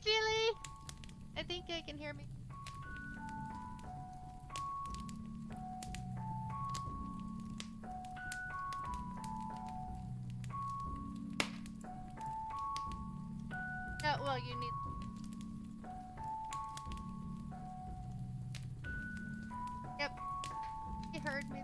Julie! I think you can hear me. No, well, you need... Yep. You heard me.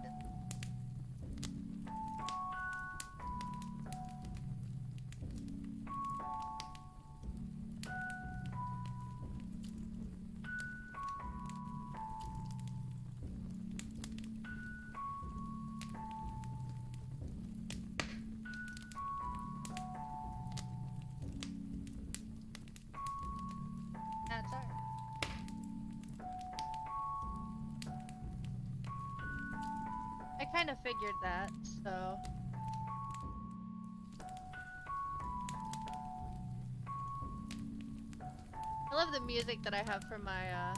That's alright. I kind of figured that, so... I love the music that I have for my,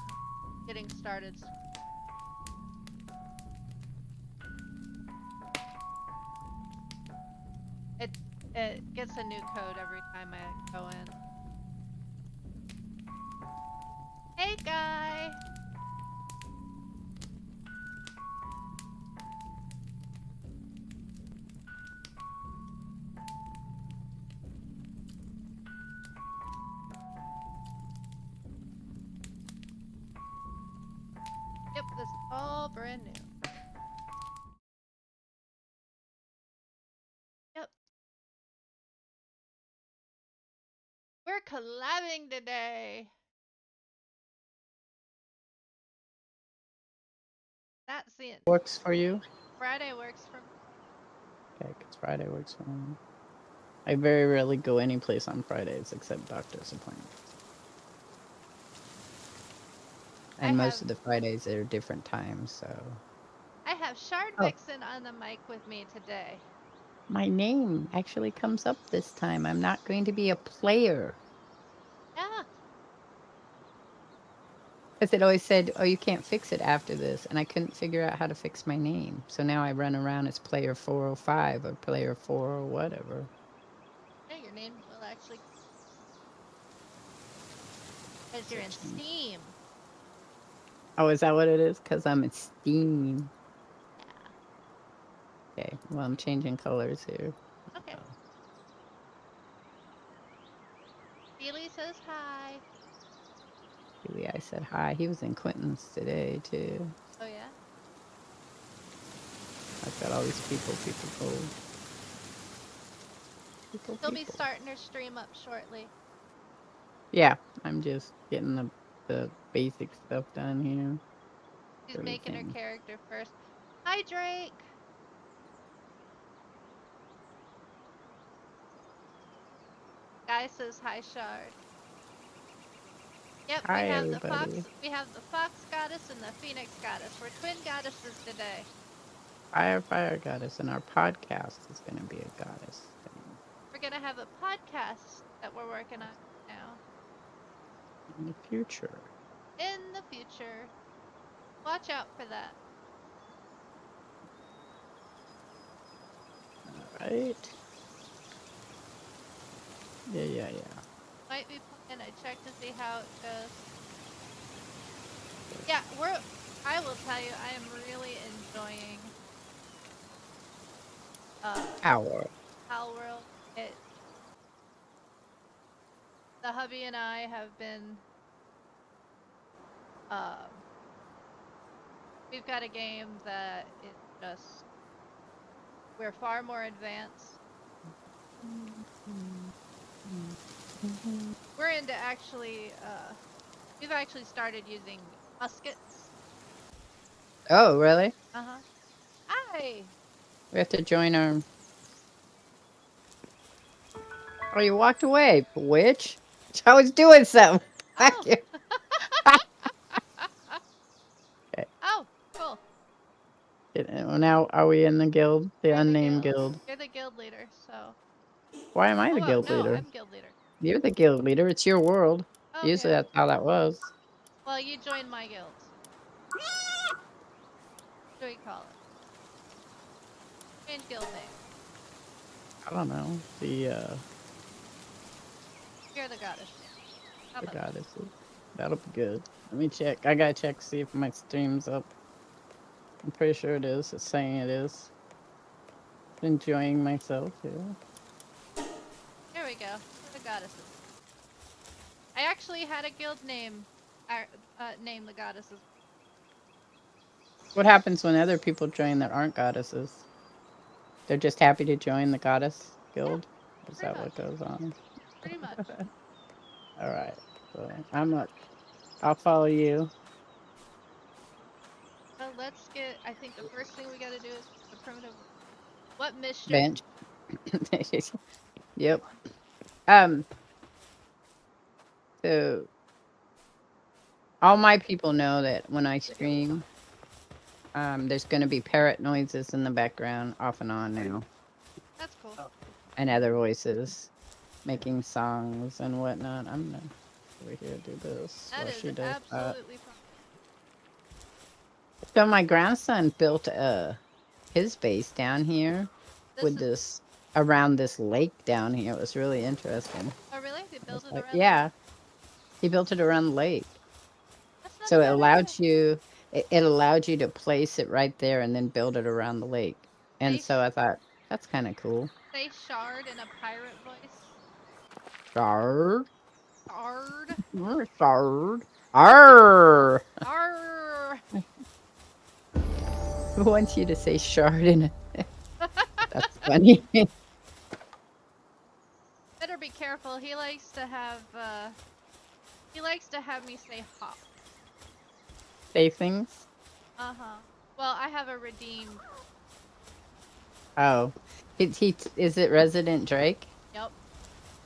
getting started. It gets a new code every time I go in. Hey, guy! Yep, this is all brand new. Yep. We're collabing today! That's it. Works for you? Friday works for me. Okay, because Friday works for me. I very rarely go any place on Fridays except doctor's appointments. And most of the Fridays are different times, so... I have Shardvixen on the mic with me today. My name actually comes up this time. I'm not going to be a player. Yeah. Because it always said, oh, you can't fix it after this. And I couldn't figure out how to fix my name. So now I run around as player 405 or player 4 or whatever. Yeah, your name will actually... Because you're in Steam. Oh, is that what it is? Because I'm in Steam. Yeah. Okay, well, I'm changing colors here. Okay. Keely says hi. Keely, I said hi. He was in Quentin's today, too. Oh, yeah? I've got all these people. He'll be starting her stream up shortly. Yeah, I'm just getting the basic stuff done here. She's making her character first. Hi, Drake! Guy says hi, Shard. Yep, hi, everybody. We have the fox goddess and the phoenix goddess. We're twin goddesses today. Fire goddess, and our podcast is going to be a goddess thing. We're going to have a podcast that we're working on now. In the future. In the future. Watch out for that. Alright. Yeah. Might be playing. I checked to see how it goes. Yeah, I will tell you, I am really enjoying Palworld. The hubby and I have been we've got a game that is just, we're far more advanced. We're into actually we've actually started using muskets. Oh, really? Uh-huh. Hi! We have to join our... Oh, you walked away, witch. I was doing something. Thank you. Okay. Oh, cool. Now, are we in the guild? The unnamed guild. You're the guild leader, so... Why am I the guild leader? I'm guild leader. You're the guild leader. It's your world. Okay. Usually that's how that was. Well, you joined my guild. What do we call it? Change guild name. I don't know. You're the goddess. How The about that? goddesses. That'll be good. Let me check. I gotta check to see if my stream's up. I'm pretty sure it is. It's saying it is. Enjoying myself, yeah. There we go. The goddesses. I actually had a guild name the goddesses. What happens when other people join that aren't goddesses? They're just happy to join the goddess guild? Yeah, Is pretty that much. what goes on? Pretty much. Alright. So I'm up. I'll follow you. So let's get. I think the first thing we got to do is the primitive. What mischief? Bench. Yep. Um, so all my people know that when I stream, there's gonna be parrot noises in the background off and on now. That's cool. And other voices making songs and whatnot. I'm gonna over here do this That while is she does that. absolutely fine. So my grandson built his base down here with this around this lake down here. It was really interesting. Oh really? They built it Like, around. yeah, he built it around the lake. That's not So a it bad allowed idea. you it allowed you to place it right there and then build it around the lake. And so I thought that's kind of cool. Say shard in a pirate voice. Shard. Shard. Shard. Arr. Arr. Who wants you to say shard in it? That's funny. Better be careful. He likes to have me say hop. Say things? Uh-huh. Well, I have a redeemed. Oh. Is it Resident Drake? Yep.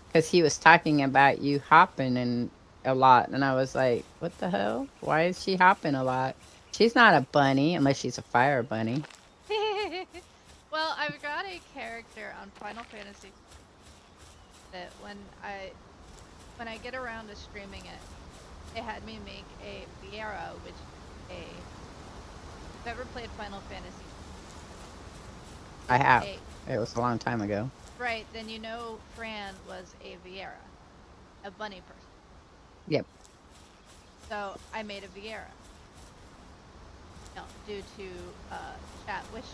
Because he was talking about you hopping and a lot, and I was like, what the hell? Why is she hopping a lot? She's not a bunny unless she's a fire bunny. Well, I've got a character on Final Fantasy that when I get around to streaming it, they had me make a Viera, which is a. If you've ever played Final Fantasy? I have. It was a long time ago. Right, then you know Fran was a Viera, a bunny person. Yep. So I made a Viera. No, due to chat wishes.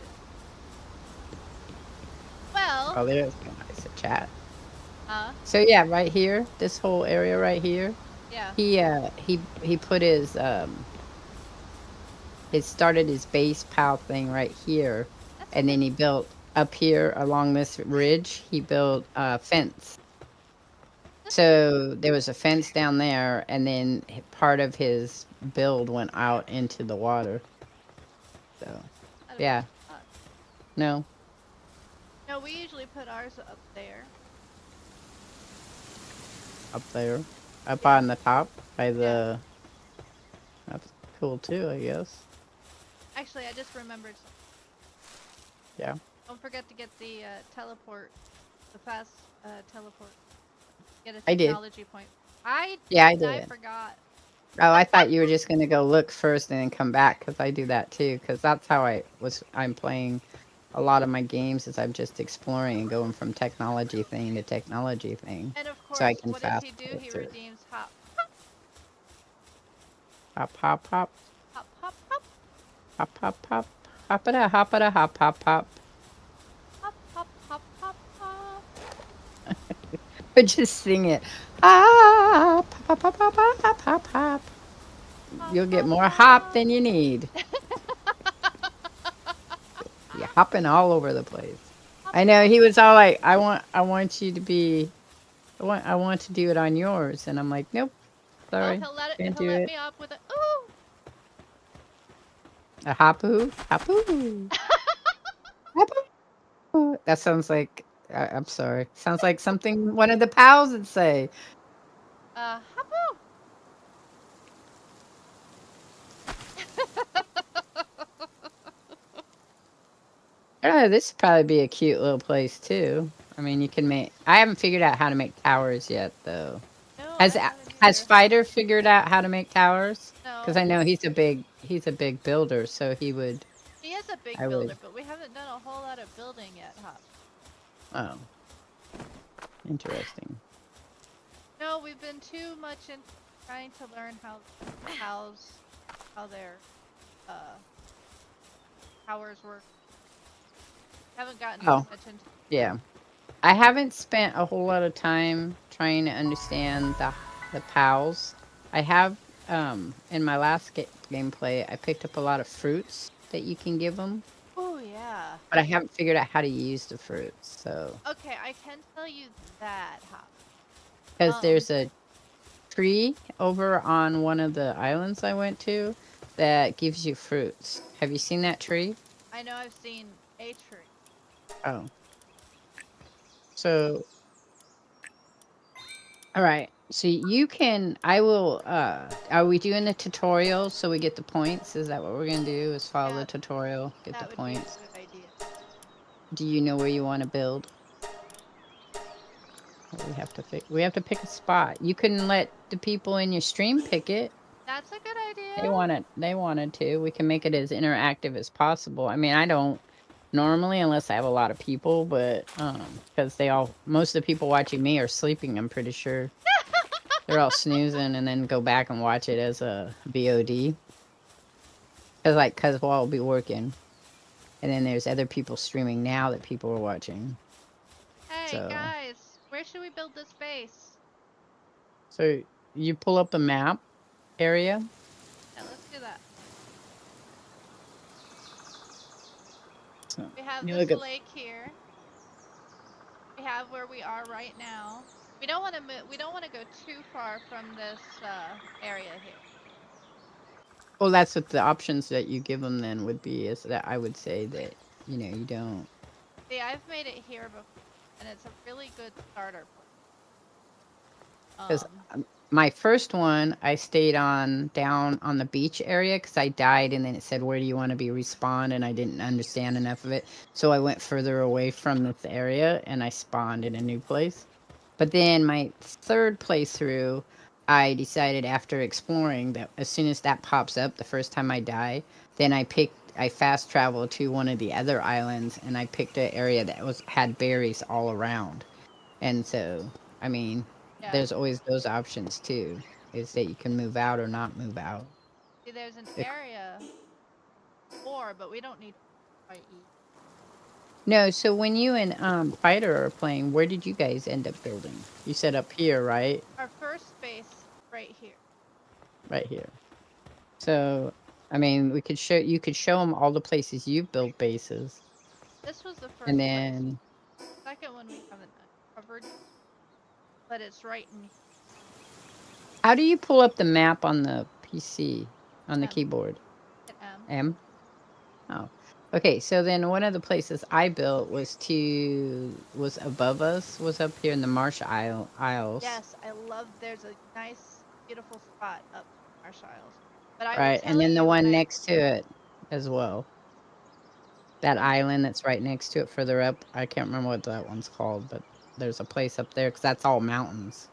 Well. Oh, there's nice a chat. So yeah, right here, this whole area right here. Yeah. He put his he started his base pal thing right here, and then he built up here along this ridge. He built a fence. So there was a fence down there, and then part of his build went out into the water. So, yeah. No. No, we usually put ours up there. Up there? Up on the top? By the... Yeah. That's cool too, I guess. Actually, I just remembered something. Yeah. Don't forget to get the teleport. The fast teleport. Get a I did. technology point. I did. I forgot. Oh, I thought you were just going to go look first and then come back, because I do that too, because that's how I'm playing a lot of my games, is I'm just exploring and going from technology thing to technology thing. And of course, so I can what does he do? He redeems hop. Hop, hop, hop. Hop, hop, hop. Hop, hop, hop. Hop-a-da, hop-a-da, hop, hop, hop. Hop, hop, hop, hop, hop. But just sing it. Hop, hop, hop, hop, hop, hop, hop, hop. You'll get more hop than you need. You're hopping all over the place. I know, he was all like, I want you to be, I want to do it on yours. And I'm like, nope. Sorry. Well, Can't he'll do let it. me up with a ooh. A hopoo? Hopoo. Hopoo. That sounds like, I'm sorry. Sounds like something one of the pals would say. Hopoo. I don't know, this would probably be a cute little place too. I mean, you can make, I haven't figured out how to make towers yet though. No, Has Fighter figured out how to make towers? No. Because I know he's a big builder, so he would. He is a big builder, but we haven't done a whole lot of building yet, Hop. Oh. Interesting. No, we've been too much in trying to learn how their uh powers work. Haven't gotten too Oh, much into. yeah. I haven't spent a whole lot of time trying to understand the pals. I have in my last gameplay, I picked up a lot of fruits that you can give them, Oh yeah. but I haven't figured out how to use the fruits. So, Okay, I can tell you that how. because Um, there's a tree over on one of the islands I went to that gives you fruits. Have you seen that tree? I know I've seen a tree. Oh, so all right. So you can I will are we doing the tutorial so we get the points? Is that what we're going to do? Is follow Yeah, the tutorial, get the that would be a points? good idea. Do you know where you want to build? We have to pick a spot. You couldn't let the people in your stream pick it. That's a good idea. They wanted to. We can make it as interactive as possible. I mean, I don't normally unless I have a lot of people, but because most of the people watching me are sleeping, I'm pretty sure. They're all snoozing and then go back and watch it as a VOD. Cause I'll be working, and then there's other people streaming now that people are watching. Hey So, guys, where should we build this base? so you pull up the map area. Yeah, let's do that. So We have you this look at. lake here. We have where we are right now. We don't want to move. We don't want to go too far from this area here. Well, that's what the options that you give them then would be. Is that I would say that you don't See, I've made it here before, and it's a really good starter place. because Um, my first one I stayed on down on the beach area because I died and then it said where do you want to be respawned and I didn't understand enough of it, so I went further away from this area and I spawned in a new place. But then my third playthrough, I decided after exploring that as soon as that pops up, the first time I die, then I fast traveled to one of the other islands and I picked an area that had berries all around. And so, I mean, yeah. there's always those options too, is that you can move out or not move out. See, there's an If- area more, but we don't need IE. No, so when you and Fighter are playing, where did you guys end up building? You said up here, right? Our first base right here. Right here. So, I mean, you could show them all the places you've built bases, This was the and first place. then Second one we haven't covered, but it's right in how do you pull up the map on the PC on the M. keyboard? Hit M. M. Oh, okay. So then one of the places I built was above us, was up here in the Isles, Yes, I love. There's a nice, beautiful spot up Marsh Isles. But I will right, and tell then the you when one I. next to it as well. That When island that's right next to it further up. I can't remember what that one's called, but there's a place up there because that's all mountains.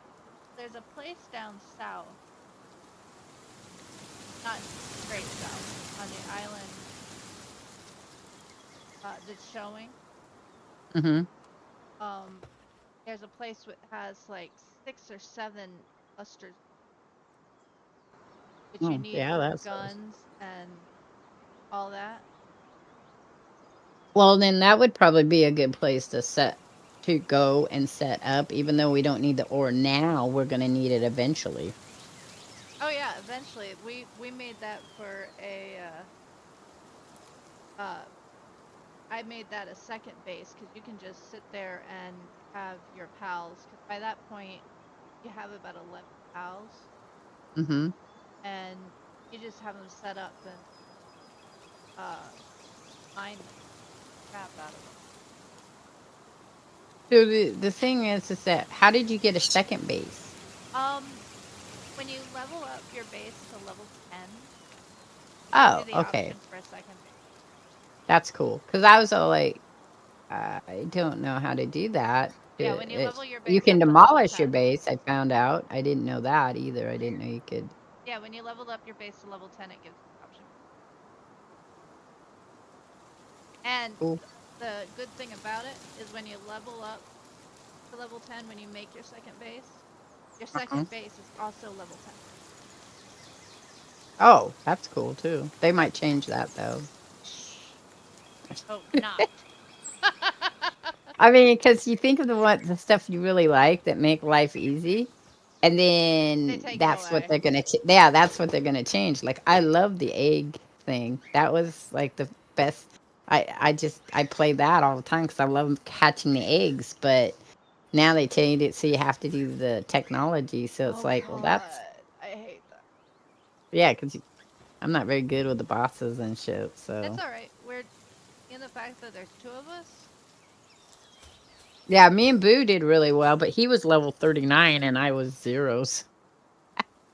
there's a place down south, not straight south, on the island that's showing. Mm-hmm. Um, there's a place that has like 6 or 7 clusters, which you Oh, need yeah, for that's nice. guns and all that. Well, then that would probably be a good place to go and set up, even though we don't need the ore now, we're gonna need it eventually. Oh yeah, eventually we made that for uh I made that a second base because you can just sit there and have your pals. Because by that point you have about 11 pals, Mm-hmm. and you just have them set up and uh mine the crap out of them. So the thing is that how did you get a second base? When you level up your base to level 10, it gives you Oh, the okay. option for a second base. That's cool. Because I was all like, I don't know how to do that. Yeah, when you level your You base can up to level demolish your 10. base. I found out. I didn't know that either. I didn't know you could. Yeah, when you level up your base to level 10, it gives you the option. And Cool. the good thing about it is when you level up to level 10, when you make your second base, Your Uh-huh. second base is also level 10. Oh, that's cool too. They might change that though. Shh. Hope not. I mean, because you think of the stuff you really like that make life easy, and They then take it that's what away. they're gonna yeah, that's what they're gonna change. Like, I love the egg thing. That was, like, the best. I play that all the time because I love hatching the eggs, but now they change it so you have to do the technology, so it's Oh like, well, that's god, I hate that. yeah, because I'm not very good with the bosses and shit, It's so all right. We're in the fact that there's two of us. yeah, me and Boo did really well, but he was level 39 and I was zeros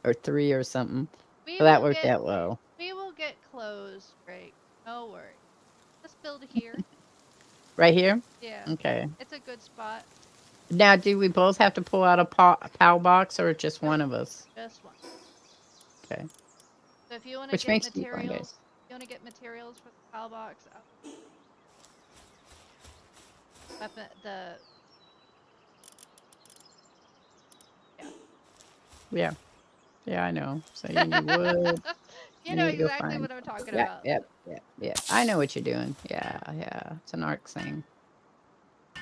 or 3 or something. We So that will worked get out well. we will get close, Drake. No worries. Let's build here. Right here? Yeah, Okay. it's a good spot. Now, do we both have to pull out a PAL box or just Nope, one of us? just one. Okay. So if you want to Which get makes you fun, materials, guys. you want to get materials for the pile box. Weapon the yeah. Yeah. Yeah, I know. So you need wood. You We know need to go exactly find. what I'm talking Yep, about. yep, yep, yep. I know what you're doing. Yeah, yeah. It's an arc thing.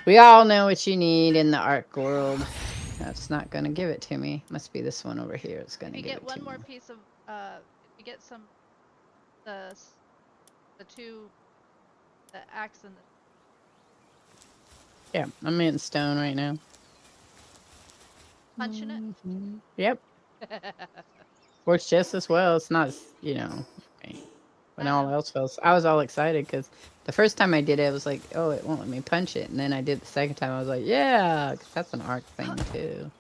We all know what you need in the arc world. That's not going to give it to me. Must be this one over here. It's going If to you give get it to one me. more piece of if you get some the two the axe and the Yeah, I'm in stone right now. punching it. Yep. Works just as well. It's not, when I all know. else fails. I was all excited because the first time I did it, I was like, oh, it won't let me punch it. And then I did the second time. I was like, yeah, 'cause that's an arc thing too.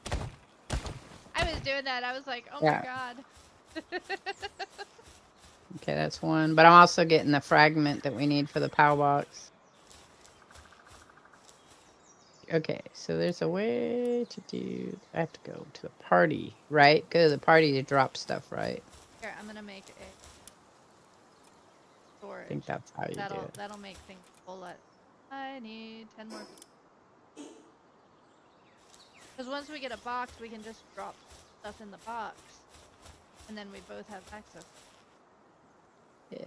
I was doing that. I was like, oh my Yeah. god. Okay, that's one. But I'm also getting the fragment that we need for the POW box. Okay, so there's a way to do. I have to go to the party, right? Go to the party to drop stuff, right? Here, I'm gonna make a I think storage. that's how you do it. That'll make things a whole lot. I need 10 more. Because once we get a box, we can just drop stuff in the box, and then we both have access. Yeah,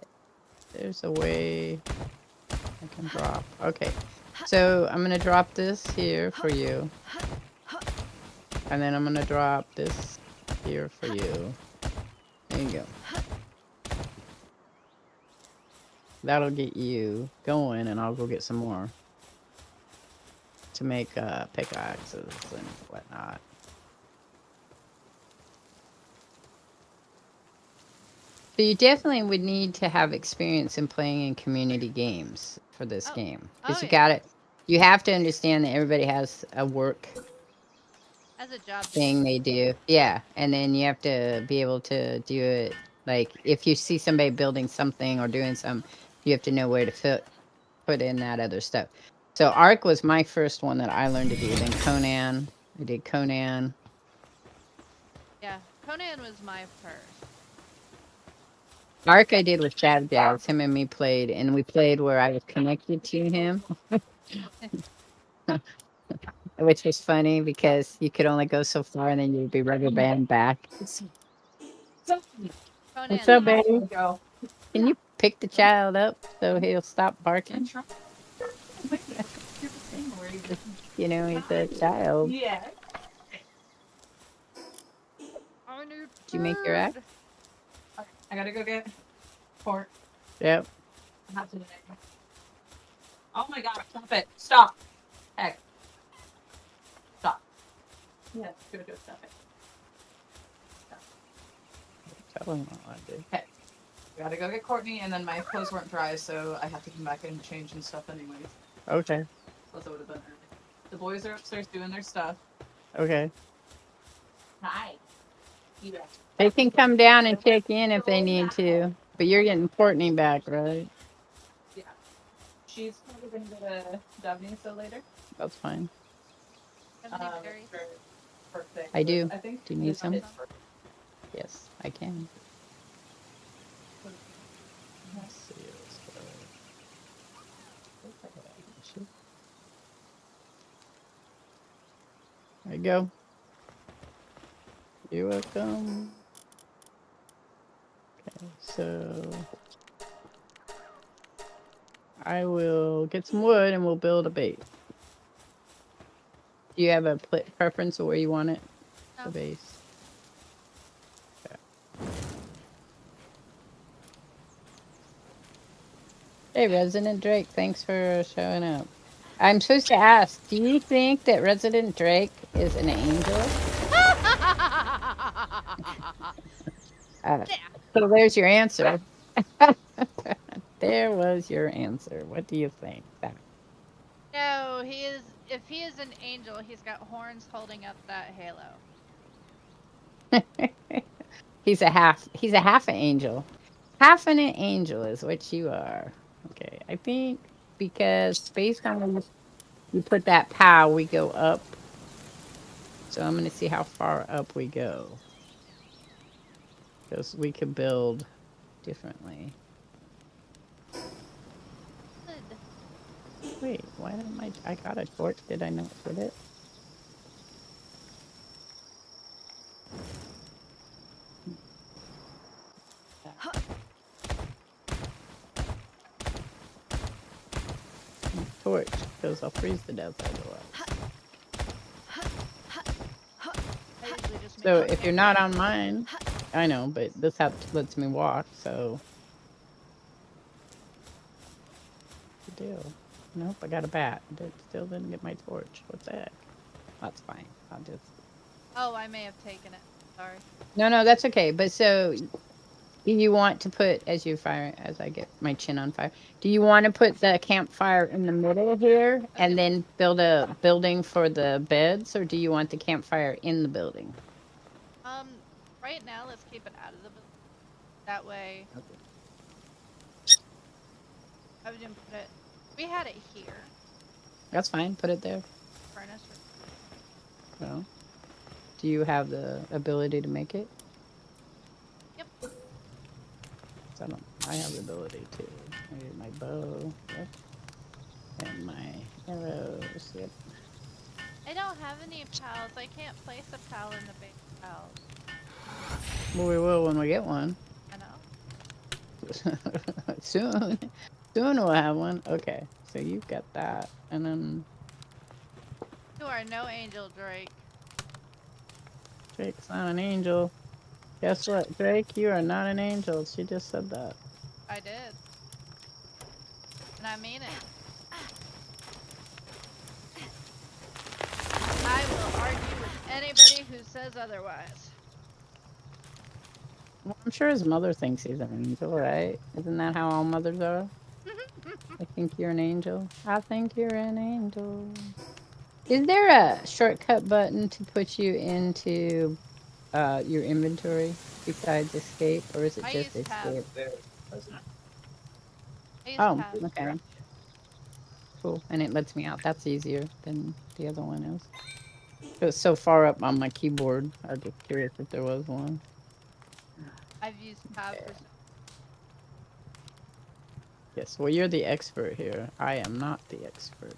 there's a way I can drop. Okay, so I'm gonna drop this here for you, and then I'm gonna drop this here for you. There you go. That'll get you going, and I'll go get some more to make pickaxes and whatnot. So you definitely would need to have experience in playing in community games for this Oh, game. oh Because yeah. you have to understand that everybody has a work As a job to do. thing they do. Yeah. And then you have to be able to do it. Like, if you see somebody building something or doing some, you have to know where to put in that other stuff. So Arc was my first one that I learned to do. Then Conan. I did Conan. Yeah, Conan was my first. Arc I did with Chad Jazz. Him and me played, and we played where I was connected to him. Which was funny because you could only go so far and then you'd be rubber band back. What's Conan's up, my baby? Can you pick the child up so he'll stop barking? You know, he's a child. Yeah. I need Did you make your act? food. I gotta go get pork. Yep. I have to do it. Oh my god, stop it. Stop. Heck. Stop. Yeah, go stop it. Tell him what I do. Okay. I gotta go get Courtney, and then my clothes weren't dry, so I have to come back and change and stuff anyways. Okay. Plus, I would have done early. The boys are upstairs doing their stuff. Okay. Hi. They can come down and check in if they need to. But you're getting Courtney back, right? Yeah. She's probably gonna go to Daphne so later. That's fine. Have any berries? For birthday. I do. I think. Do you need it's some? his birthday. Yes, I can. Let's see. Let's go. There you go. You're welcome. Okay, so I will get some wood and we'll build a base. Do you have a preference of where you want it? No. The base. Okay. Hey, Resident Drake, thanks for showing up. I'm supposed to ask, do you think that Resident Drake is an angel? So there's your answer. There was your answer. What do you think? No, he is. If he is an angel, he's got horns holding up that halo. He's a half an angel. Half an angel is what you are. Okay, I think because based on when you put that POW, we go up. So I'm going to see how far up we go. Because we could build differently. Good. Wait, why didn't I got a torch, did I not put it? Torch, because I'll freeze to death otherwise. I usually just make So a if you're not on mine, I know, but this lets me walk, so. What's the deal? Nope, I got a bat. Still didn't get my torch. What's that? That's fine. I'll just. Oh, I may have taken it. Sorry. No, that's okay. But so you want to put as I get my chin on fire. Do you want to put the campfire in the middle here and then build a building for the beds, or do you want the campfire in the building? Right now, let's keep it out of the building. That way. Okay. I didn't put it. We had it here. That's fine. Put it there. Furnace. Well, do you have the ability to make it? Yep. I have the ability to. I need my bow. Yep. And my arrows. Yep. I don't have any pals. I can't place a pal in the base pals. Well, we will when we get one. I know. Soon we'll have one. Okay, so you've got that, and then You are no angel, Drake. Drake's not an angel. Guess what, Drake? You are not an angel. She just said that. I did. And I mean it. I will argue with anybody who says otherwise. Well, I'm sure his mother thinks he's an angel, right? Isn't that how all mothers are? I think you're an angel. I think you're an angel. Is there a shortcut button to put you into your inventory besides escape, or is it I just use tab. escape? I use Oh, tab. okay. Cool. And it lets me out. That's easier than the other one is. It was so far up on my keyboard. I was just curious if there was one. I've used tab for. Yes, well, you're the expert here. I am not the expert.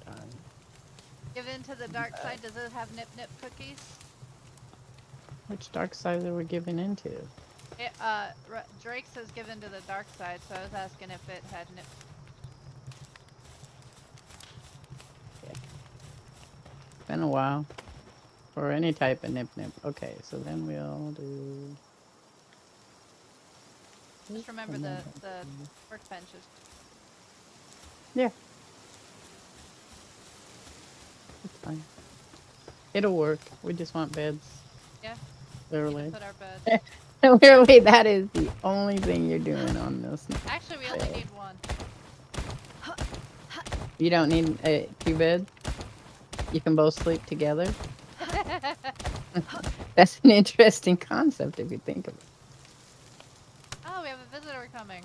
Give in to the dark side. Does it have nip nip cookies? Which dark side are we giving into? It, Drake says give in to the dark side, so I was asking if it had nip. Yeah. Been a while. Or any type of nip nip. Okay, so then we'll do. Just remember the workbenches. Yeah. It's fine. It'll work. We just want beds. Yeah. Literally. Put our bed. Literally, that is the only thing you're doing on this. Actually, we only need one. You don't need two beds? You can both sleep together? That's an interesting concept if you think of it. Oh, we have a visitor coming.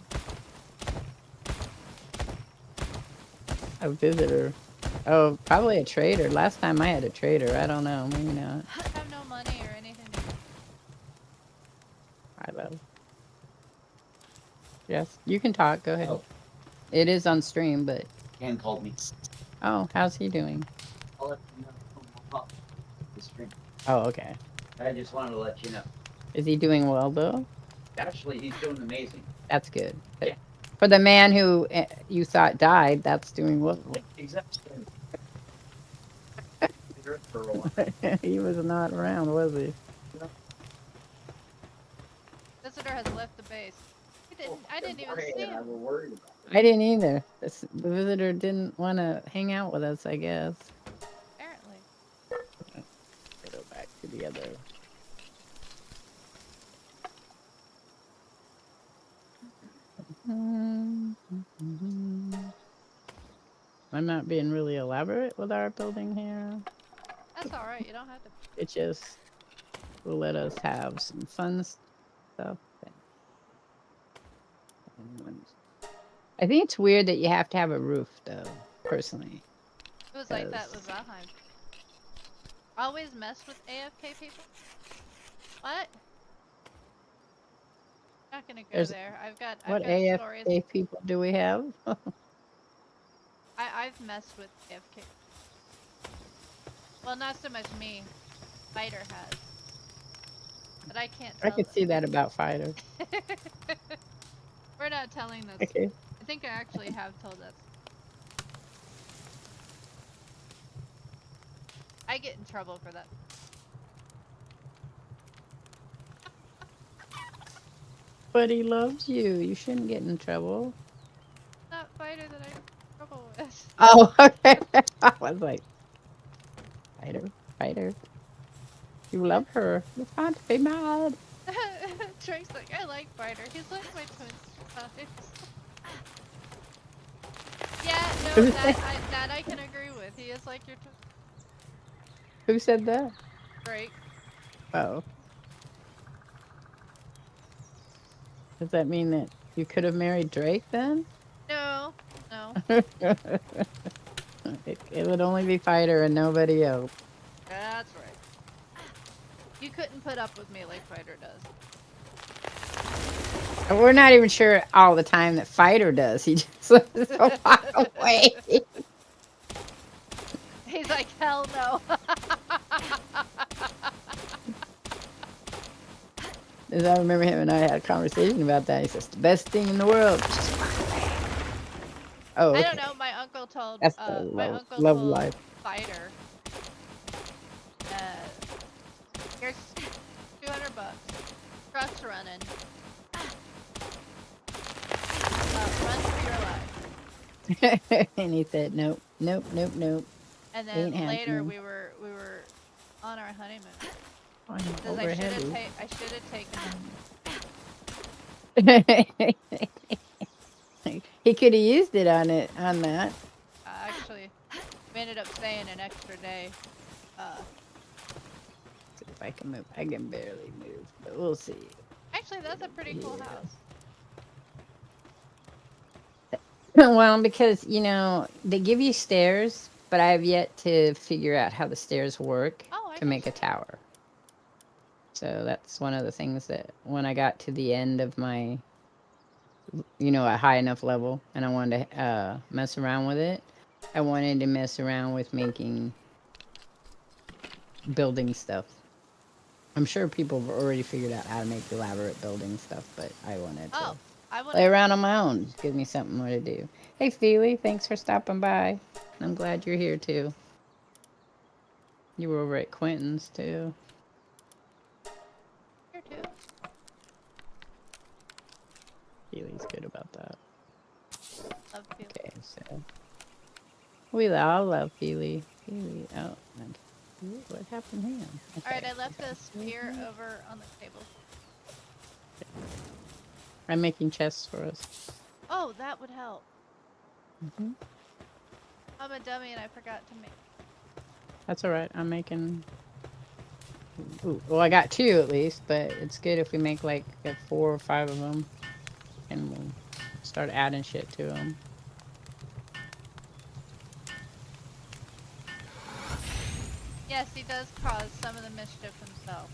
A visitor. Oh, probably a trader. Last time I had a trader. I don't know. Maybe not. I have no money or anything. I love. Yes, you can talk. Go ahead. Oh. It is on stream, but. Ken called me. Oh, how's he doing? I'll let you know. The stream. Oh, okay. I just wanted to let you know. Is he doing well though? Actually, he's doing amazing. That's good. Yeah. For the man who you thought died, that's doing well. Exactly. Here for a while. He was not around, was he? Visitor has left the base. I didn't even Jorge see and I him. were worried about it. I didn't either. The visitor didn't want to hang out with us, I guess. Apparently. Go back to the other. I'm not being really elaborate with our building here. That's all right. You don't have to. It just will let us have some fun stuff. I think it's weird that you have to have a roof, though, personally. It was like that with Valheim. Always mess with AFK people? What? Not gonna go there. I've got What stories. AFK people do we have? I've messed with AFK. Well, not so much me. Fighter has. But I can't I tell could them. see that about Fighter. We're not telling this. Okay. I think I actually have told us. I get in trouble for that. But he loves you. You shouldn't get in trouble. Not Fighter that I have trouble with. Oh, okay. I was like, Fighter. You love her. You can't be mad. Drake's like, I like Fighter. He's like my twin size. Yeah, no, that I can agree with. He is like your twin. Who said that? Drake. Oh. Does that mean that you could have married Drake then? No. It would only be Fighter and nobody else. That's right. You couldn't put up with me like Fighter does. And we're not even sure all the time that Fighter does. He just lives so far away. He's like, hell no. As I remember him and I had a conversation about that. He says, the best thing in the world. Oh, okay. I don't know. My uncle told That's the my uncle love told life. Fighter. Here's $200. Truck's running. Run for your life. And he said, nope. And then Ain't later happening. we were on our honeymoon. I'm Because I should have taken him. He could have used it on that. Actually, we ended up staying an extra day. See if I can move. I can barely move, but we'll see. Actually, that's a pretty cool house. Well, because, they give you stairs, but I have yet to figure out how the stairs work to make a tower. So that's one of the things that when I got to the end of my, a high enough level and I wanted to mess around with it, I wanted to mess around with building stuff. I'm sure people have already figured out how to make elaborate building stuff, but I wanted to play around on my own. Give me something more to do. Hey, Feely, thanks for stopping by. I'm glad you're here, too. You were over at Quentin's, too. Here, too. Feely's good about that. Love Feely. Okay, so... We all love Feely. Feely, oh, what happened here? Okay. Alright, I left the spear over on the table. I'm making chests for us. Oh, that would help. Mm-hmm. I'm a dummy and I forgot to make. That's alright, I'm making... Ooh, well, I got 2 at least, but it's good if we make like 4 or 5 of them. And we'll start adding shit to them. Yes, he does cause some of the mischief himself.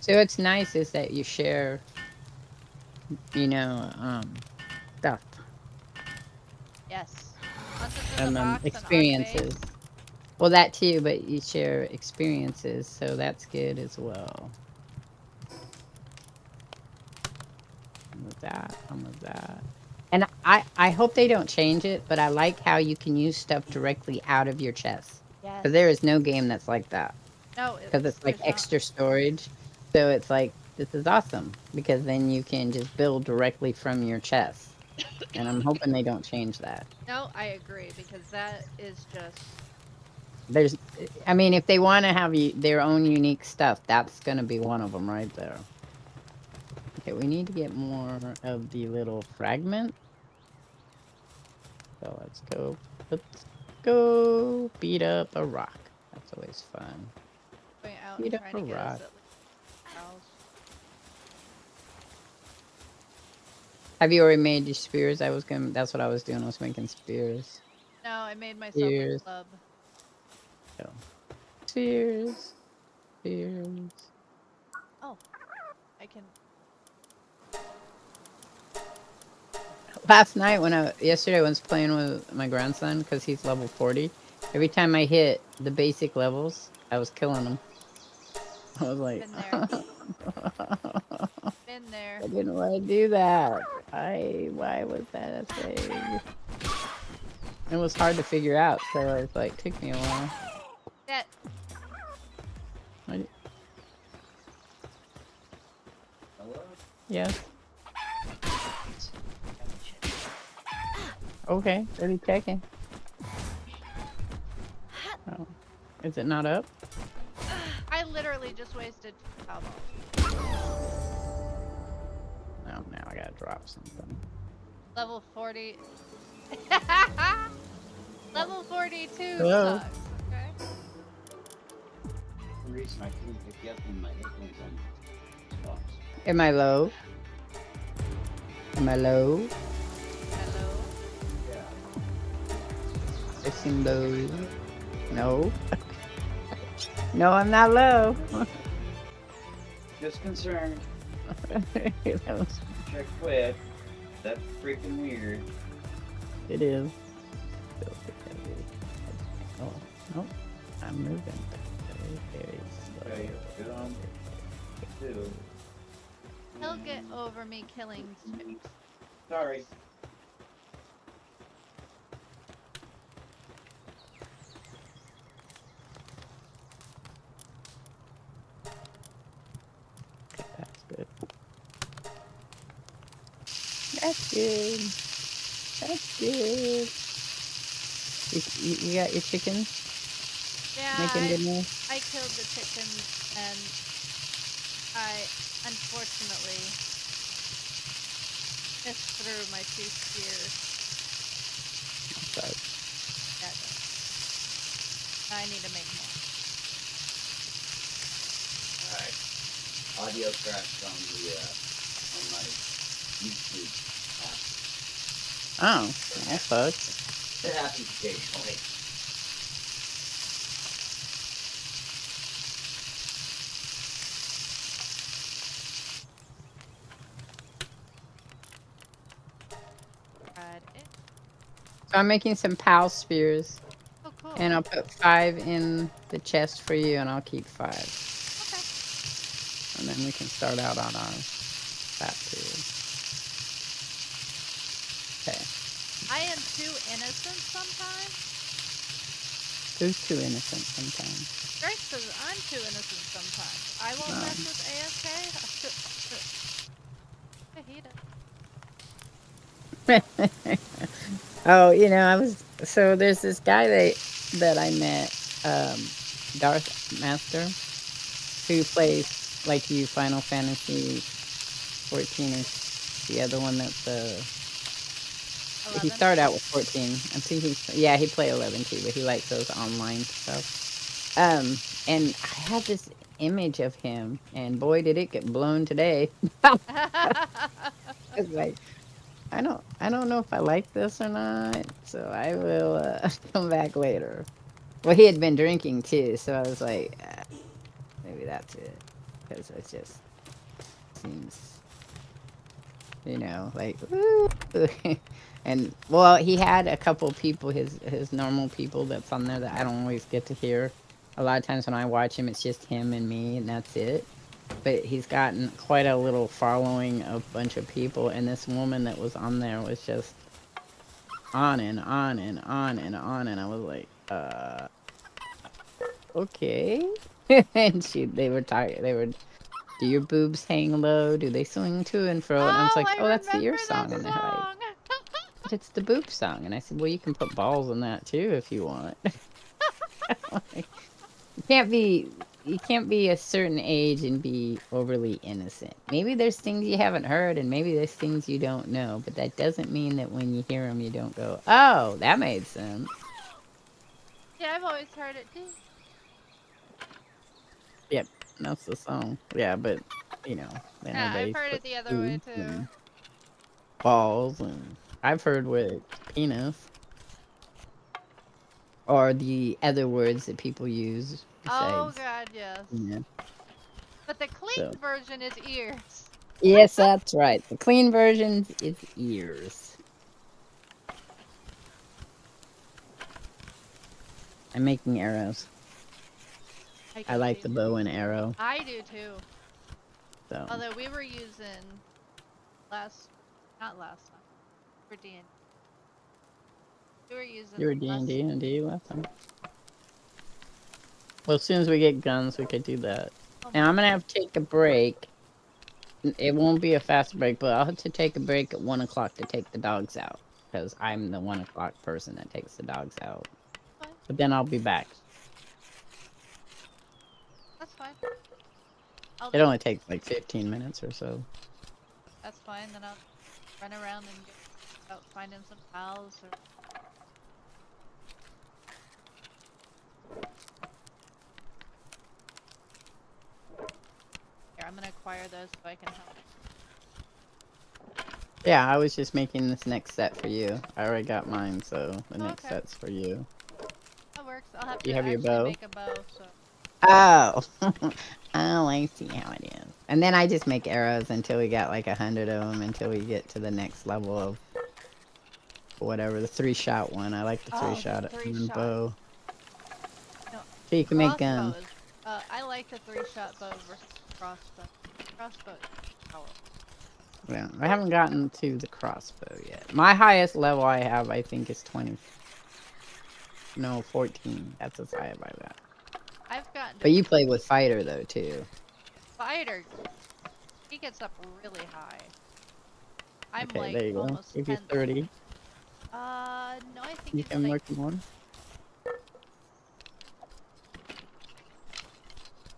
So what's nice is that you share, stuff. Yes. Once it's in the And box experiences. and on base. Well, that too, but you share experiences, so that's good as well. Almost that. Almost that. And I hope they don't change it, but I like how you can use stuff directly out of your chest. Yes. Because there is no game that's like that. No, Because it's like there's not. extra storage. So it's like, this is awesome. Because then you can just build directly from your chest. And I'm hoping they don't change that. No, I agree because that is just. There's, I mean, if they want to have their own unique stuff, that's going to be one of them right there. Okay, we need to get more of the little fragment. So let's go beat up a rock. That's always fun. Going out Beat and up trying a to get us rock. at least cows. Have you already made your spears? That's what I was doing, I was making spears. No, I made myself Spears. a club. So, spears. Spears. Oh, I can. Last night yesterday I was playing with my grandson because he's level 40. Every time I hit the basic levels, I was killing him. I was like, Been there. Been there. I didn't want to do that. Why was that a thing? It was hard to figure out, so it like took me a while. That. Hello? Yes. Okay, what are you checking? Oh. Is it not up? I literally just wasted cowbell. No, now I gotta drop something. Level 40. Level 42 Hello? sucks, okay? For some reason I couldn't pick you up in my headphones on spots. Am I low? Am I low? Hello? Yeah. I seem low. No. No, I'm not low. Just concerned. That was- Check quit. That's freaking weird. It is. Oh, no. I'm moving. Very Okay, slow. good on. Two. He'll get over me killing Sphinx. Sorry. That's good. That's good. That's good. You got your chickens Yeah, making dinner? I killed the chickens and I unfortunately missed through my 2 spears. Sorry. That does. I need to make more. Alright. Audio crashed on the on my YouTube app. Oh, that sucks. It happens occasionally. Tried it. So I'm making some PAL spears, Oh, cool. and I'll put 5 in the chest for you, and I'll keep 5. Okay. And then we can start out on our that too. Okay. I am too innocent sometimes. Who's too innocent sometimes? Greg says I'm too innocent sometimes. I won't mess with AFK. I hate it. Oh, so there's this guy that I met, Darth Master, who plays like you Final Fantasy 14 is the other one that's he 11. started out with 14. I think he played 11 too, but he likes those online stuff. And I have this image of him, and boy did it get blown today. It's like, I don't know if I like this or not, so I will come back later. Well, he had been drinking too, so I was like, maybe that's it, because it just seems, like, woo. And well, he had a couple people, his normal people that's on there that I don't always get to hear. A lot of times when I watch him, it's just him and me, and that's it. but he's gotten quite a little following of a bunch of people, and this woman that was on there was just on and on and on and on, and I was like, okay. And they were talking, they were, do your boobs hang low? Do they swing to and fro? And I was Oh, like, I oh, that's the remember ear that song. And they're like, song. but it's the boob song. And I said, well, you can put balls in that too if you want. Like, you can't be a certain age and be overly innocent. Maybe there's things you haven't heard and maybe there's things you don't know, but that doesn't mean that when you hear them you don't go, oh, that made sense. Yeah, I've always heard it too. Yep, that's the song. Yeah, but you know, then Yeah, I've everybody heard it puts the other way boobs too. and balls, and I've heard with penis or the other words that people use Oh besides. god, yes. Yeah. But the clean So version is ears. yes, that's right. The clean version is ears. I'm making arrows. I can like see. the bow and arrow. I do too. So Although we were using not last time, for D&D. We were using you were D&D and D last time. Well, as soon as we get guns, we could do that. And I'm gonna have to take a break. It won't be a fast break, but I'll have to take a break at 1 o'clock to take the dogs out because I'm the 1 o'clock person that takes the dogs out. Fine. But then I'll be back. That's fine. It only takes like 15 minutes or so. That's fine. Then I'll run around and get out finding some pals or. Here, I'm gonna acquire those so I can help. Yeah, I was just making this next set for you. I already got mine, so the next Okay. set's for you. That works. I'll have You to have your actually bow? make a bow. So. Oh, oh, I see how it is. And then I just make arrows until we got like 100 of them until we get to the next level of whatever, the 3-shot one. I like the 3-shot three-shot. bow. No, So you can make guns. crossbows. I like the 3-shot bow versus crossbow. Crossbow is powerful. Yeah, I haven't gotten to the crossbow yet. My highest level I have, I think, is 20. No, 14. That's as high as I got. I've gotten. But you play with fighter though too. Fighter. He gets up really high. I'm Okay, like there you go. almost If you're 10. 30, No, I think you he's can like work more.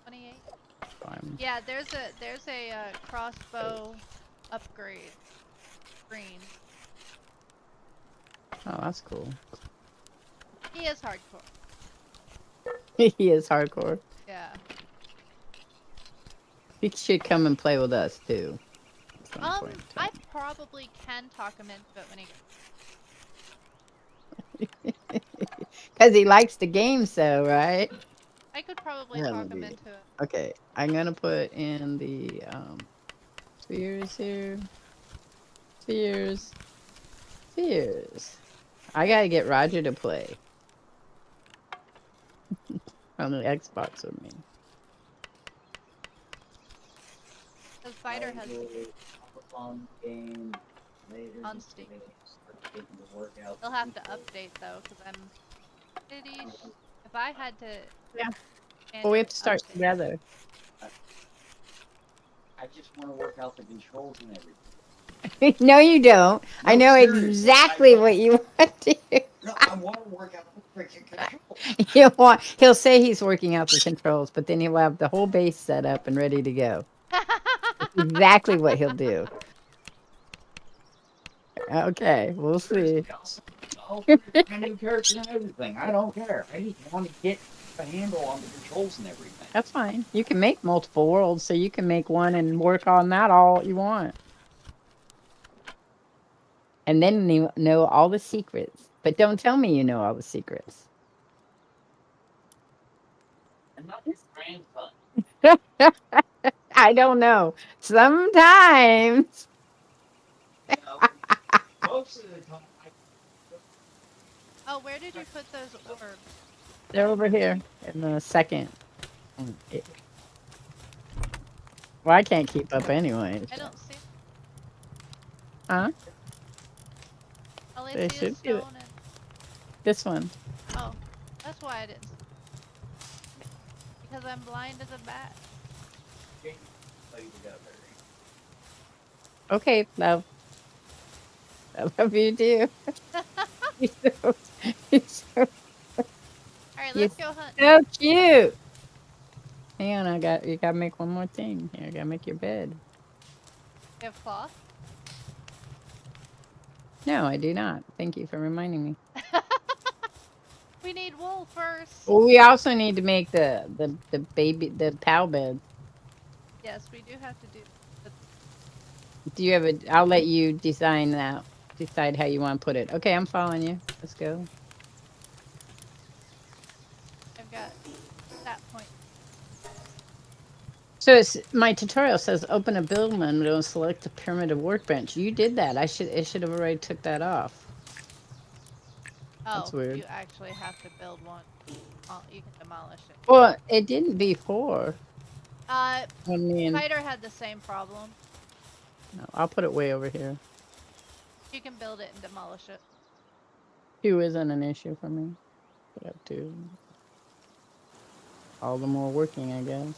28. Fine. Yeah, there's a crossbow upgrade screen. Oh, that's cool. He is hardcore. He is hardcore. Yeah. He should come and play with us too. at some point in I time. probably can talk him into it when he. Because he likes the game so, right? I could probably Yeah, talk him maybe. into it. Okay, I'm gonna put in the spheres here. Spheres. Spheres. I gotta get Roger to play. On the Xbox with me. Because Fighter has on game later. on Steam. Start getting the workout. They'll have to update though, because I'm pretty. If I had to. Yeah. Well, we have to start update. together. I just want to work out the controls and everything. No, you don't. I know seriously, exactly what you want to do. No, I want to work out the freaking controls. He'll say he's working out the controls, but then he'll have the whole base set up and ready to go. That's exactly what he'll do. Okay, we'll see. Oh, my new character and everything. I don't care. I just want to get a handle on the controls and everything. That's fine. You can make multiple worlds, so you can make one and work on that all you want. And then you know all the secrets. But don't tell me you know all the secrets. And not his grandson. I don't know. Sometimes. You know, most of the time, Oh, where did you put those orbs? They're over here in the second. Well, I can't keep up anyway. I don't see. Huh? All I They see is should be the- stone and. This one. Oh, that's why I didn't. Because I'm blind as a bat. Okay, love. I love you too. You're so, you're so, Alright, you're let's go hunt. so cute. Hang on, you gotta make one more thing. Here, I gotta make your bed. You have cloth? No, I do not. Thank you for reminding me. We need wool first. Well, we also need to make the POW bed. Yes, we do have to do. But Do you have a? I'll let you design that. Decide how you want to put it. Okay, I'm following you. Let's go. I've got that point. So it's my tutorial says open a build menu and select the primitive workbench. You did that. It should have already took that off. Oh, That's weird. you actually have to build one. Oh, you can demolish it. Well, it didn't before. I mean, Spider had the same problem. no, I'll put it way over here. You can build it and demolish it. 2 isn't an issue for me. Put up 2. All the more working, I guess.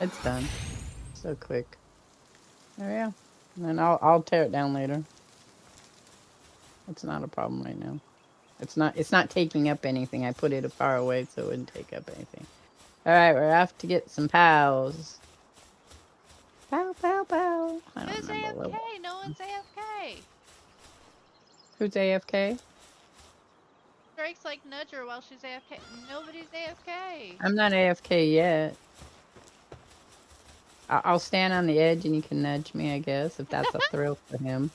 It's done. So quick. There we go. And then I'll tear it down later. It's not a problem right now. It's not taking up anything. I put it far away so it wouldn't take up anything. Alright, we're off to get some pals. Pow, pow, pow. I don't Who's remember AFK? what- No one's AFK. Who's AFK? Drake's like nudge her while she's AFK. Nobody's AFK. I'm not AFK yet. I'll stand on the edge and you can nudge me, I guess, if that's a thrill for him.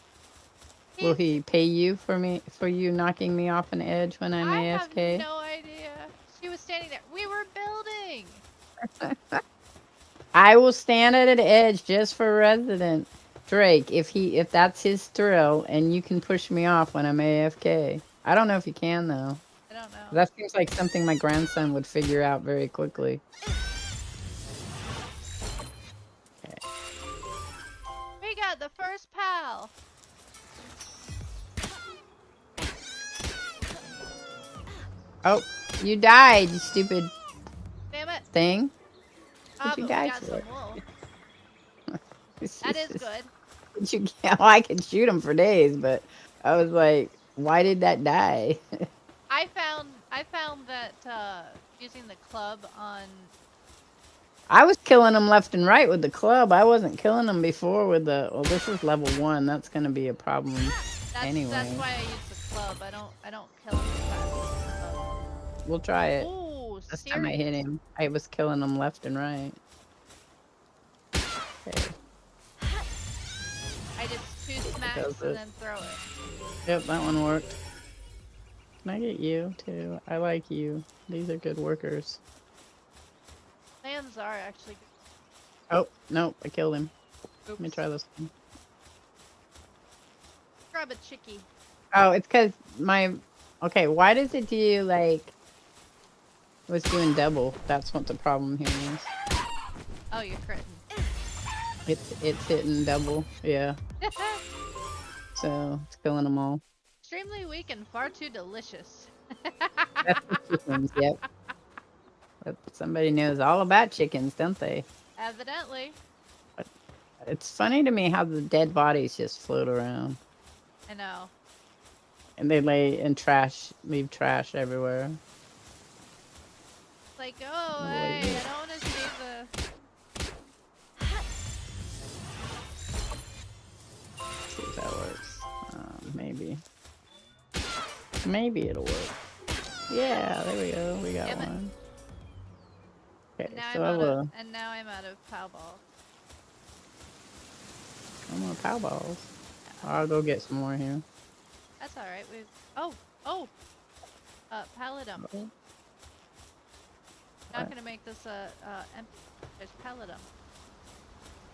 Will he pay you for you knocking me off an edge when I'm AFK? I have no idea. She was standing there. We were building. I will stand at an edge just for Resident Drake if that's his thrill, and you can push me off when I'm AFK. I don't know if you can though. I don't know. That seems like something my grandson would figure out very quickly. Okay. We got the first pal. Oh, you died, you stupid Damn it. thing. Ah, you but die we got for some it? wool. That is good. You well, I could shoot him for days, but I was like, why did that die? I found that using the club on. I was killing them left and right with the club. I wasn't killing them before with the. Well, this is level 1. That's gonna be a problem anyway. That's why I use the club. I don't kill him as fast with the club. We'll try it. Ooh, This time I hit him. I was killing them left and right. Okay. I just 2 smacks and then throw it. Yep, that one worked. Can I get you too? I like you. These are good workers. Lands are actually good. Oh, no, I killed him. Oops. Let me try this one. Grab a chickie. Oh, it's because my... Okay, why does it do, like... It was doing double. That's what the problem here is. Oh, you're critting. It's hitting double. Yeah. So, it's killing them all. Extremely weak and far too delicious. That's the chickens, yep. But somebody knows all about chickens, don't they? Evidently. It's funny to me how the dead bodies just float around. I know. And they lay in trash, leave trash everywhere. It's like, oh, hey, I don't want to see the... Let's see if that works. Maybe. Maybe it'll work. Yeah, there we go. We got Damn it. one. Okay, And now, so I will... and now I'm out of POW balls. No more pow balls. I'll go get some more here. That's alright. We've... Oh! Palladum. Okay. Not gonna make this empty. There's Palladum.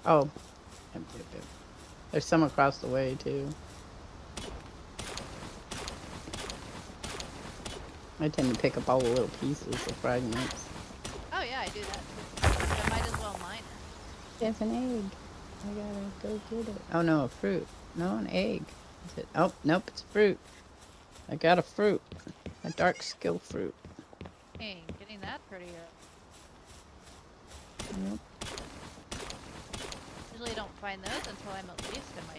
Oh, there's some across the way too. I tend to pick up all the little pieces of fragments. Oh yeah, I do that too. I might as well mine it. There's an egg. I gotta go get it. Oh no, a fruit. No, an egg. Is it? Oh, nope, it's fruit. I got a fruit. A dark skill fruit. Dang, getting that pretty early. Yep. Usually don't find those until I'm at least in my.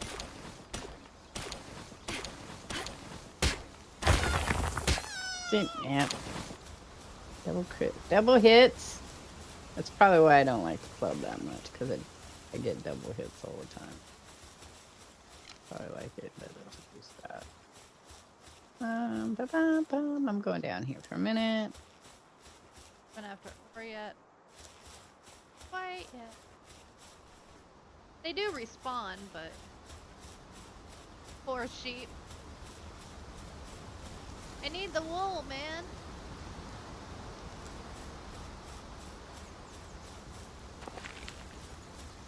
See, yeah. Double crit. Double hits. That's probably why I don't like the club that much, because I get double hits all the time. Probably like it better to use that. I'm going down here for a minute. Gonna have to over yet. Quite yet. They do respawn, but poor sheep. I need the wool, man.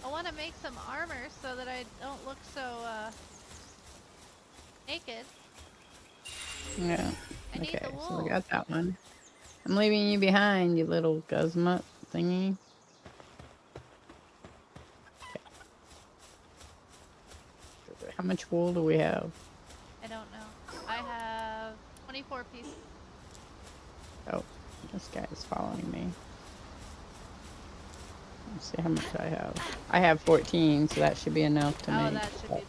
I want to make some armor so that I don't look so naked. Yeah. I need Okay, the so wool. we got that one. I'm leaving you behind, you little guzmut thingy. Okay. How much wool do we have? I don't know. I have 24 pieces. Oh, this guy is following me. Let's see how much I have. I have 14, so that should be enough to Oh, make. that should be plenty.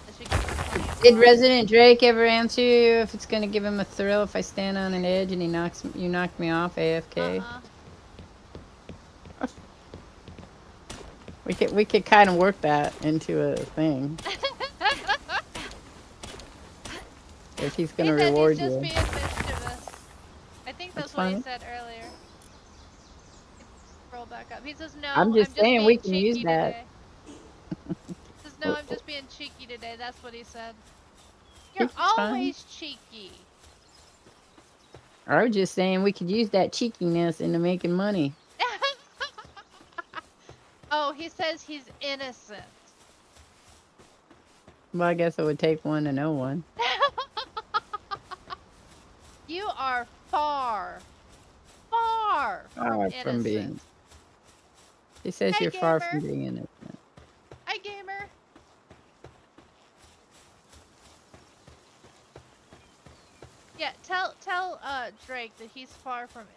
That should give me plenty of Did wool. Resident Drake ever answer you if it's gonna give him a thrill if I stand on an edge and you knock me off AFK? We could kind of work that into a thing if he's He gonna said reward he's just you. being mischievous. I think that's what he fine. said earlier. Scroll back up. He says, no, I'm just saying being we can use cheeky that. today. He says, no, I'm just being cheeky today. That's what he said. You're Cheeky's fine. always cheeky. I was just saying we could use that cheekiness into making money. Oh, he says he's innocent. Well, I guess it would take one to know one. You are far from innocent. being. He says Hey, you're far gamer. from being innocent. Hi, gamer. Yeah, tell Drake that he's far from it.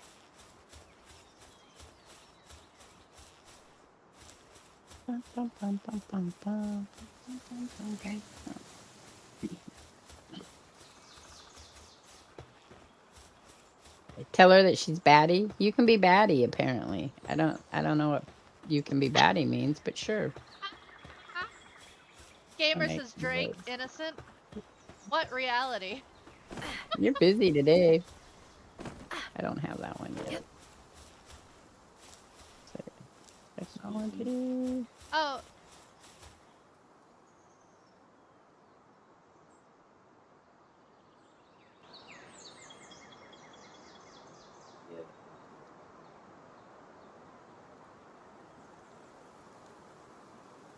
Tell her that she's baddie. You can be baddie, apparently. I don't know what you can be baddie means, but sure. Gamer make says some Drake words. innocent. What reality? You're busy today. I don't have that one yet. Technology. Oh.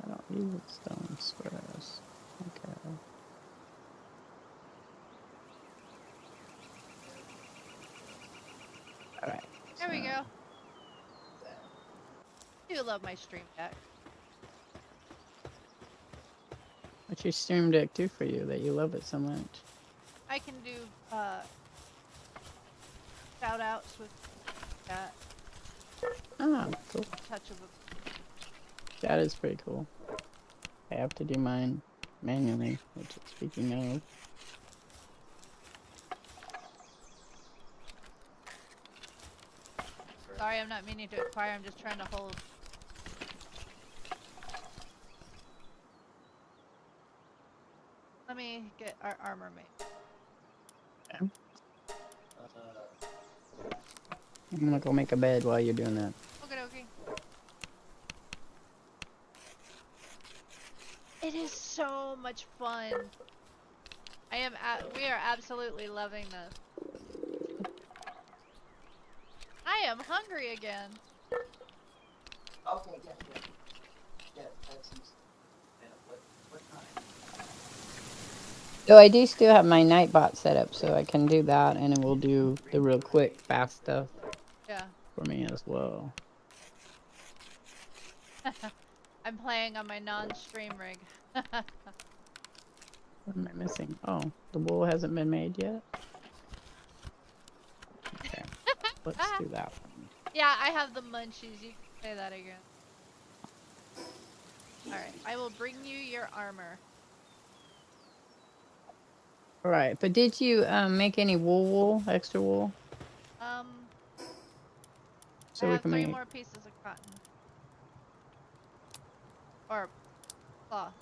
I don't use stone squares. Okay. All right. There we so- go. I do love my stream deck. What's your stream deck do for you that you love it so much? I can do shout outs with that Ah, cool. touch of a. That is pretty cool. I have to do mine manually, which speaking of. Sorry, I'm not meaning to acquire. I'm just trying to hold. Let me get our armor made. Okay. I'm gonna go make a bed while you're doing that. Okay. It is so much fun. We are absolutely loving this. I am hungry again. Okay, yeah. Yeah, that's what time? So I do still have my Nightbot set up, so I can do that, and it will do the real quick, fast stuff Yeah. for me as well. I'm playing on my non-stream rig. What am I missing? Oh, the wool hasn't been made yet? Okay, let's do that one. Yeah, I have the munchies. You can say that again. Alright, I will bring you your armor. Alright, but did you make any wool, extra wool? I So we have can 3 make... more pieces of cotton. Or cloth.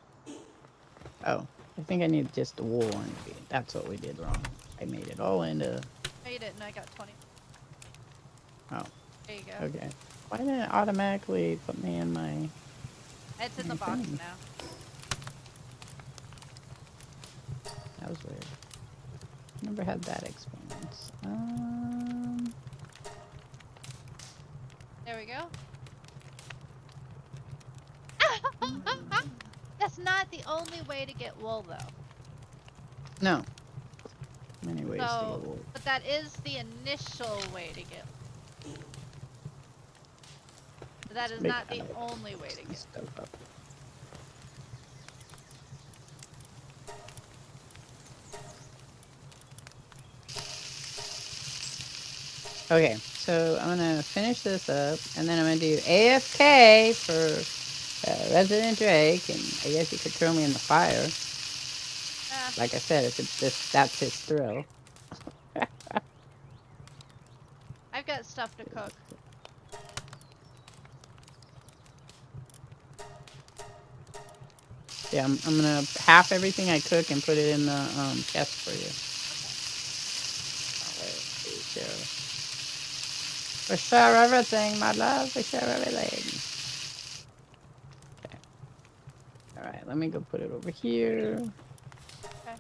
Oh, I think I need just the wool one. That's what we did wrong. I made it all into... Made it and I got 20. Oh, There you go. okay. Why didn't it automatically put me in my... It's in the box thing? now. That was weird. Never had that experience. There we go. That's not the only way to get wool though. No. Many ways to So, get wool. but that is the initial way to get. But that is Make not the kind of only way to some get. stuff up. Okay, so I'm gonna finish this up, and then I'm gonna do AFK for Resident Drake, and I guess you could throw me in the fire. Like I said, that's his thrill. I've got stuff to cook. Yeah, I'm gonna half everything I cook and put it in the chest for you. We share everything, my love. We share everything. Okay. All right, let me go put it over here. Okay.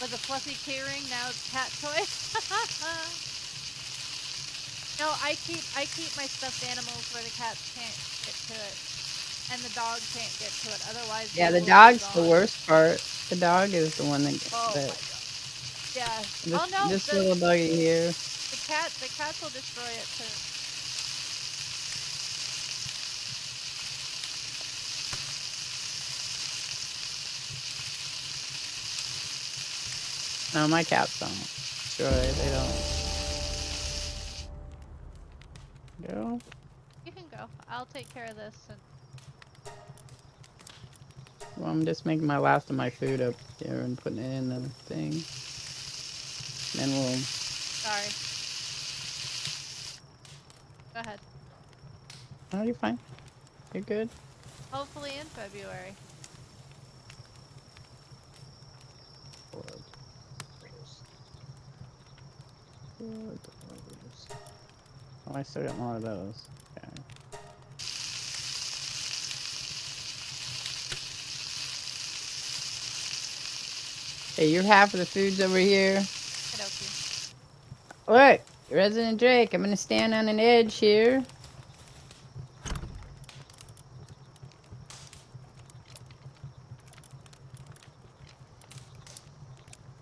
With a fluffy keyring, now it's cat toy. No, I keep my stuffed animals where the cats can't get to it, and the dog can't get to it. Otherwise, Yeah, they the will be dog's the gone. worst part. The dog is the one that. Oh my that god. Yeah. this, Oh no, this little doggy here. the cats will destroy it too. No, my cats don't destroy it. They don't. Go. You can go. I'll take care of this. And Well, I'm just making my last of my food up here and putting it in the thing. Then we'll. sorry. Go ahead. Oh, you're fine. You're good. Hopefully in February. Oh, I still got more of those. Okay. Hey, your half of the food's over here. Okey-dokey. Alright, Resident Drake, I'm gonna stand on an edge here.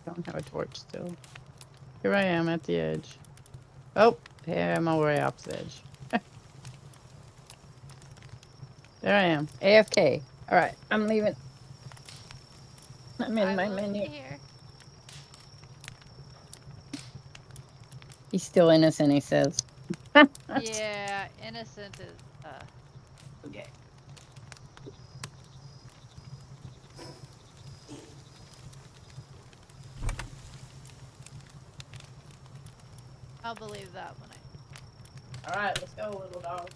Don't have a torch still. Here I am at the edge. Oh, here I'm already off the edge. There I am. AFK. Alright, I'm leaving. I'm in my will menu. be here. He's still innocent, he says. Yeah, innocent is Okay. I'll believe that when I Alright, let's go, little dog.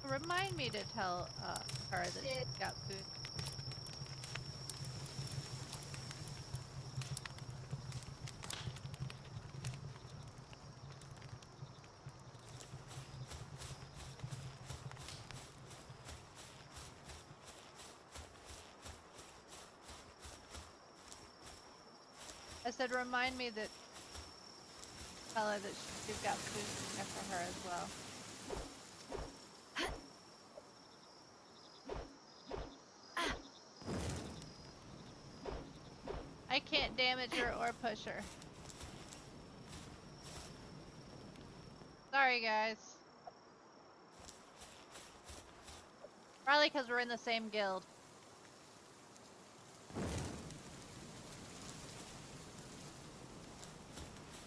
remind me to tell her that she's got food. I said, remind me that tell her that she's got food in there for her as well. I can't damage her or push her. Sorry, guys. Probably because we're in the same guild.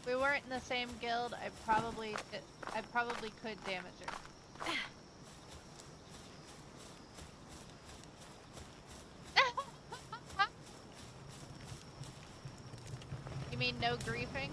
If we weren't in the same guild, I probably could damage her. You mean no griefing?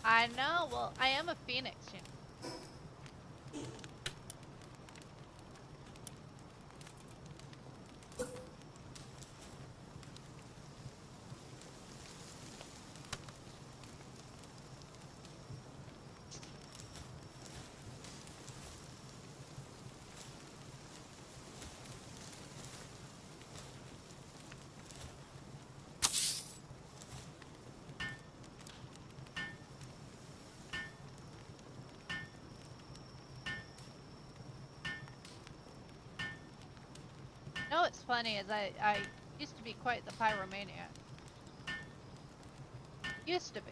I know. Well, I am a phoenix, you know. You know what's funny is I used to be quite the pyromaniac. Used to be.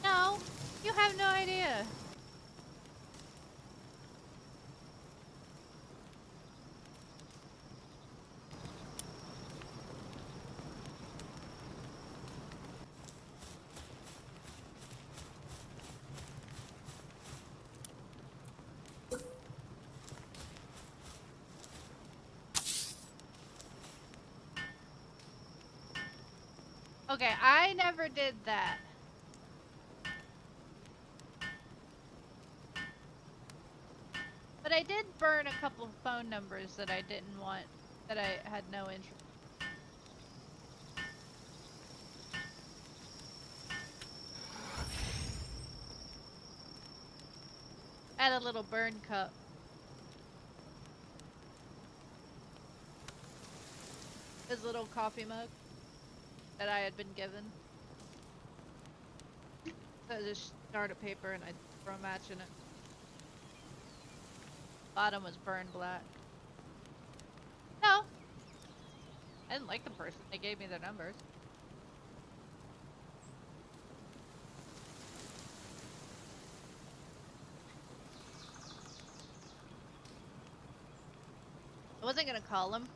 No, you have no idea. Okay, I never did that. But I did burn a couple of phone numbers that I didn't want, that I had no interest. I had a little burn cup. His little coffee mug that I had been given. So I just start a paper and I throw a match in it. Bottom was burned black. No. I didn't like the person. They gave me their numbers. I wasn't gonna call him.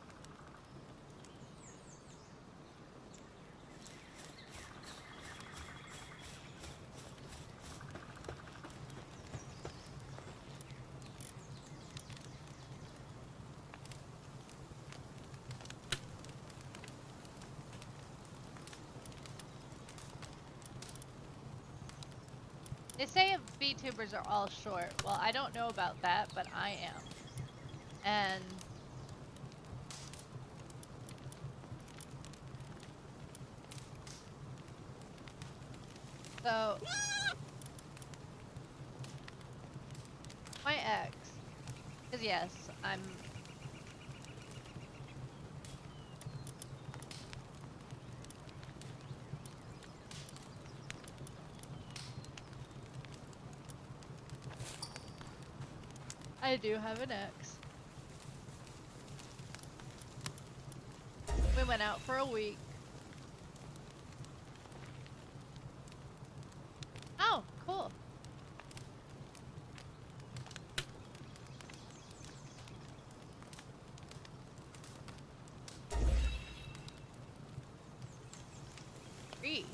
They say VTubers are all short. Well, I don't know about that, but I am. And so my ex, because yes, I do have an ex. We went out for a week. Oh, cool. Free.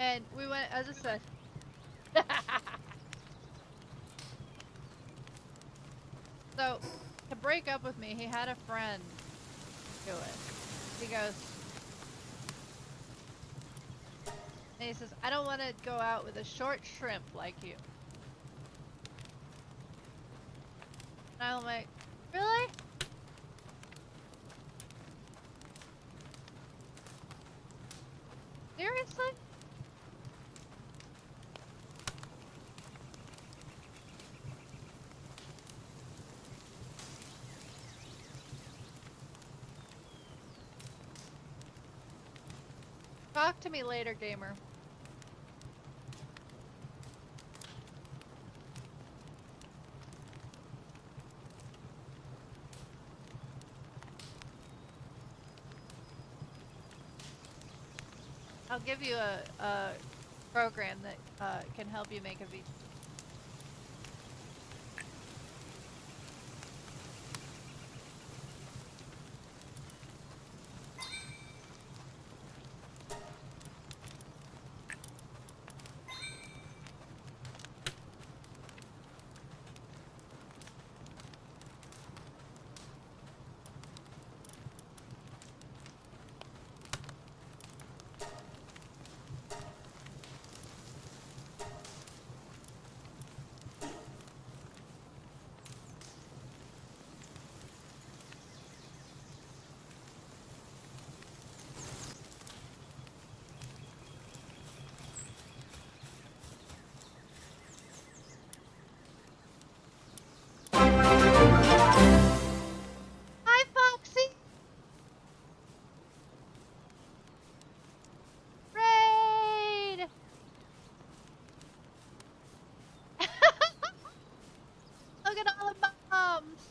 And we went, as I said. So, to break up with me, he had a friend do it. He goes, and he says, I don't want to go out with a short shrimp like you. And I'm like, really? Seriously? Talk to me later, gamer. I'll give you a program that can help you make a VC. Hi, Foxy! Raid! Look at all the bombs!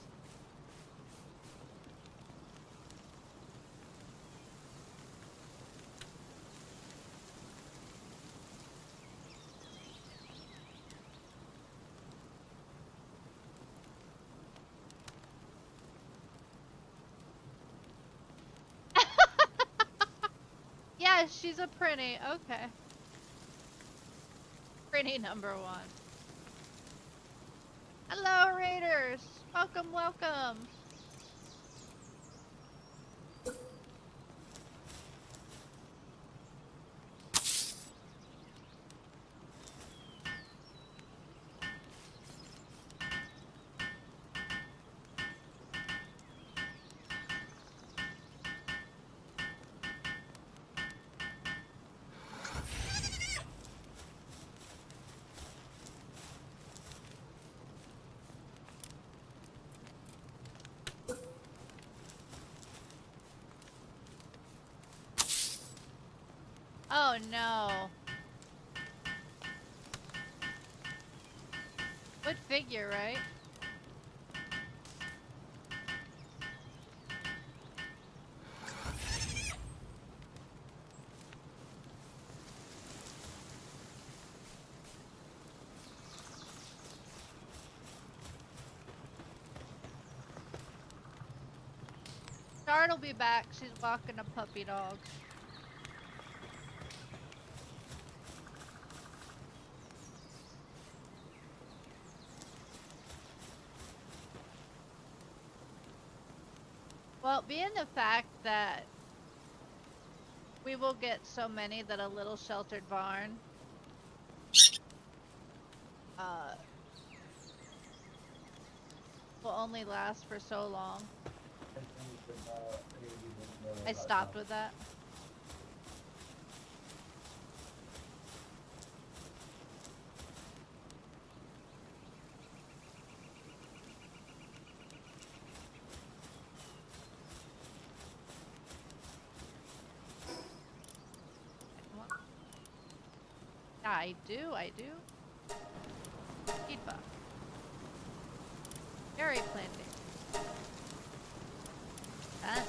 Yes, she's a pretty. Okay. Pretty number one. Hello, Raiders! Welcome, welcome! Oh no. Good figure, right? Shard'll be back. She's walking a puppy dog. Well, being the fact that we will get so many that a little sheltered barn will only last for so long. I stopped with that. I do. Seed buff. Berry planting. Done.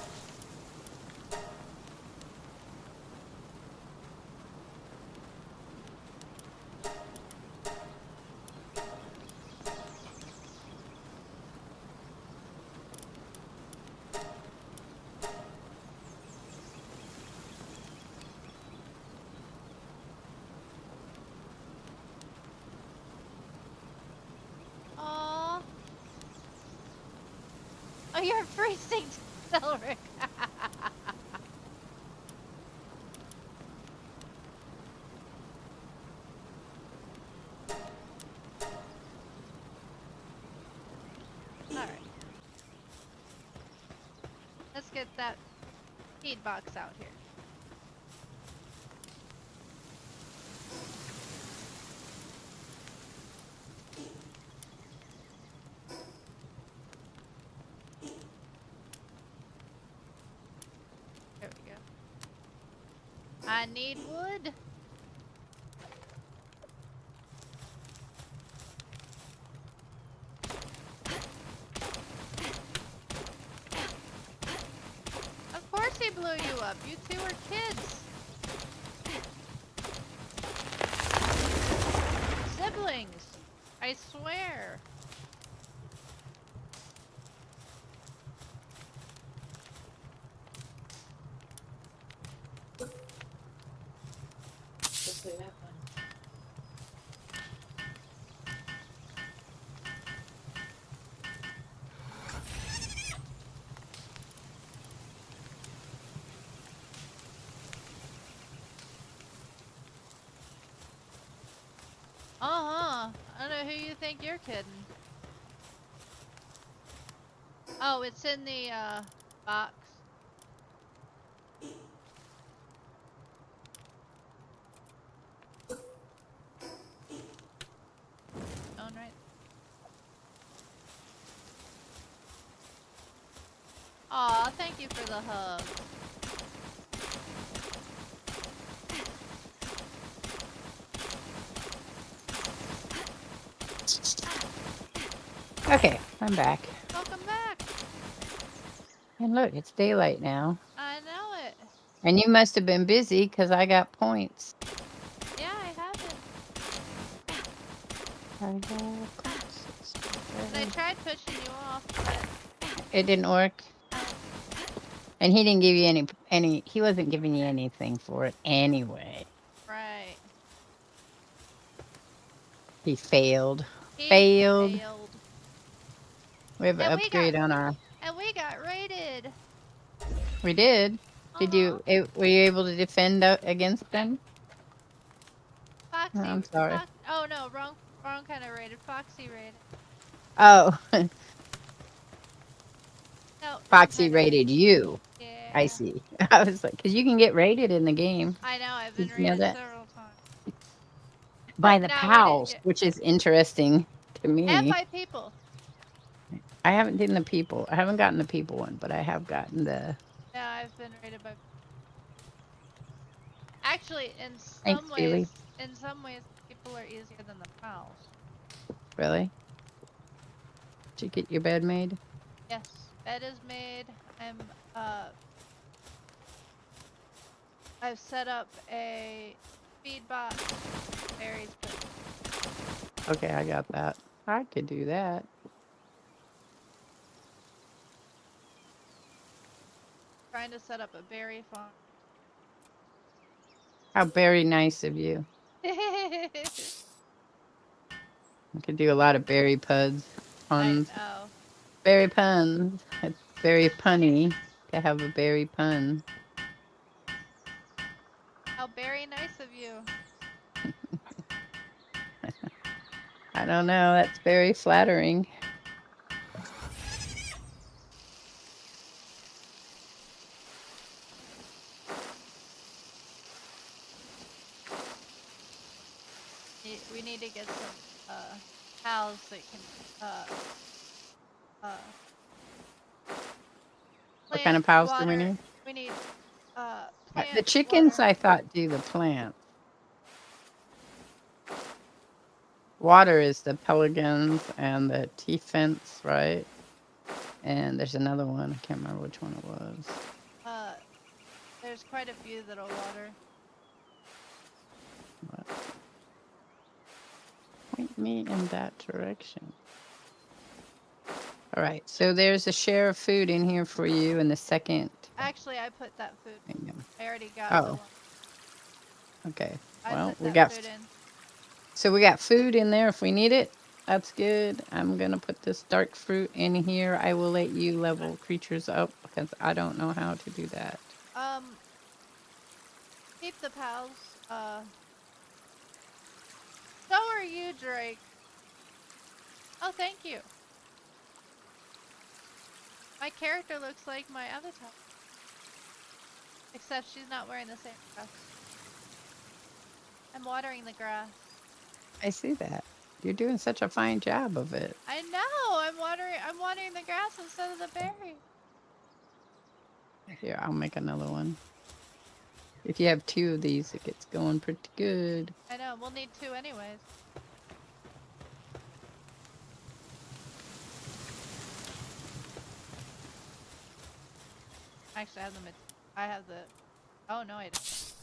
Oh, you're freezing still, Rick. Alright. Let's get that feed box out here. There we go. I need wood. Of course he blew you up. You two are kids. Siblings. I swear. Uh-huh. I don't know who you think you're kidding. Oh, it's in the, box. Going right. Aw, thank you for the hug. Okay, I'm back. Welcome back. And look, it's daylight now. I know it. And you must have been busy because I got points. Yeah, I haven't. I got points. And I tried pushing you off, but It didn't work. And he didn't give you any, he wasn't giving you anything for it anyway. right. He failed. He Failed. failed. We have an And we upgrade got on our, and we got raided. we did. Did you, were you able to defend against them? Foxy. Oh, I'm sorry. Oh no, wrong kind of raided. Foxy raided. Oh, No, Foxy kind of rated you. Yeah. I see. I was like, because you can get rated in the game. I know. I've been Did you know raided that? several times. By But the no, we didn't pals, get- which is interesting to And me. by people. I haven't done the people. I haven't gotten the people one, but I have gotten the. Yeah, I've been raided by. Actually, Thanks, Julie. in some ways, people are easier than the pals. Really? Did you get your bed made? Yes, bed is made. I've set up a feed box. Berries put. Okay, I got that. I could do that. Trying to set up a berry farm. How very nice of you. I could do a lot of berry puns. I know. Berry puns. It's very punny to have a berry pun. How very nice of you. I don't know. That's very flattering. We need to get some cows that can What kind of pals do we water. need? We need The plant chickens, water. I thought, do the plant. Water is the pelicans and the T-fence, right? And there's another one. I can't remember which one it was. There's quite a few that'll water. What? Point me in that direction. All right, so there's a share of food in here for you in the second. Actually, I put that food. I already got the Oh. one. Okay. I Well, put we that got food in. so we got food in there if we need it. That's good. I'm gonna put this dark fruit in here. I will let you level creatures up because I don't know how to do that. Keep the pals. So are you, Drake. Oh, thank you. My character looks like my avatar. Except she's not wearing the same dress. I'm watering the grass. I see that. You're doing such a fine job of it. I know. I'm watering the grass instead of the berry. Here, I'll make another one. If you have 2 of these, it gets going pretty good. I know. We'll need 2 anyways. Actually, I have them. I have the. Oh no, I don't.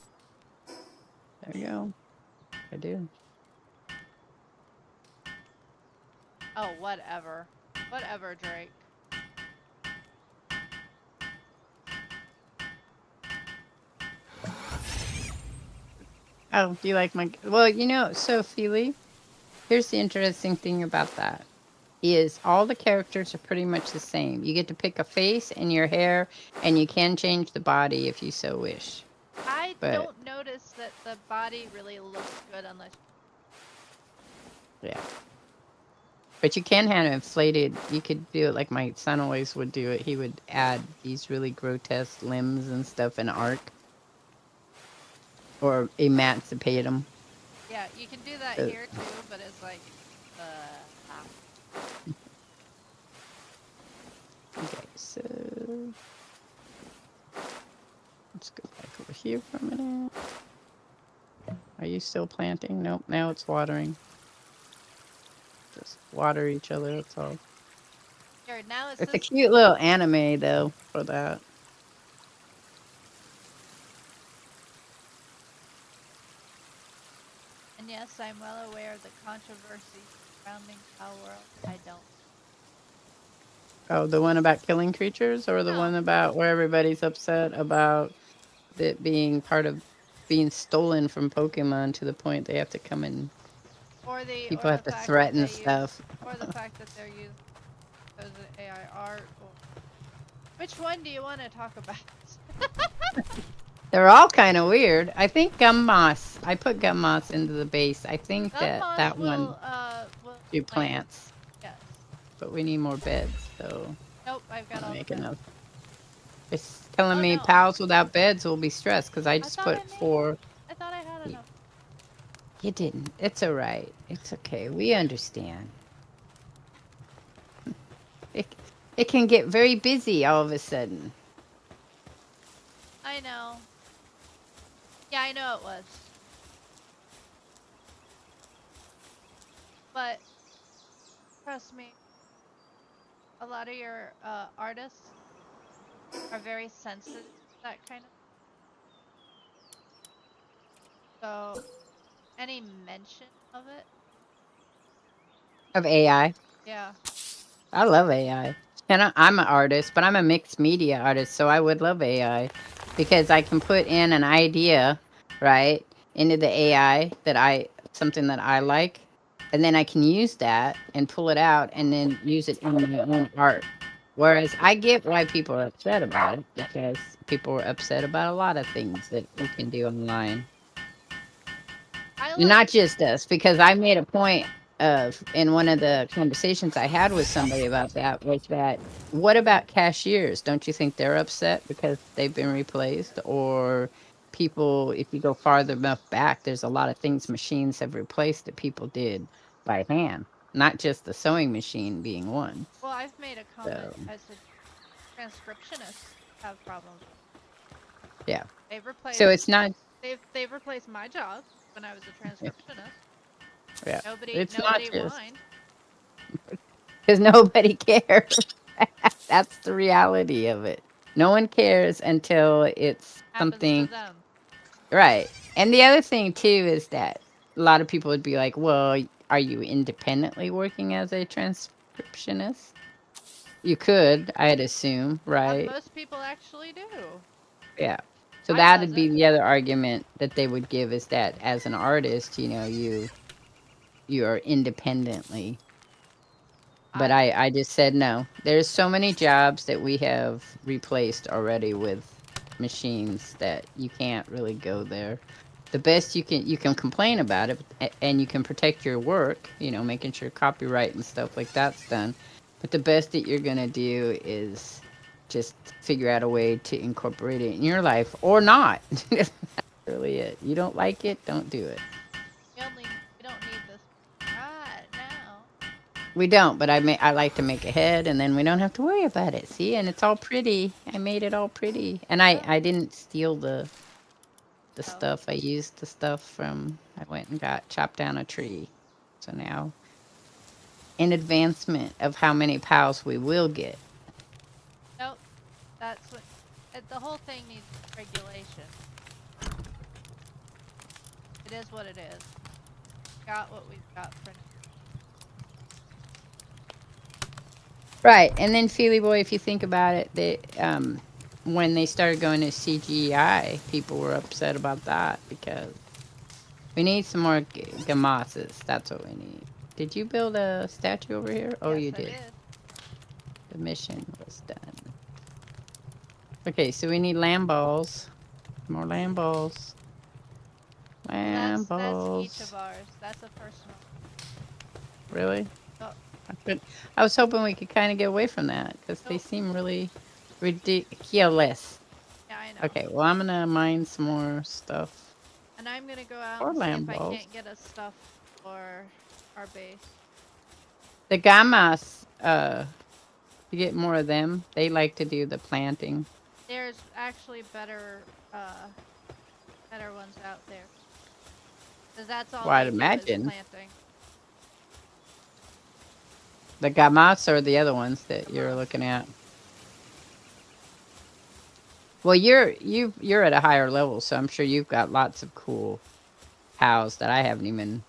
There you go. I do. Oh, whatever. Whatever, Drake. Oh, do you like my... Well, you know, so, Feely, here's the interesting thing about that. Is all the characters are pretty much the same. You get to pick a face and your hair, and you can change the body if you so wish. I But- don't notice that the body really looks good unless. Yeah. But you can have it inflated. You could do it like my son always would do it. He would add these really grotesque limbs and stuff in arc. Or emancipate them. Yeah, you can do that Uh, here too, but it's like, ah. Okay, so let's go back over here for a minute. Are you still planting? Nope, now it's watering. Just water each other, that's all. Here, now It's a this. cute little anime though for that. And yes, I'm well aware of the controversy surrounding Palworld. I don't. Oh, the one about killing creatures, or the No. one about where everybody's upset about it being part of being stolen from Pokemon to the point they have to come and Or the people or have the to fact threaten that they stuff. Use, or the fact that they're using as an AI art. Or which one do you want to talk about? They're all kind of weird. I think gum moss. I put gum moss into the base. I think that Gummoss that one will do plant. plants, Yes. but we need more beds, so Nope, I've got I'll all the make beds. enough. It's telling Oh, me no. pals without beds will be stressed because I just thought put I made- 4. I thought I had enough. You didn't. It's all right. It's okay. We understand. It can get very busy all of a sudden. I know. Yeah, I know it was. But trust me, a lot of your artists are very sensitive to that kind of. So any mention of it, Of AI. yeah. I love AI. And I'm an artist, but I'm a mixed media artist, so I would love AI because I can put in an idea, right, into the AI something that I like, and then I can use that and pull it out and then use it in my own art. Whereas I get why people are upset about it because people are upset about a lot of things that we can do online. Not just us, because I made a point of in one of the conversations I had with somebody about that was that what about cashiers? Don't you think they're upset because they've been replaced? Or people, if you go farther enough back, there's a lot of things machines have replaced that people did by hand, not just the sewing machine being one. Well, I've made a comment So, as a transcriptionists have problems. yeah. They've replaced. So it's not, They've replaced my job when I was a transcriptionist. yeah. Nobody It's not just whined. because nobody cares. That's the reality of it. No one cares until it's Happens something to them. right. And the other thing too is that a lot of people would be like, "Well, are you independently working as a transcriptionist?" You could, I'd assume, right? Most people actually do. Yeah. So I that'd be wasn't. the other argument that they would give is that as an artist, you are independently But I just said no. There's so many jobs that we have replaced already with machines that you can't really go there. The best you can complain about it and you can protect your work, you know, making sure copyright and stuff like that's done. But the best that you're going to do is just figure out a way to incorporate it in your life or not. That's really it. You don't like it, don't do it. We don't need this right now. We don't, but I like to make a head, and then we don't have to worry about it. See, and it's all pretty. I made it all pretty, and I didn't steal the stuff. I used the stuff from. I went and chopped down a tree, so now in advancement of how many pals we will get. Nope. That's what. The whole thing needs regulation. It is what it is. Got what we've got for now. Right, and then Feely Boy, if you think about it, when they started going to CGI, people were upset about that because we need some more gamasses. That's what we need. Did you build a statue over here? Oh, Yes, you I did. The mission was done. Okay, so we need lamb balls. More lamb balls. Lamb balls. That's each of ours. That's a personal. Really? Oh. I was hoping we could kind of get away from that because they seem really ridiculous. Yeah, I know. Okay, well, I'm gonna mine some more stuff. And I'm gonna go out Or and see lamb if I balls. can't get us stuff for our base. The gamas, you get more of them. They like to do the planting. There's actually better ones out there. Cause that's all Well, I'd they do is imagine. planting. The gamas are the other ones that you're looking at. Well, you're at a higher level, so I'm sure you've got lots of cool cows that I haven't even.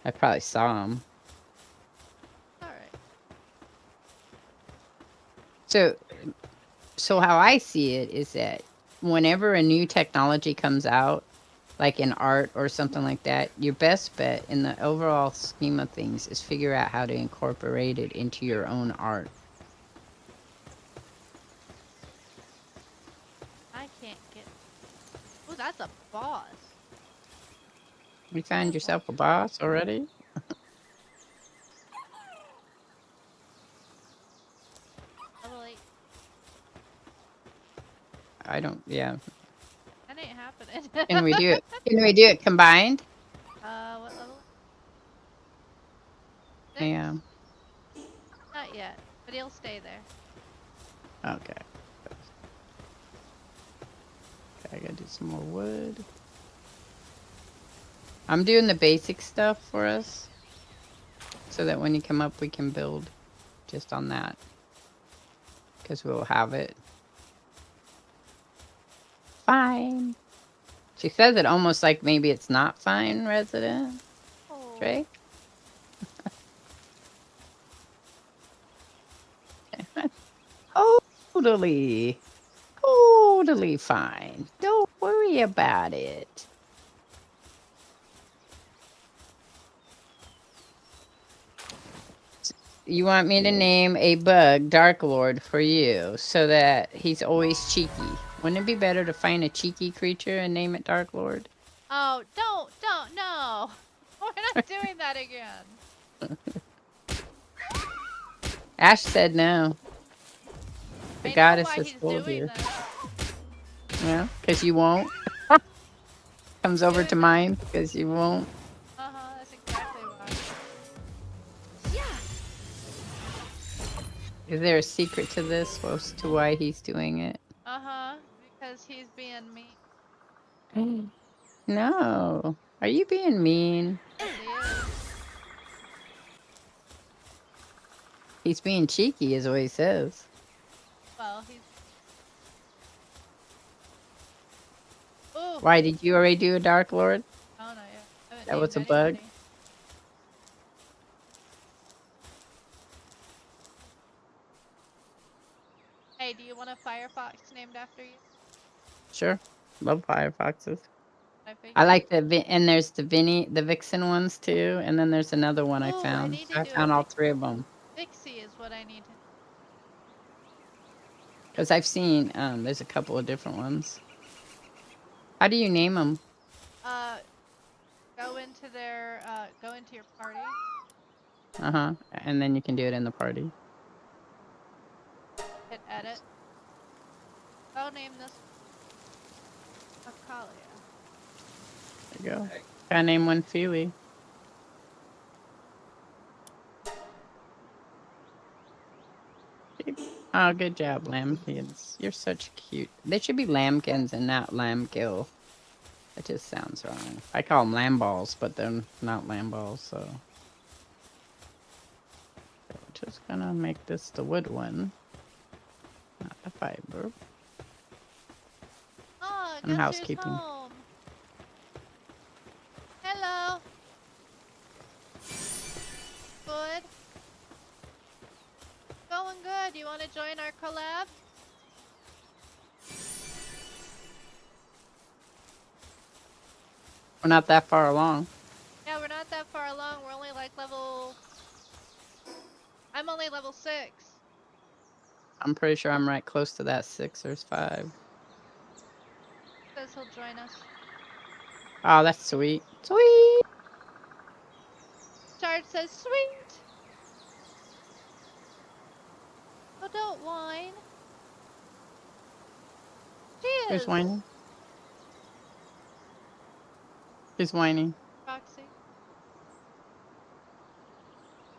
I probably saw them. All right. So how I see it is that whenever a new technology comes out, like in art or something like that, your best bet in the overall scheme of things is figure out how to incorporate it into your own art. I can't get. Oh, that's a boss. You found yourself a boss already? Level 8. I don't. Yeah. That ain't happening. Can we do it? Can we do it combined? What level? 6? Yeah. Not yet, but he'll stay there. Okay. Okay, I gotta do some more wood. I'm doing the basic stuff for us, so that when you come up, we can build just on that, because we'll have it. Fine. She says it almost like maybe it's not fine, resident. Oh. Drake. Totally. Totally fine. Don't worry about it. You want me to name a bug Dark Lord for you so that he's always cheeky. Wouldn't it be better to find a cheeky creature and name it Dark Lord? Oh, don't, no. We're not doing that again. Ash said no. The I know goddess why has he's told doing you. this. Yeah, because you won't. Comes over to mine because you won't. That's exactly why. Is there a secret to this as to why he's doing it? Because he's being mean. No. Are you being mean? Yes, he is. He's being cheeky is what he says. Well, he's. Ooh. Why, did you already do a Dark Lord? Oh, no, yeah. That was a bug? Hey, do you want a firefox named after you? Sure. Love firefoxes. figured. I like and there's the Vixen ones too, and then there's another one I Ooh, I found. need to I do found a all three of them. what I need to. Because I've seen, there's a couple of different ones. How do you name them? Go into go into your party. Uh-huh. And then you can do it in the party. Hit edit. I'll name this Akalia. There you go. Gotta name one Feely. Oh, good job, lambkins. You're such cute. They should be lambkins and not lambkill. That just sounds wrong. I call them lamb balls, but they're not lamb balls, so. We're just gonna make this the wood one, not the fiber. Oh, And guess who's housekeeping. home? Hello. Good. Going good. You want to join our collab? We're not that far along. Yeah, we're not that far along. We're only like level. I'm only level 6. I'm pretty sure I'm right close to that 6 or 5. Says he'll join us. Oh, that's sweet. Sweet! Shard says sweet. Oh, don't whine. She is. Who's whining? Who's whining? Roxy.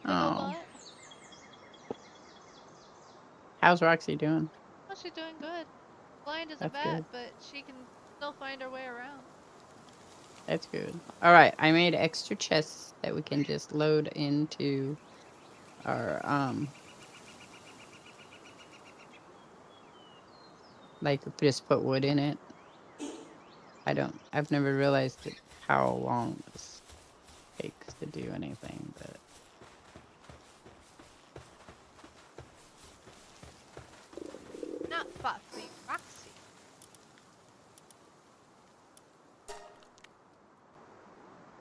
Oh. What? How's Roxy doing? Oh, she's doing good. Blind as a That's bat, good. but she can still find her way around. That's good. Alright, I made extra chests that we can just load into our, like, just put wood in it. I've never realized how long this takes to do anything, but. Not Foxy, Roxy.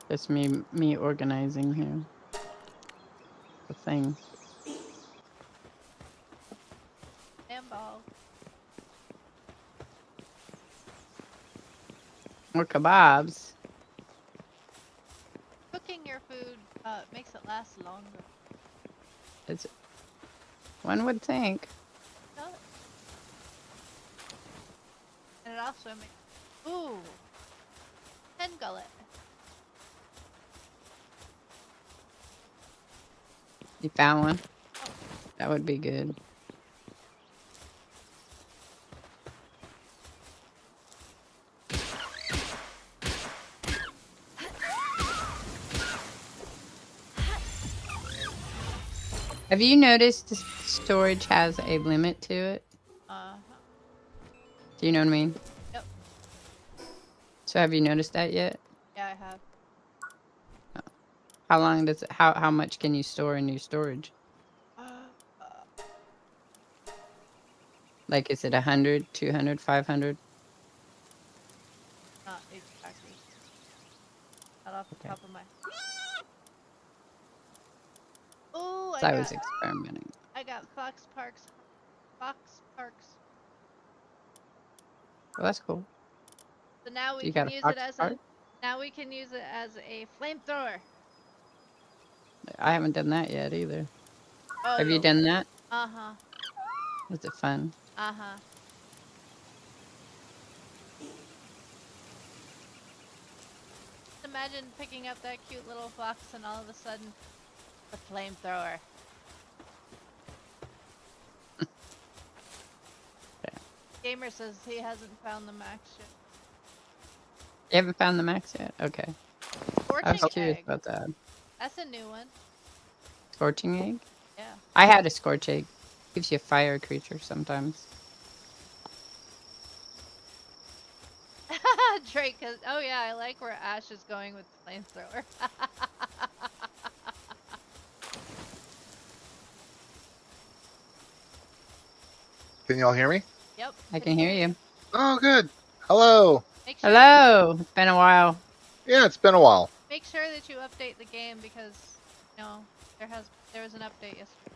Just me organizing here. The thing. And ball. More kebabs. Cooking your food makes it last longer. It's, one would think. No. And it also makes. Ooh. Hen gullet. You found one? That would be good. Have you noticed the storage has a limit to it? Do you know what I mean? Yep. So have you noticed that yet? Yeah, I have. How long does it, how much can you store in your storage? Like, is it 100, 200, 500? Not exactly. Not off the top of my. Oh, So I was experimenting. I got Fox Parks. Fox Parks. Well, that's cool. So now we You can got a use Fox it as Park? now we can use it as a flamethrower. I haven't done that yet either. Oh, Have you done that? Uh-huh. Was it fun? Uh-huh. Imagine picking up that cute little fox and all of a sudden the flamethrower. Gamer says he hasn't found the max yet. You haven't found the max yet? Okay. I was Scorching curious egg. about that. That's a new one. Scorching egg? Yeah. I had a scorch egg. Gives you a fire creature sometimes. Drake, oh yeah, I like where Ash is going with the flamethrower. Can y'all hear me? Yep. I can hear you. Oh, good. Hello. Make sure, Hello! It's been a while. Yeah, it's been a while. make sure that you update the game because, you know, there was an update yesterday.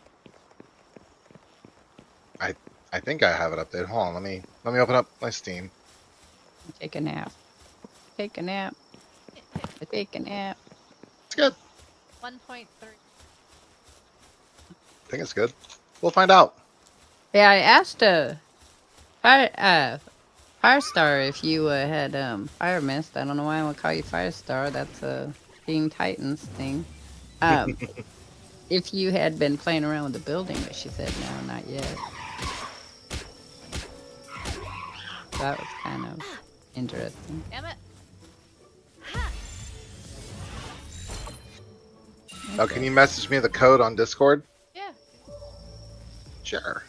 I think I have it updated. Hold on, let me open up my Steam. Take a nap. Take a nap. Take a nap. It's good. 1.3. I think it's good. We'll find out. Yeah, I asked Firestar if you had Fire Mist. I don't know why I would call you Firestar. That's a Teen Titans thing. Um, if you had been playing around with the building, but she said no, not yet. That was kind of interesting. Damn it. Oh, can you message me the code on Discord? Yeah. Sure.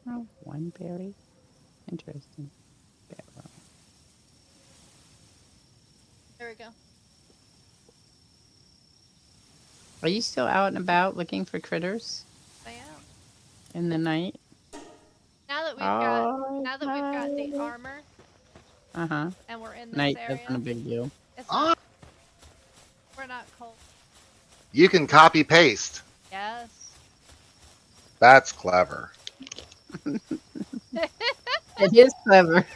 Oh, one berry. Interesting. Yeah, well, There we go. are you still out and about looking for critters I am. in the night? Now that we've got the armor Uh-huh. and we're in this Night area, isn't a big deal. it's Ah, not, we're not cold. you can copy paste. Yes. That's clever. It is clever.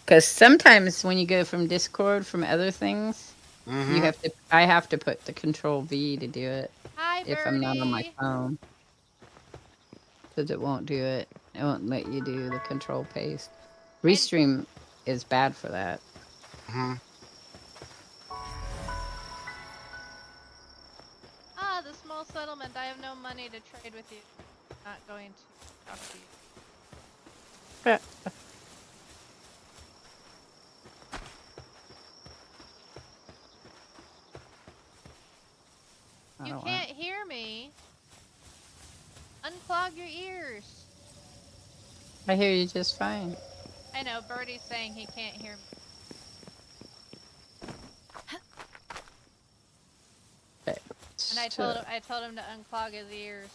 Because sometimes when you go from Discord from other things, Mhm. you have to. I have to put the Control V to do it Hi, if I'm not on my Birdie. phone, because it won't do it. It won't let you do the Control paste. Restream is bad for that. Mhm. Ah, the small settlement. I have no money to trade with you. Not going to talk to you. I You don't can't hear me. Unclog your ears. I hear you just fine. I know, Birdie's saying he can't hear me. Okay. And I told him to unclog his ears.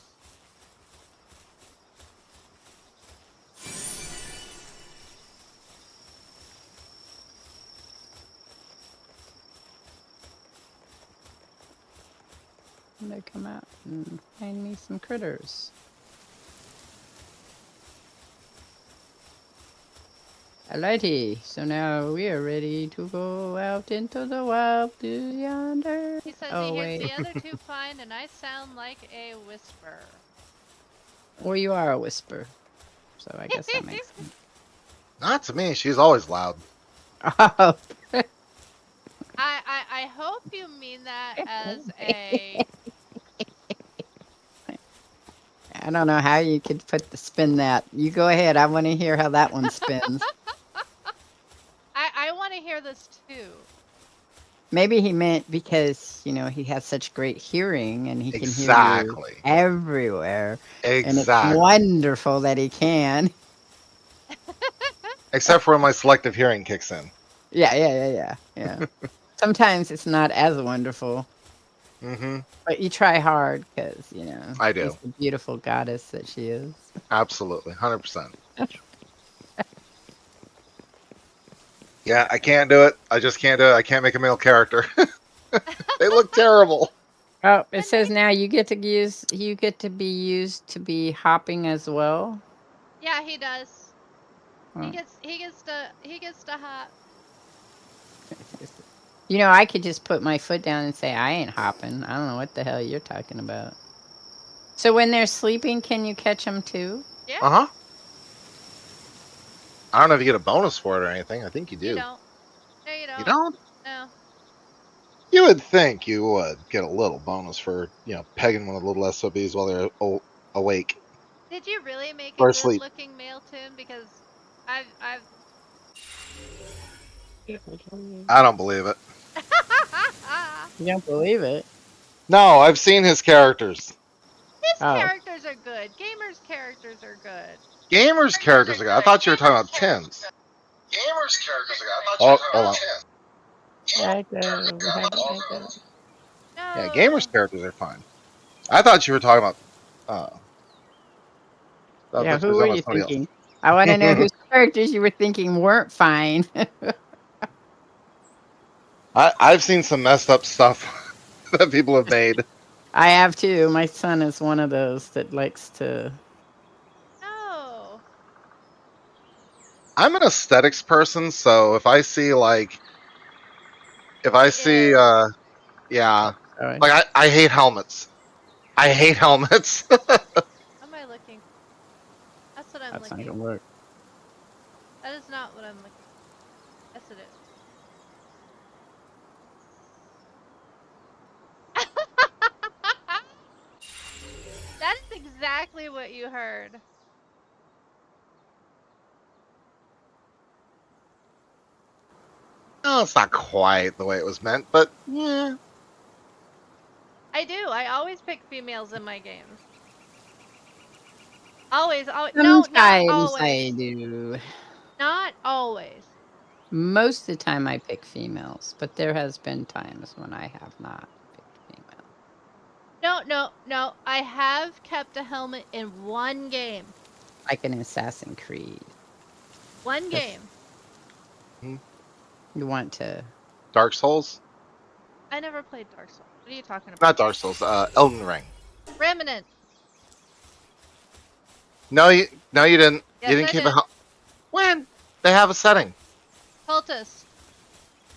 I'm gonna come out and find me some critters. Alrighty, so now we are ready to go out into the wild blue yonder. He says Oh he wait, hears the other two fine, and I sound like a whisper. well you are a whisper, so I guess that makes sense. Not to me. She's always loud. Oh, I hope you mean that as a... I don't know how you could spin that. You go ahead. I want to hear how that one spins. I want to hear this too. Maybe he meant because he has such great hearing and he can hear you Exactly. everywhere. And it's Exactly. wonderful that he can. Except for when my selective hearing kicks in. Yeah. Sometimes it's not as wonderful, Mm-hmm. but you try hard because I do. she's the beautiful goddess that she is. Absolutely. 100%. Yeah, I can't do it. I just can't do it. I can't make a male character. They look terrible. Oh, it says now you get to be used to be hopping as well. Yeah, he does. Oh. He gets to hop. I could just put my foot down and say I ain't hopping. I don't know what the hell you're talking about. So when they're sleeping, can you catch them too? Yeah. Uh-huh. I don't know if you get a bonus for it or anything. I think you do. You don't. No, you don't. You don't? No. You would think you would get a little bonus for, pegging one of the little SOBs while they're awake. Did you really make a Or good asleep. looking male Tim? Because I've I don't believe it. You don't believe it? No, I've seen his characters. His Oh. characters are good. Gamers' characters are good. Gamers' characters are good. I thought you were talking about Tim's. Gamers characters. I thought you were talking about No. Yeah, gamers' characters are fine. I thought you were talking about. Yeah, who were you thinking? I want to know whose characters you were thinking weren't fine. I've seen some messed up stuff that people have made. I have too. My son is one of those that likes to. No. I'm an aesthetics person, so if I see He is. yeah, Sorry, like I hate helmets. I hate helmets. What am I looking? That's what I'm that's not looking. gonna work. That is not what I'm looking. Yes, it is. That is exactly what you heard. No, it's not quite the way it was meant, but yeah. I do. I always pick females in my games. Always, always. No, not Sometimes I always. do. Not always. Most of the time, I pick females, but there has been times when I have not picked female. No, no, no. I have kept a helmet in one game. Like an Assassin's Creed. One That's- game. You want to? Dark Souls? I never played Dark Souls. What are you talking about? Not Dark Souls. Elden Ring. Remnant. No, you didn't. Yes, You didn't I keep did. when they have a setting. Cultist.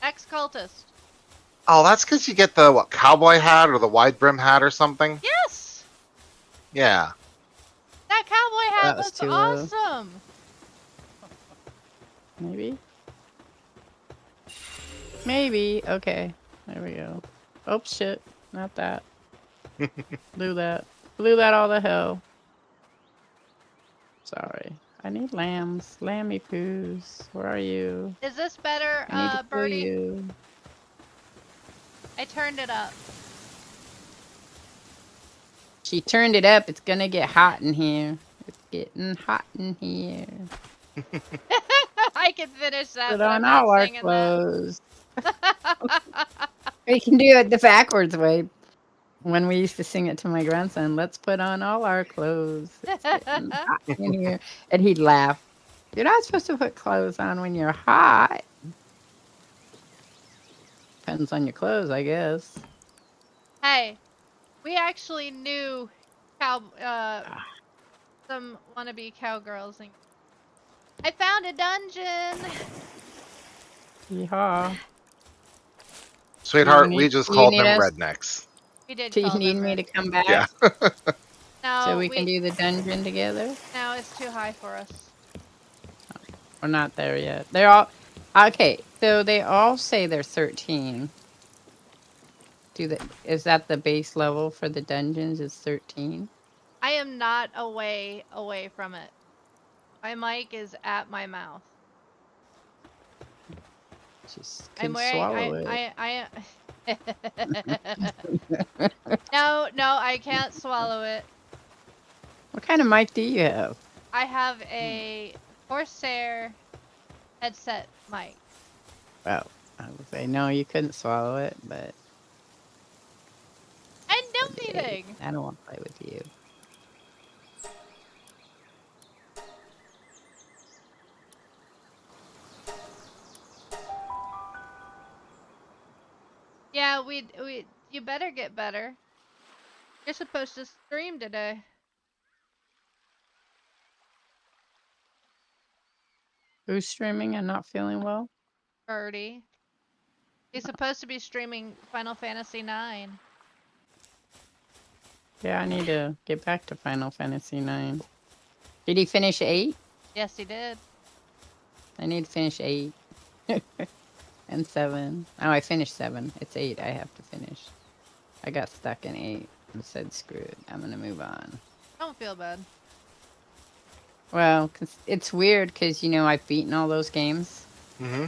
Ex-cultist. Oh, that's because you get the cowboy hat or the wide brim hat or something. Yes! Yeah. That cowboy hat That was looks too low. awesome. Maybe. Maybe. Okay. There we go. Oh shit! Not that. Blew that. Blew that all to hell. Sorry. I need lambs. Lammy poos. Where are you? Is this better, I need to pull Birdie? you. I turned it up. She turned it up. It's gonna get hot in here. It's getting hot in here. I can finish that, Put but I'm on not all our singing clothes. that. We can do it the backwards way. When we used to sing it to my grandson, let's put on all our clothes. It's getting hot in here. And he'd laugh. You're not supposed to put clothes on when you're hot. Depends on your clothes, I guess. Hey, we actually knew some wannabe cowgirls. And I found a dungeon. Yeehaw. Sweetheart, Do we just you called need them us? rednecks. We did Do you call need them me to red. come back? Yeah. No, So we can do the dungeon together? No, it's too high for us. We're not there yet. They're all okay. So they all say they're 13. Is that the base level for the dungeons? Is 13? I am not away from it. My mic is at my mouth. Just I'm could wearing. swallow it. I No, I can't swallow it. What kind of mic do you have? I have a Corsair headset mic. Well, I would say no, you couldn't swallow it, but I didn't do okay, anything. I don't want to play with you. Yeah, you better get better. You're supposed to stream today. Who's streaming and not feeling well? Birdie. He's supposed to be streaming Final Fantasy IX. Yeah, I need to get back to Final Fantasy 9. Did he finish 8? Yes, he did. I need to finish 8. And 7. Oh, I finished 7. It's 8 I have to finish. I got stuck in 8 and said, screw it. I'm going to move on. Don't feel bad. Well, it's weird because, I've beaten all those games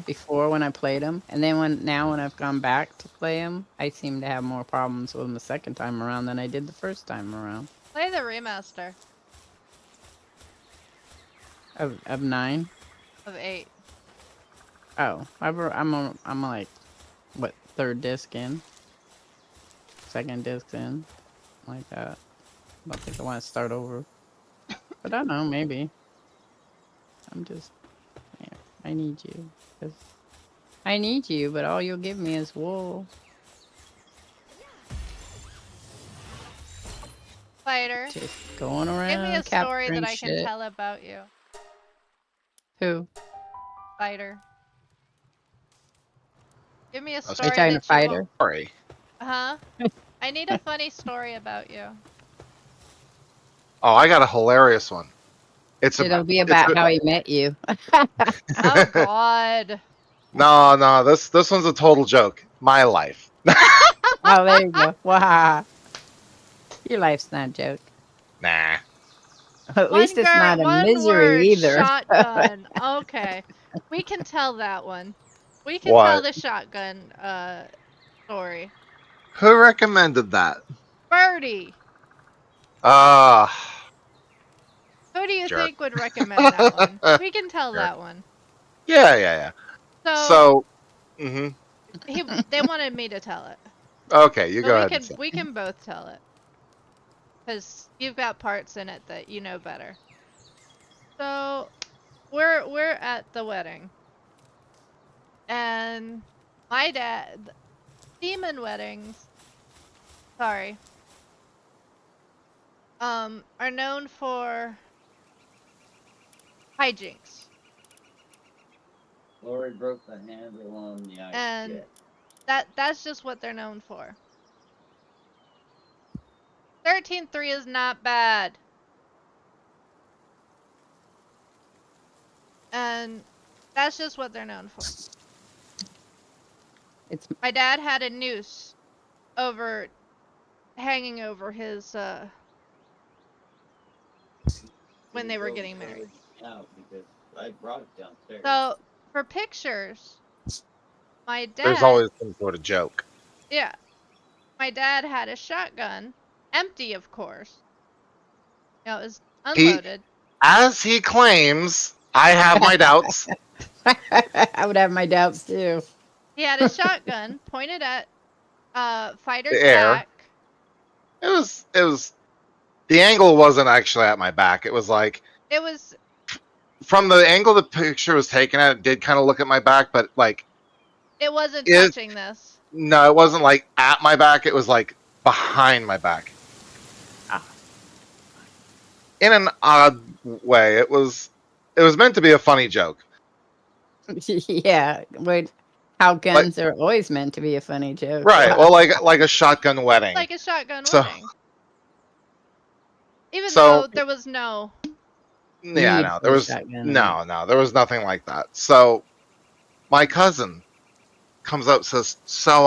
before when I played them. And then when I've gone back to play them, I seem to have more problems with them the second time around than I did the first time around. Play the remaster Of 9? of 8. Oh, I'm like, what, third disc in? Second disc in? Like that. I don't think I want to start over. But I don't know, maybe. I'm just, yeah, I need you. 'Cause I need you, but all you'll give me is wool. Fighter, Just going give me a around story that capturing I can shit. tell about you. Who? Fighter. Give me a Are you Are you story talking to that you won't. Fighter? Sorry. Huh? I need a funny story about you. Oh, I got a hilarious one. It'll be about how he met you. Oh God. No, this one's a total joke. My life. Oh, there you go. Wow. Your life's not a joke. Nah. At least it's not a One misery word, either. shotgun. Okay. We can tell that one. We can tell What? the shotgun story. Who recommended that? Birdie. Ah, Who do you jerk. think would recommend that one? We can tell Jerk. that one. Yeah. So hmm they wanted me to tell it. Okay, you But go ahead and say. we can both tell it. Cuz you've got parts in it that you know better. So we're at the wedding. And my dad, demon weddings, sorry, are known for hijinks. Lori broke the handle on the ice And jet. that's just what they're known for. 13.3 is not bad. And that's just what they're known for. It's My dad had a noose hanging over his when they were getting married. Out because I brought it downstairs. So for pictures, my There's dad, always some sort of joke. yeah, my dad had a shotgun, empty of course. You know, it was unloaded. As he claims, I have my doubts. I would have my doubts too. He had a shotgun pointed at Fighter's The air. back. It was. The angle wasn't actually at my back. It was like It was from the angle the picture was taken at. It did kind of look at my back, but like it wasn't It- touching this. no, it wasn't like at my back. It was like behind my back. In an odd way, it was meant to be a funny joke. Yeah, how guns are always meant to be a funny joke. Right. Well, like a shotgun wedding. Like a shotgun So- wedding. Even so- though there was no Yeah, Need no, for there a was shotgun, no, there was nothing like that. So my cousin comes up and says, "So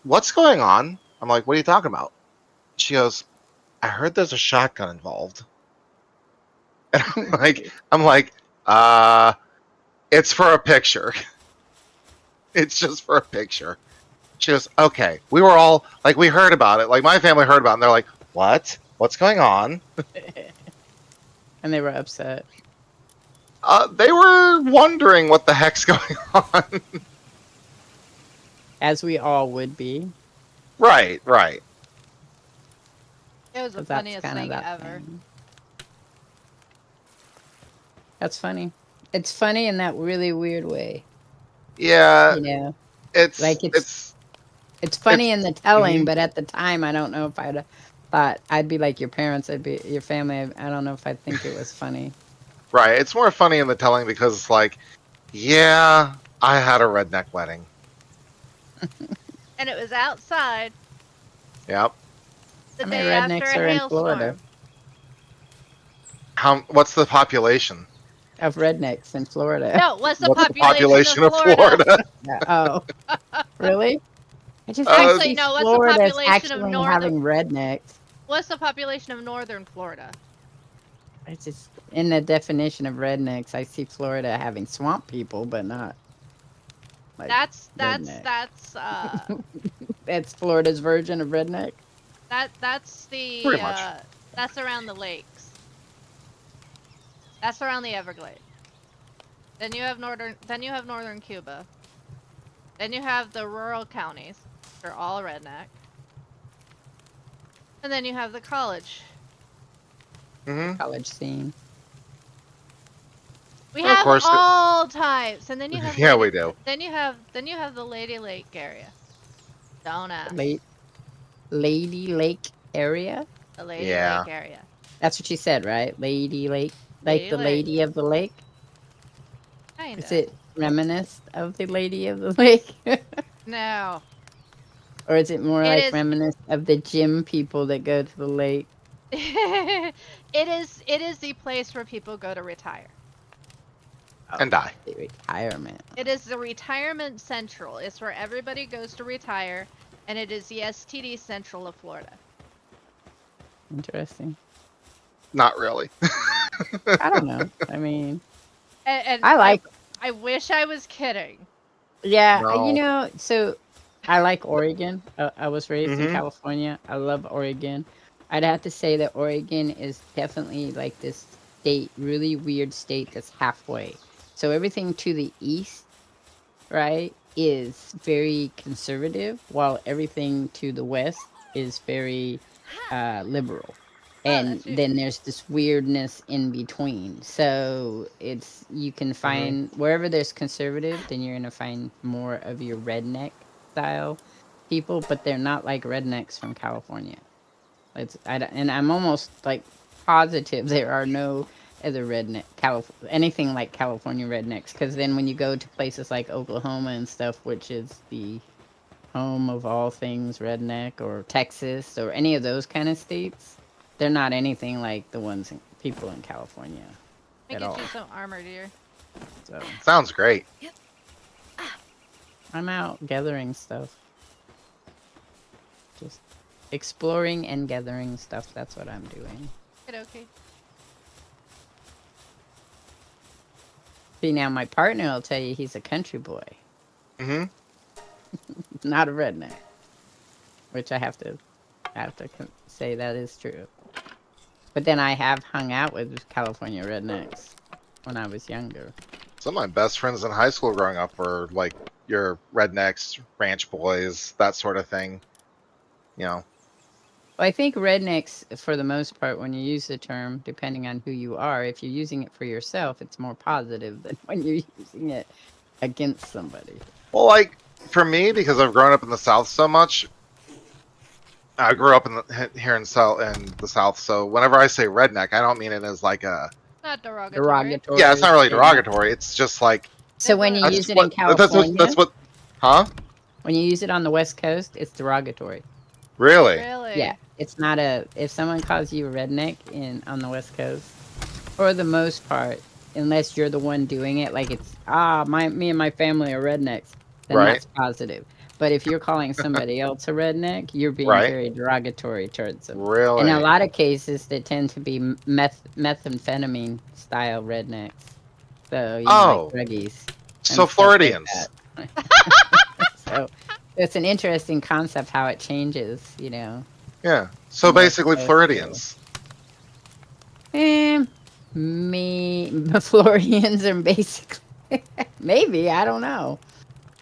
what's going on?" I'm like, "What are you talking about?" She goes, "I heard there's a shotgun involved." And I'm like, it's for a picture. It's just for a picture. She goes, "Okay." We were all like, we heard about it. Like my family heard about it, and they're like, "What? What's going on?" And they were upset. They were wondering what the heck's going on. As we all would be. Right. it was the 'Cause that's funniest kind of thing that ever. thing. That's funny. It's funny in that really weird way. Yeah, You know, it's like it's it's funny in the telling, Mhm. but at the time, I don't know if I'd have thought I'd be like your parents. I'd be your family. I don't know if I'd think it was funny. right. It's more funny in the telling because it's like, yeah, I had a redneck wedding. And it was outside Yep. the How many day after rednecks a are in Florida? hailstorm. What's the population? Of rednecks in Florida. No, what's the What's population of Florida? Yeah. Oh, really? I just Actually, see no, what's the Florida as population of actually northern- having rednecks. What's the population of northern Florida? It's just in the definition of rednecks, I see Florida having swamp people, but not. Like, That's redneck. That's Florida's version of redneck. that's the Pretty much. That's around the lakes. That's around the Everglades. Then you have northern Cuba. Then you have the rural counties. They're all redneck. And then you have the college. hmm College scene. We Of have course it- all types, and then you have Yeah, we do. Then you have the Lady Lake area. Don't ask. Lady Lake area. The Lady Yeah. Lake area. That's what you said, right? Lady Lake, like Lady the Lake. lady of the lake. Kinda. Is it reminiscent of the lady of the lake? No. Or is it more It like is- reminiscent of the gym people that go to the lake? It is the place where people go to retire. And die. Retirement. It is the retirement central. It's where everybody goes to retire, and it is the STD central of Florida. Interesting. Not really. I don't know. I mean, And I like. I wish I was kidding. Yeah, No. you know, so I like Oregon. I was raised in Mhm. California. I love Oregon. I'd have to say that Oregon is definitely like this state, really weird state that's halfway. So everything to the east, right, is very conservative, while everything to the west is very liberal. And that's you. then there's this weirdness in between. So it's you can find wherever there's conservative, then you're gonna find more of your redneck style people, but they're not like rednecks from California. And I'm almost like positive there are no other redneck anything like California rednecks, because then when you go to places like Oklahoma and stuff, which is the home of all things redneck, or Texas or any of those kind of states, they're not anything like the people in California Let me at get all. you some armor, dear. So Sounds great. I'm out gathering stuff. Just exploring and gathering stuff. That's what I'm doing. Okay. See, now my partner will tell you he's a country boy, Hmm. not a redneck. Which I have to say that is true. But then I have hung out with California rednecks when I was younger. Some of my best friends in high school growing up were like your rednecks, ranch boys, that sort of thing. You know. Well, I think rednecks, for the most part, when you use the term, depending on who you are, if you're using it for yourself, it's more positive than when you're using it against somebody. Well, like for me, because I've grown up in the South so much, I grew up here in the South. So whenever I say redneck, I don't mean it as like a. Not derogatory. Derogatory. Yeah, it's not really thing. derogatory. It's just like. So when you That's use it what, in California, That's what. Huh? when you use it on the West Coast, it's derogatory. Really? Really? Yeah, it's not if someone calls you a redneck on the West Coast, for the most part, unless you're the one doing it, like it's me and my family are rednecks, then Right. that's positive. But if you're calling somebody else a redneck, you're being Right. very derogatory towards them. Really? In a lot of cases, they tend to be methamphetamine style rednecks. So Oh. like druggies. So and stuff like Floridians. that. So it's an interesting concept how it changes, you know. Yeah. So Yeah, basically so- Floridians. Floridians are basically maybe, I don't know.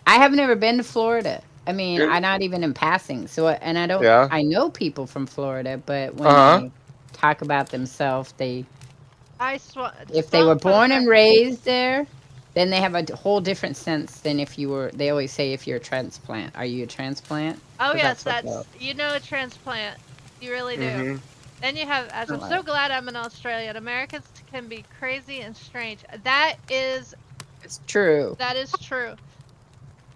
I have never been to Florida. I mean, You're- I'm not even in passing. So, and I don't. Yeah. I know people from Florida, but when Uh-huh. they talk about themselves, if they were born and raised there, then they have a whole different sense than if you were. They always say if you're a transplant. Are you a transplant? Oh 'Cause yes, that's what that's a transplant. You really do. Mhm. Then you have, as I'm Right. so glad I'm an Australian. Americans can be crazy and strange. That is It's true. true.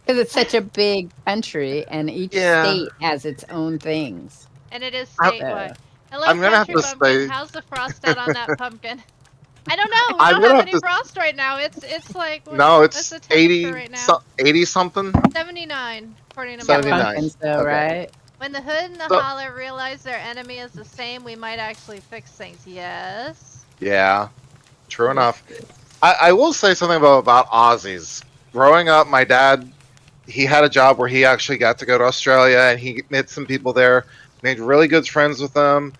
Because it's such a big country, and each Yeah. state has its own things. And it is I'm- statewide. Hello, I'm gonna have country to pumpkin. say- How's the frost out on that pumpkin? I don't know. We I'm don't gonna have have any to- frost right now. It's like No, what's it's the temperature 80, right now? 80 something. 79, according to my 79. watch. Pumpkins, though, Okay. right? When the hood and the So- holler realize their enemy is the same, we might actually fix things. Yes. Yeah. True enough. I will say something about Aussies. Growing up, my dad, he had a job where he actually got to go to Australia, and he met some people there, made really good friends with them.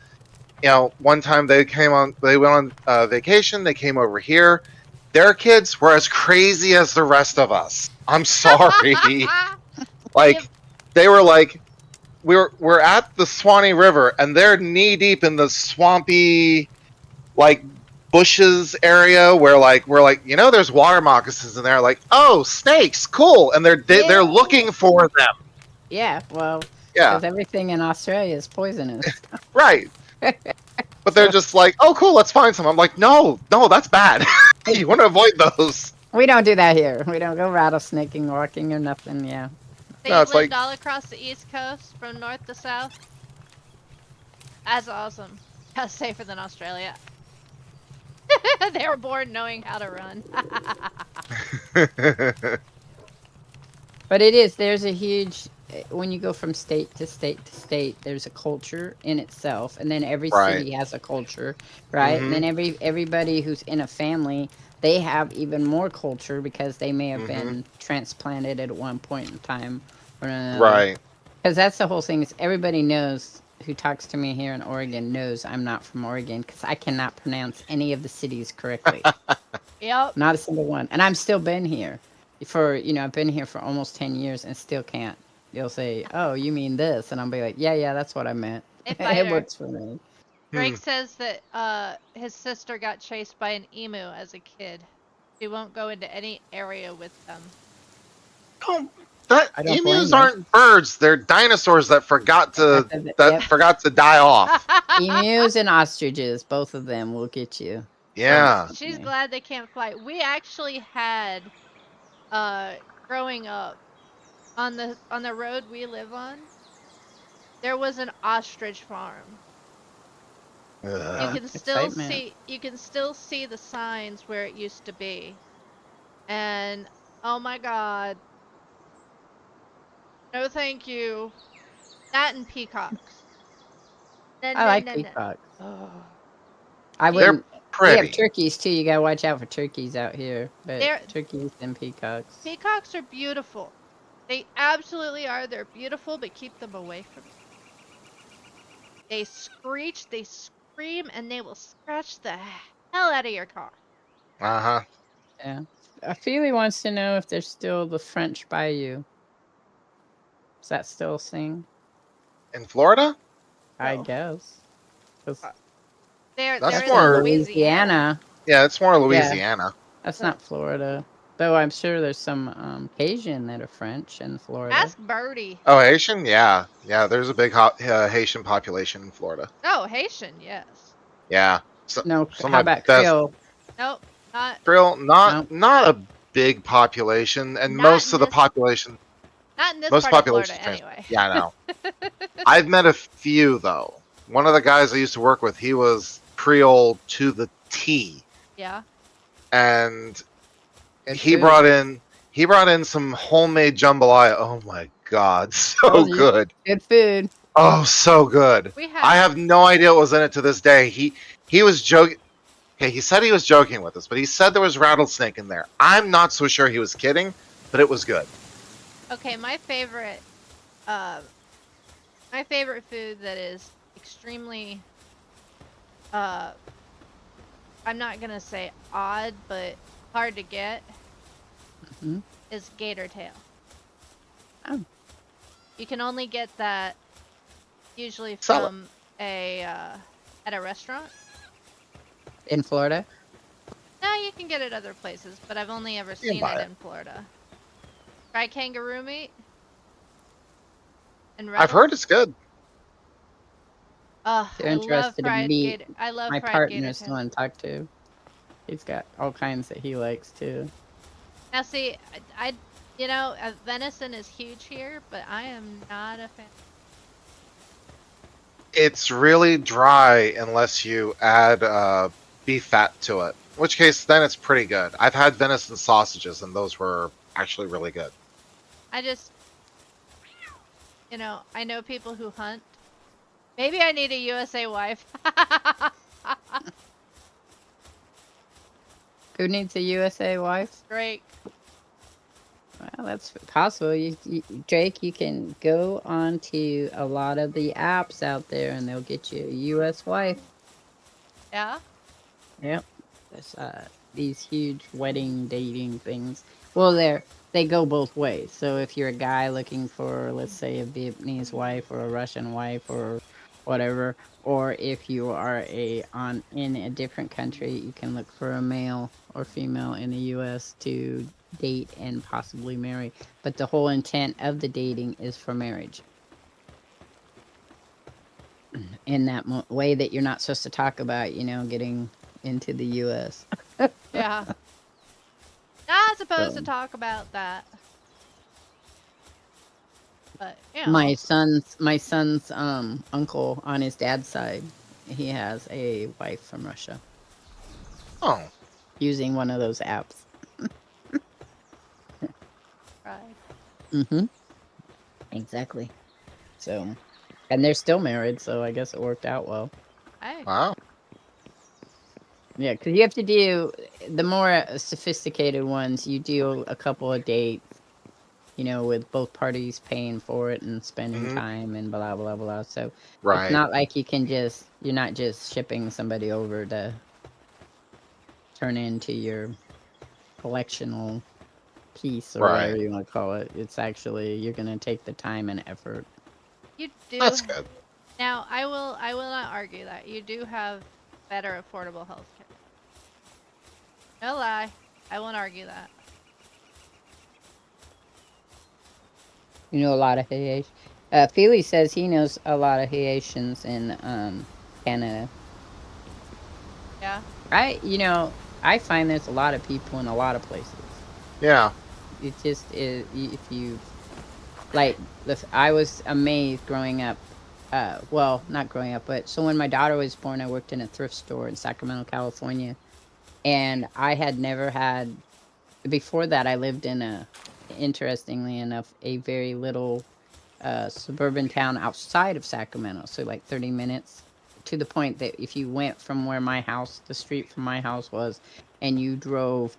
You know, one time they went on vacation, they came over here. Their kids were as crazy as the rest of us. I'm sorry. Like, they were like, we're at the Swanee River, and they're knee deep in the swampy, like, bushes area where we're like, there's water moccasins in there. Like, oh, snakes, cool, and they're looking for them. Yeah, well, Yeah, because everything in Australia is poisonous. right. But they're just like, oh, cool, let's find some. I'm like, no, that's bad. You want to avoid those. We don't do that here. We don't go rattlesnaking, walking, or nothing. Yeah. They No, it's lived like- all across the East Coast from north to south. That's awesome. That's safer than Australia. They were born knowing how to run. But it is. There's a huge. When you go from state to state to state, there's a culture in itself, and then every Right. city has a culture, right? And then everybody who's in a family, they have even more culture because they may have been transplanted at one point in time or another. Right. Because that's the whole thing. Is everybody knows who talks to me here in Oregon knows I'm not from Oregon because I cannot pronounce any of the cities correctly. Yep. Not a single one. And I'm still been here for, I've been here for almost 10 years and still can't. You'll say, oh, you mean this? And I'll be like, yeah, that's what I meant. If It works for me. Drake says that his sister got chased by an emu as a kid. She won't go into any area with them. I don't blame Emus her. aren't birds. They're dinosaurs that forgot to Yep. forgot to die off. Emus and ostriches, both of them will get you. Yeah. She's glad they can't fly. We actually had, growing up, on the road we live on, there was an ostrich farm. Ugh. You can still Excitement. see the signs where it used to be. And oh my god. No thank you. That and peacocks. I like peacocks. Oh. I They're wouldn't. We pretty. have turkeys too. You gotta watch out for turkeys out here. But They're- turkeys and peacocks. Peacocks are beautiful. They absolutely are. They're beautiful, but keep them away from you. They screech, they scream, and they will scratch the hell out of your car. Uh-huh. Yeah. Feely wants to know if there's still the French Bayou. Is that still a thing? In Florida? I No. guess. 'Cause That's There is more- in Louisiana. Yeah, it's more Louisiana. That's not Florida. Though I'm sure there's some Cajun that are French in Florida. Ask Birdie. Oh, Haitian? Yeah. Yeah, there's a big Haitian population in Florida. Oh, Haitian, yes. Yeah. So, No, some how of my about best- Creole? Nope, not Creole, not a big population, and Not most in of the this- population, not in this most part of population. Florida anyway. Yeah, I know. I've met a few though. One of the guys I used to work with, he was Creole to the T, Yeah. and Good he food. brought in some homemade jambalaya. Oh my god, so Oh, yeah. good. Good food. Oh, so good. We have I have no idea what was in it to this day. He was joking. Okay, he said he was joking with us, but he said there was rattlesnake in there. I'm not so sure he was kidding, but it was good. Okay, my favorite food that is extremely I'm not gonna say odd, but hard to get Mhm. is gator tail. Oh. You can only get that usually Sell it. from at a restaurant. In Florida? No, you can get it other places, but I've only ever can seen buy it it. in Florida. Try kangaroo meat. And I've heard it's good. If you're I love interested in fried meat, gator. I love My fried partner's gator the tail. one to talk to. He's got all kinds that he likes too. Now see, venison is huge here, but I am not a fan. It's really dry unless you add beef fat to it. In which case, then it's pretty good. I've had venison sausages, and those were actually really good. I just, I know people who hunt. Maybe I need a USA wife. Who needs a USA wife? Drake. Well, that's possible. Drake, you can go onto a lot of the apps out there and they'll get you a US wife. Yeah? Yep. There's these huge wedding dating things. Well, they go both ways. So if you're a guy looking for, let's say, a Vietnamese wife or a Russian wife or whatever. Or if you are in a different country, you can look for a male or female in the U.S. to date and possibly marry. But the whole intent of the dating is for marriage. In that way that you're not supposed to talk about, getting into the U.S. Yeah. Not supposed to So, talk about that. But, my son's uncle on his dad's side, he has a wife from Russia Oh, using one of those apps. Right. Mm-hmm. Exactly. So, and they're still married, so I guess it worked out well. Hey. wow. Yeah, because you have to do the more sophisticated ones. You do a couple of dates, with both parties paying for it and spending Mhm. time and blah blah blah. So it's Right. not like you're not just shipping somebody over to turn into your collectional piece or whatever Right. you want to call it. It's actually you're going to take the time and effort. You do. That's good. Now, I will not argue that. You do have better affordable health care. No lie. I won't argue that. You know a lot of Haitians. Feely says he knows a lot of Haitians in Canada. Yeah. I find there's a lot of people in a lot of places. Yeah. It just is if you like. I was amazed growing up. Well, not growing up, but so when my daughter was born, I worked in a thrift store in Sacramento, California, and I had never had. Before that, I lived in interestingly enough, a very little suburban town outside of Sacramento, so like 30 minutes, to the point that if you went from where the street from my house was, and you drove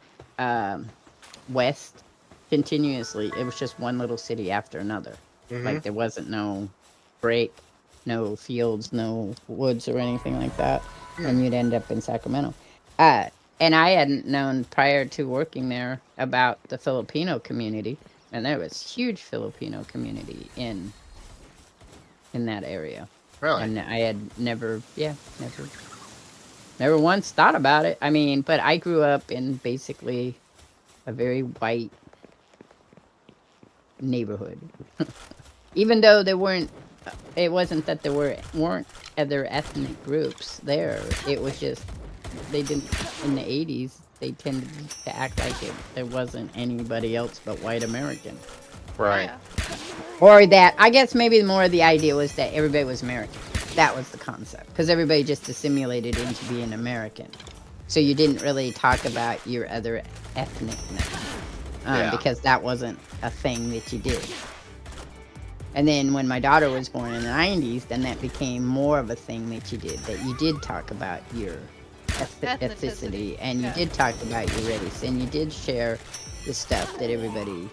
west continuously, it was just one little city after another. Mhm. Like there wasn't no break, no fields, no woods or anything like that, and you'd end up in Sacramento. And I hadn't known prior to working there about the Filipino community, and there was huge Filipino community in that area. Really. And I had never once thought about it. I mean, but I grew up in basically a very white neighborhood. Even though it wasn't that there weren't other ethnic groups there. It was just they didn't in the 80s. They tended to act like there wasn't anybody else but white American. Right. Yeah. Or that, I guess maybe more of the idea was that everybody was American. That was the concept. Because everybody just assimilated into being American. So you didn't really talk about your other ethnicness. Yeah. Because that wasn't a thing that you did. And then when my daughter was born in the 90s, then that became more of a thing that you did. That you did talk about your ethnicity. And you did talk about your race. And you did share the stuff that everybody,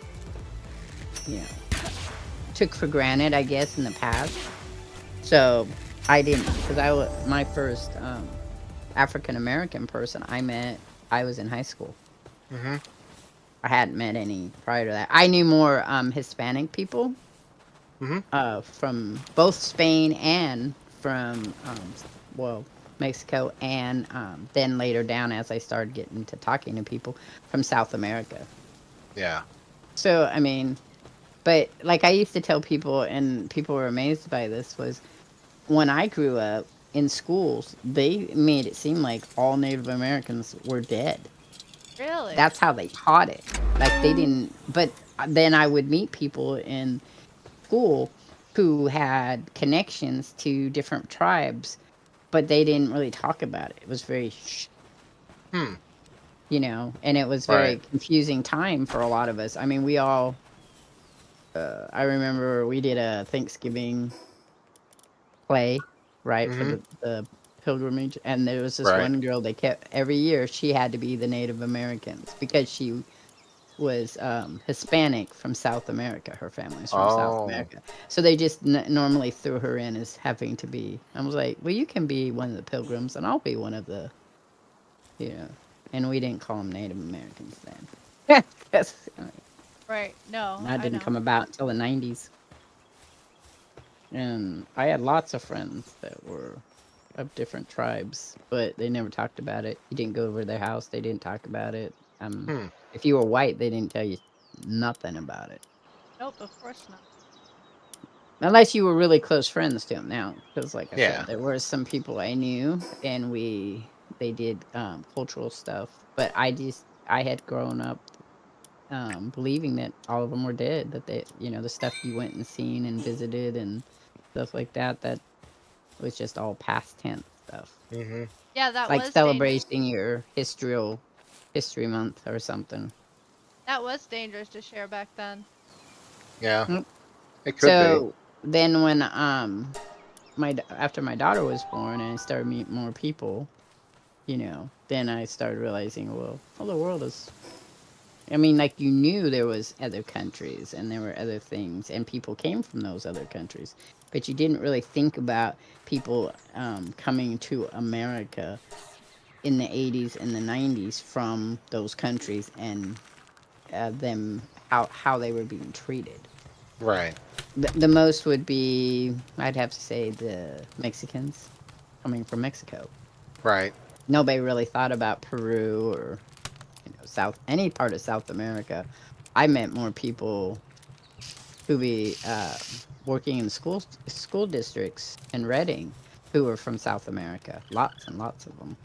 took for granted, I guess, in the past. So I didn't, because my first African American person I met, I was in high school. Mhm. I hadn't met any prior to that. I knew more Hispanic people Mhm. from both Spain and from Mexico, and then later down as I started getting to talking to people from South America. Yeah. So I mean. But like I used to tell people, and people were amazed by this, was when I grew up in schools, they made it seem like all Native Americans were dead. Really? That's how they taught it. Like they didn't, but then I would meet people in school who had connections to different tribes, but they didn't really talk about it. It was very Hmm. and it was very Right. confusing time for a lot of us. I mean, we all, I remember we did a Thanksgiving play, right, for Mhm. the pilgrimage, and there was this Right. one girl they kept every year. She had to be the Native Americans because she was Hispanic from South America. Her family's from South Oh. America, so they just normally threw her in as having to be. I was like, well, you can be one of the pilgrims, and I'll be one of the, And we didn't call them Native Americans then. 'Cause, Right. No, that I didn't know. come about until the 90s. And I had lots of friends that were of different tribes, but they never talked about it. You didn't go over their house, they didn't talk about it. Hmm. If you were white, they didn't tell you nothing about it. Nope, of course not. Unless you were really close friends to them now. Because like I Yeah. said, there were some people I knew and they did cultural stuff. But I had grown up believing that all of them were dead, that they, the stuff you went and seen and visited and stuff like that, that was just all past tense stuff. Hmm. Yeah, that Like was dangerous. celebrating your history month or something. That was dangerous to share back then. Yeah. Mm. It could be. So then when after my daughter was born and I started meeting more people, then I started realizing, well, the world is, I mean, like you knew there was other countries and there were other things and people came from those other countries, but you didn't really think about people coming to America in the 80s and the 90s from those countries and them how they were being treated. Right. The most would be, I'd have to say, the Mexicans coming from Mexico. Right. Nobody really thought about Peru or any part of South America. I met more people who be working in school districts in Reading who were from South America. Lots and lots of them.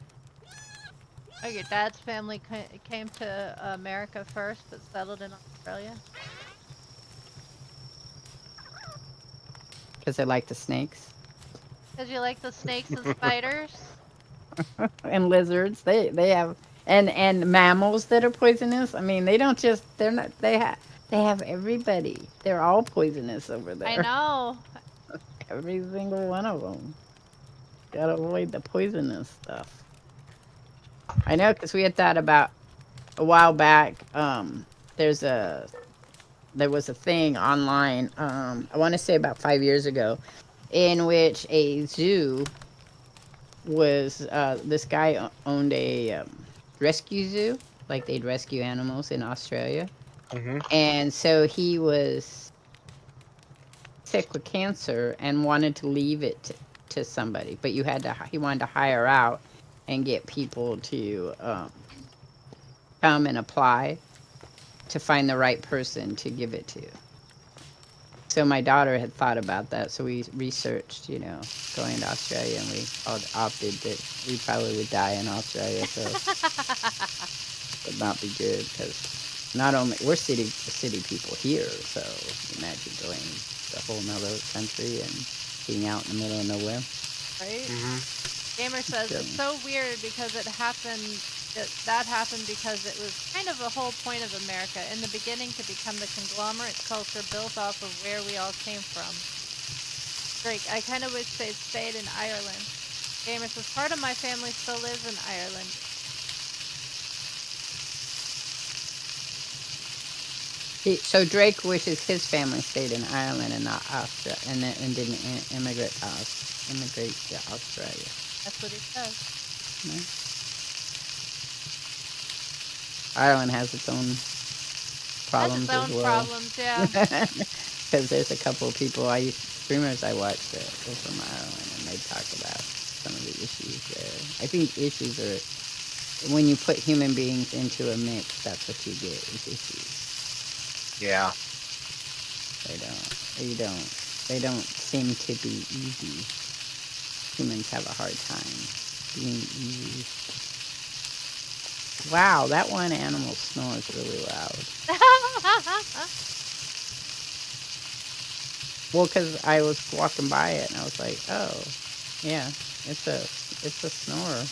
Oh, your dad's family came to America first, but settled in Australia. Because they like the snakes Cause you like the snakes and spiders. and lizards. They have and mammals that are poisonous. I mean, they have everybody. They're all poisonous over I there. know. Every single one of them. Gotta avoid the poisonous stuff. I know, because we had thought about a while back. There's a there was a thing online. I want to say about 5 years ago, in which a zoo was this guy owned a rescue zoo, like they'd rescue animals in Australia, Hmm. and so he was sick with cancer and wanted to leave it to somebody, but he wanted to hire out and get people to come and apply to find the right person to give it to. So my daughter had thought about that, so we researched, going to Australia, and we all opted that we probably would die in Australia, so it would not be good, because not only we're city people here, so imagine going to a whole nother country and being out in the middle of nowhere. Right? Hmm. Gamer says Yeah. it's so weird because it happened. That happened because it was kind of the whole point of America in the beginning to become the conglomerate culture built off of where we all came from. Drake, I kind of wish they'd stayed in Ireland. Gamer says part of my family still lives in Ireland. So Drake wishes his family stayed in Ireland and not Australia, and didn't immigrate to Australia. That's what he says. No? Ireland has its own problems Has its as own well. problems, yeah. Because there's a couple of people streamers I watch that are from Ireland, and they talk about some of the issues there. I think issues are when you put human beings into a mix. That's what you get is issues. Yeah. They don't seem to be easy. Humans have a hard time being easy. Wow, that one animal snores really loud. Well, because I was walking by it and I was like, oh, yeah, it's a snorer.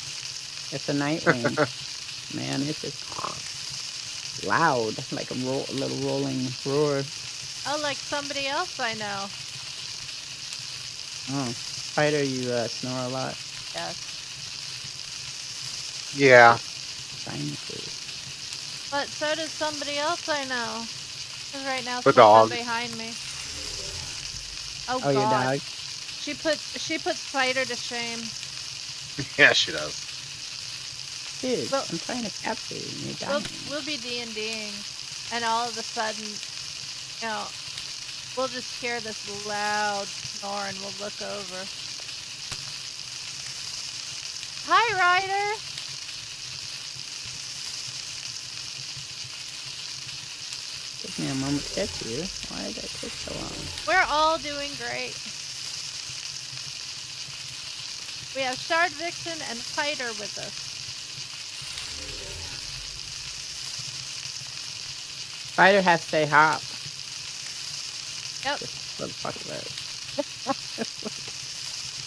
It's a nightwing. Man, it's just loud, like a little rolling roar. Oh, like somebody else I know. Oh, Spider, you snore a lot? Yes. Yeah. Sinuses. But so does somebody else I know. Because right now The she's dog. behind me. Oh, Oh, your God. dog? She puts Spider to shame. Yeah, she does. Dude, Well- I'm trying to capture you and you're dying. We'll be D&Ding, and all of a sudden, we'll just hear this loud snore and we'll look over. Hi, Ryder. Took me a moment to get to you. Why did that take so long? We're all doing great. We have Shardvixen and Fighter with us. Spider has to say hop. Yep. Just for the fuck of it.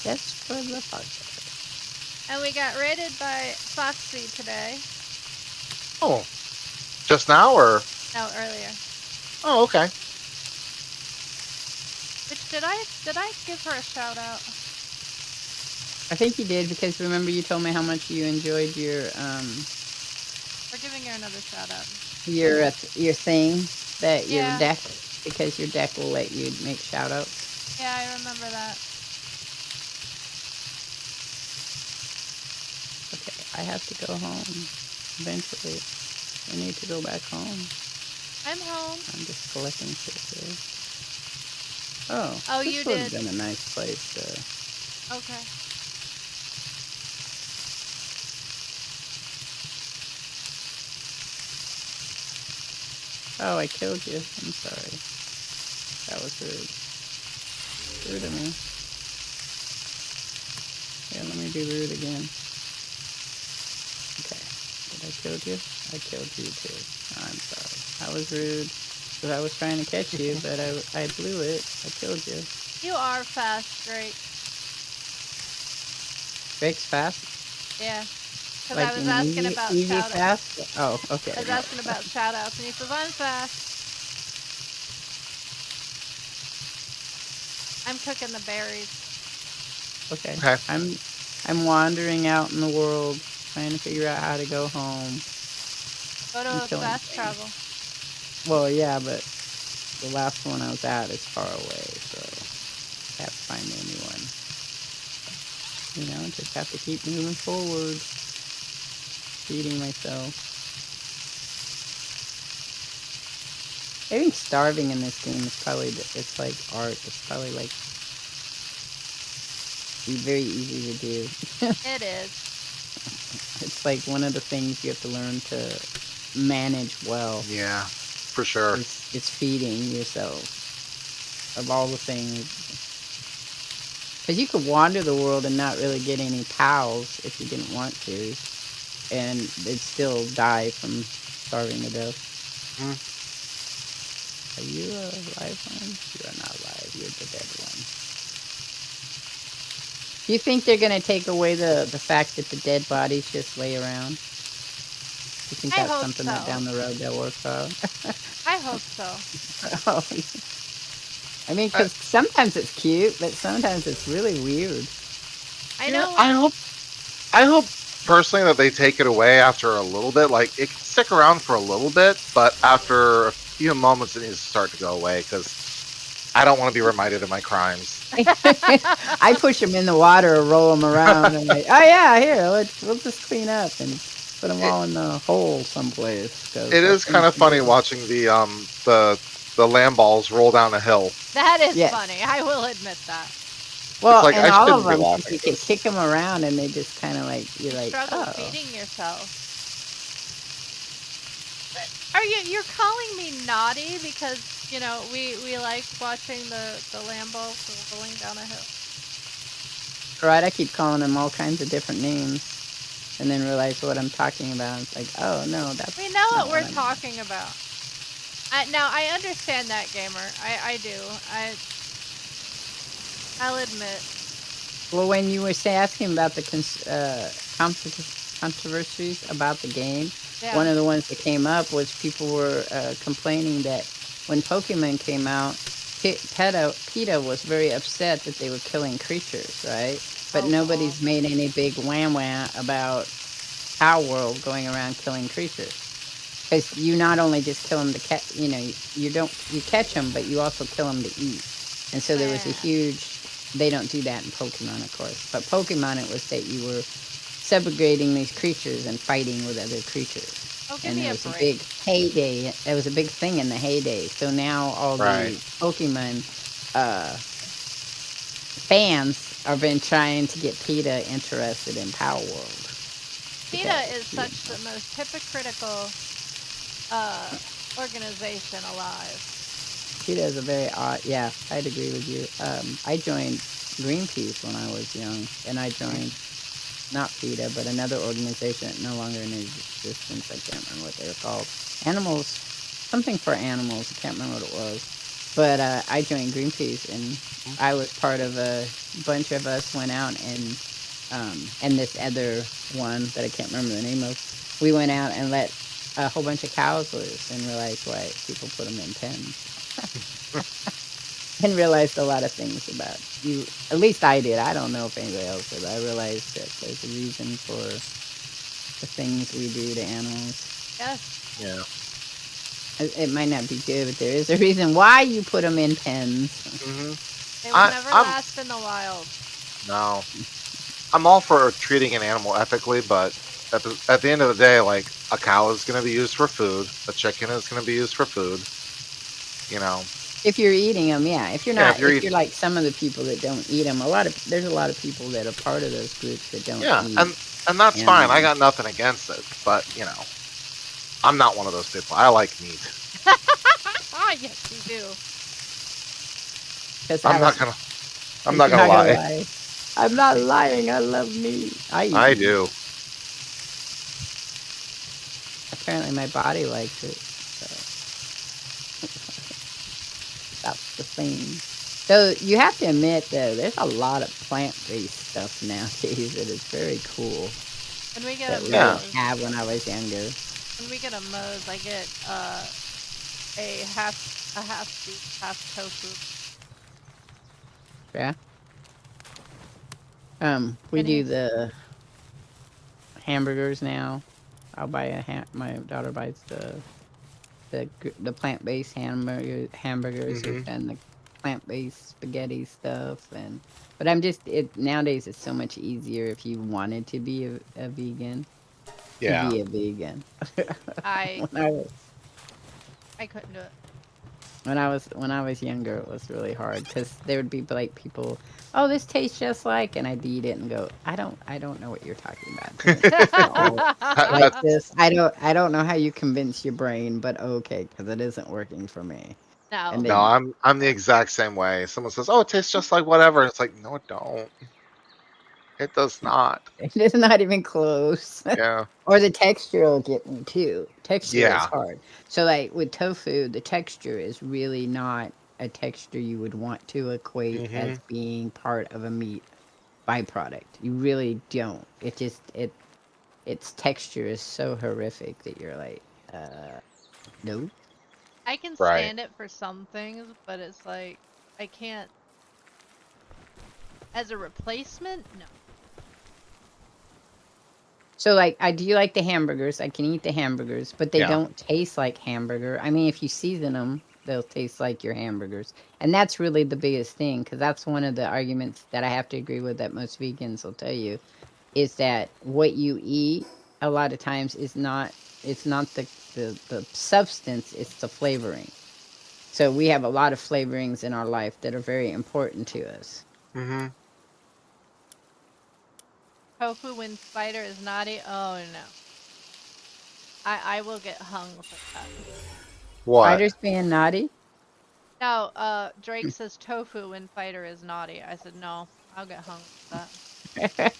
Just for the fuck of it. And we got raided by Foxy today. Oh, just now or? No, earlier. Oh, okay. Which did I give her a shout out? I think you did because remember you told me how much you enjoyed your We're giving her another shout out. your thing that your Yeah. deck because your deck will let you make shout outs. Yeah, I remember that. Okay, I have to go home eventually. I need to go back home. I'm home. I'm just collecting shit here. Oh, Oh, this you would have did. been a nice place to. Okay. Oh, I killed you. I'm sorry. That was rude. Rude of me. Yeah, let me be rude again. Okay. Did I kill you? I killed you too. I'm sorry. I was rude. Because I was trying to catch you, but I blew it. I killed you. You are fast, great. Drake's fast? Yeah. Because Like I was in asking easy, about easy shout outs. fast? Oh, okay. I was no. asking about shout outs and he says, I'm fast. I'm cooking the berries. Okay. Okay. I'm wandering out in the world trying to figure out how to go home. Go to I'm a killing fast things. travel. Well, yeah, but the last one I was at is far away, so I have to find a new one. You know, just have to keep moving forward. Feeding myself. I think starving in this game is probably, it's like art. It's probably like very easy to do. It is. It's like one of the things you have to learn to manage well. Yeah, for sure. It's feeding yourself of all the things. Because you could wander the world and not really get any pals if you didn't want to. And it'd still die from starving to death. Mm. Are you a live one? You are not alive. You're the dead one. Do you think they're going to take away the fact that the dead bodies just lay around? You think I that's hope something that so. down the road they'll work out? I hope so. Oh, I mean, because sometimes it's cute, but sometimes it's really weird. I know. I hope personally that they take it away after a little bit. Like it can stick around for a little bit, but after a few moments, it needs to start to go away because I don't want to be reminded of my crimes. I push them in the water or roll them around and like, oh yeah, here, we'll just clean up and put them all in the hole someplace. It is kind of funny watching the lamb balls roll down a hill. That is Yes. funny. I will admit that. Well, It's like, and I all of shouldn't be them, laughing you at can this. kick them around and they just kind of like, you're like, Struggle oh. feeding yourself. You're calling me naughty because, you know, we like watching the Lambo rolling down a hill. Right, I keep calling them all kinds of different names and then realize what I'm talking about. It's like, oh no, that's We know not what we're I'm- talking about. Now I understand that, gamer. I do. I'll admit. Well, when you were asking about the controversies about the game, Yeah. one of the ones that came up was people were complaining that when Pokemon came out, PETA was very upset that they were killing creatures, right? But Oh, nobody's God. made any big wham about Palworld going around killing creatures. Because you not only just kill them to catch, you catch them, but you also kill them to eat. And so there was a Yeah. huge. They don't do that in Pokemon, of course. But Pokemon, it was that you were subjugating these creatures and fighting with other creatures. Oh, give And me there a was a break. big heyday. There was a big thing in the heyday. So now all Right. the Pokemon fans have been trying to get PETA interested in Palworld. PETA is such the most hypocritical organization alive. PETA is a very odd. Yeah, I'd agree with you. I joined Greenpeace when I was young, and I joined not PETA, but another organization that no longer in existence. I can't remember what they were called. Animals, something for animals. I can't remember what it was. But I joined Greenpeace, and I was part of a bunch of us went out and this other one that I can't remember the name of. We went out and let a whole bunch of cows loose and realized why people put them in pens. And realized a lot of things about you. At least I did. I don't know if anybody else did. I realized that there's a reason for the things we do to animals. Yes. Yeah. It might not be good, but there is a reason why you put them in pens. They will never last in the wild. No. I'm all for treating an animal ethically, but at the end of the day, like, a cow is going to be used for food. A chicken is going to be used for food. You know. If you're eating them, yeah. If you're not, if you're like some of the people that don't eat them, there's a lot of people that are part of those groups that don't eat. And that's fine. I got nothing against it, but you know, I'm not one of those people. I like meat. Yes, you do. I'm not gonna lie. I'm not lying. I love meat. I do. Apparently, my body likes it. So. That's the thing. So you have to admit, though, there's a lot of plant-based stuff nowadays that is very cool. When we get that a we Moe's, didn't have when I was younger. when we get a Moe's, I get a half beef, half tofu. Yeah. We do the hamburgers now. I'll buy my daughter buys the plant-based hamburgers. We've done the plant-based spaghetti stuff, but nowadays it's so much easier if you wanted to be a vegan. Yeah. To be a vegan. I couldn't do it. When I was younger, it was really hard because there would be like people, oh, this tastes just like, and I'd eat it and go, I don't know what you're talking about. Like this, I don't know how you convince your brain, but okay, because it isn't working for me. No. And No, I'm the exact same way. Someone says, "Oh, it tastes just like whatever." It's like, no, it don't. It does not. It's not even close. Yeah. Or the texture will get me too. Texture is Yeah. hard. So like with tofu, the texture is really not a texture you would want to equate as being part of a meat byproduct. You really don't. It just its texture is so horrific that you're like, no. I can stand it for some things, but it's like I can't as a replacement. No. So like, I do like the hamburgers. I can eat the hamburgers, but they don't taste like hamburger. I mean, if you season them, they'll taste like your hamburgers. And that's really the biggest thing, because that's one of the arguments that I have to agree with that most vegans will tell you, is that what you eat a lot of times is not the substance, it's the flavoring. So we have a lot of flavorings in our life that are very important to us. Mm-hmm. Tofu when spider is naughty. Oh no. I will get hung for that. What? Spider's being naughty? No, Drake says tofu when fighter is naughty. I said no, I'll get hung for that.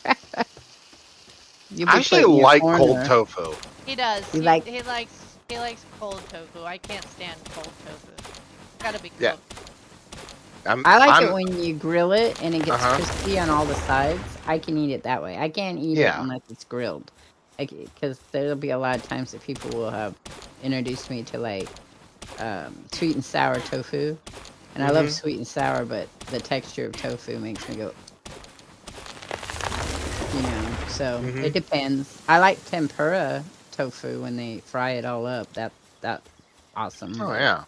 I actually like cold tofu. He does. He likes cold tofu. I can't stand cold tofu. It's gotta be cooked. Yeah. I like it when you grill it and it gets crispy on all the sides. I can eat it that way. I can't eat it unless it's grilled. Because there'll be a lot of times that people will have introduced me to like sweet and sour tofu. And I love sweet and sour, but the texture of tofu makes me go, so it depends. I like tempura tofu when they fry it all up. That's awesome. Oh yeah.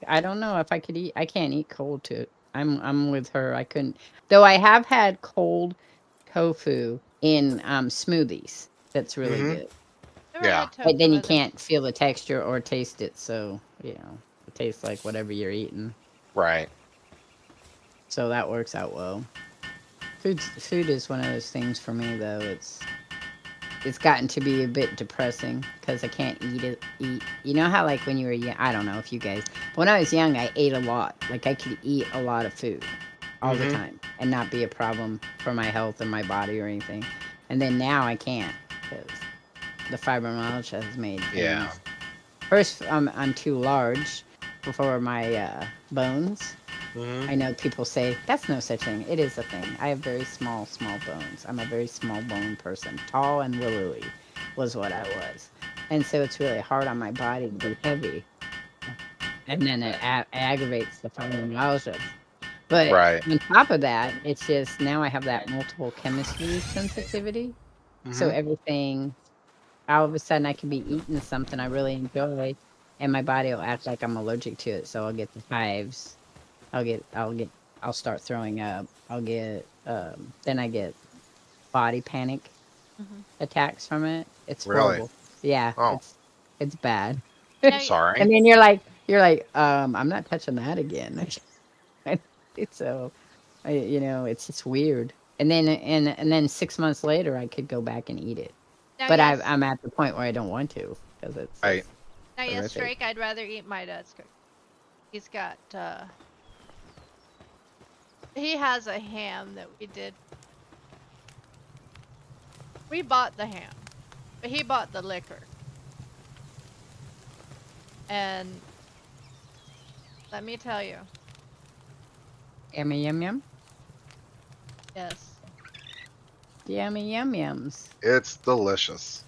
I don't know if I could eat. I can't eat cold too. I'm with her. I couldn't. Though I have had cold tofu in smoothies. That's really good. Yeah. But then you can't feel the texture or taste it, so it tastes like whatever you're eating. Right. So that works out well. Food is one of those things for me though. It's gotten to be a bit depressing because I can't eat. You know how like when you were young, I don't know if you guys, but when I was young, I ate a lot. Like I could eat a lot of food all the Mhm. time and not be a problem for my health or my body or anything. And then now I can't because the fibromyalgia has made Yeah. things. First, I'm too large for my bones. Mhm. I know people say that's no such thing. It is a thing. I have very small bones. I'm a very small bone person. Tall and willowy was what I was. And so it's really hard on my body to be heavy. And then it aggravates the fibromyalgia. But Right. on top of that, it's just now I have that multiple chemistry sensitivity. So Mhm. everything, all of a sudden, I can be eating something I really enjoy, and my body will act like I'm allergic to it. So I'll get the hives. I'll start throwing up. Then I get body panic Mhm. attacks from it. It's Really? horrible. Yeah, Oh, it's bad. Now, sorry. And then you're like, I'm not touching that again. It's so, it's just weird. And then 6 months later, I could go back and eat it, now but yes, I'm at the point where I don't want to because it's Right. just now yes, horrific. Drake. I'd rather eat my dad's cookie. He's got he has a ham that we did. We bought the ham, but he bought the liquor. And let me tell you, Yummy yum yum, yes, yummy yum yums. It's delicious.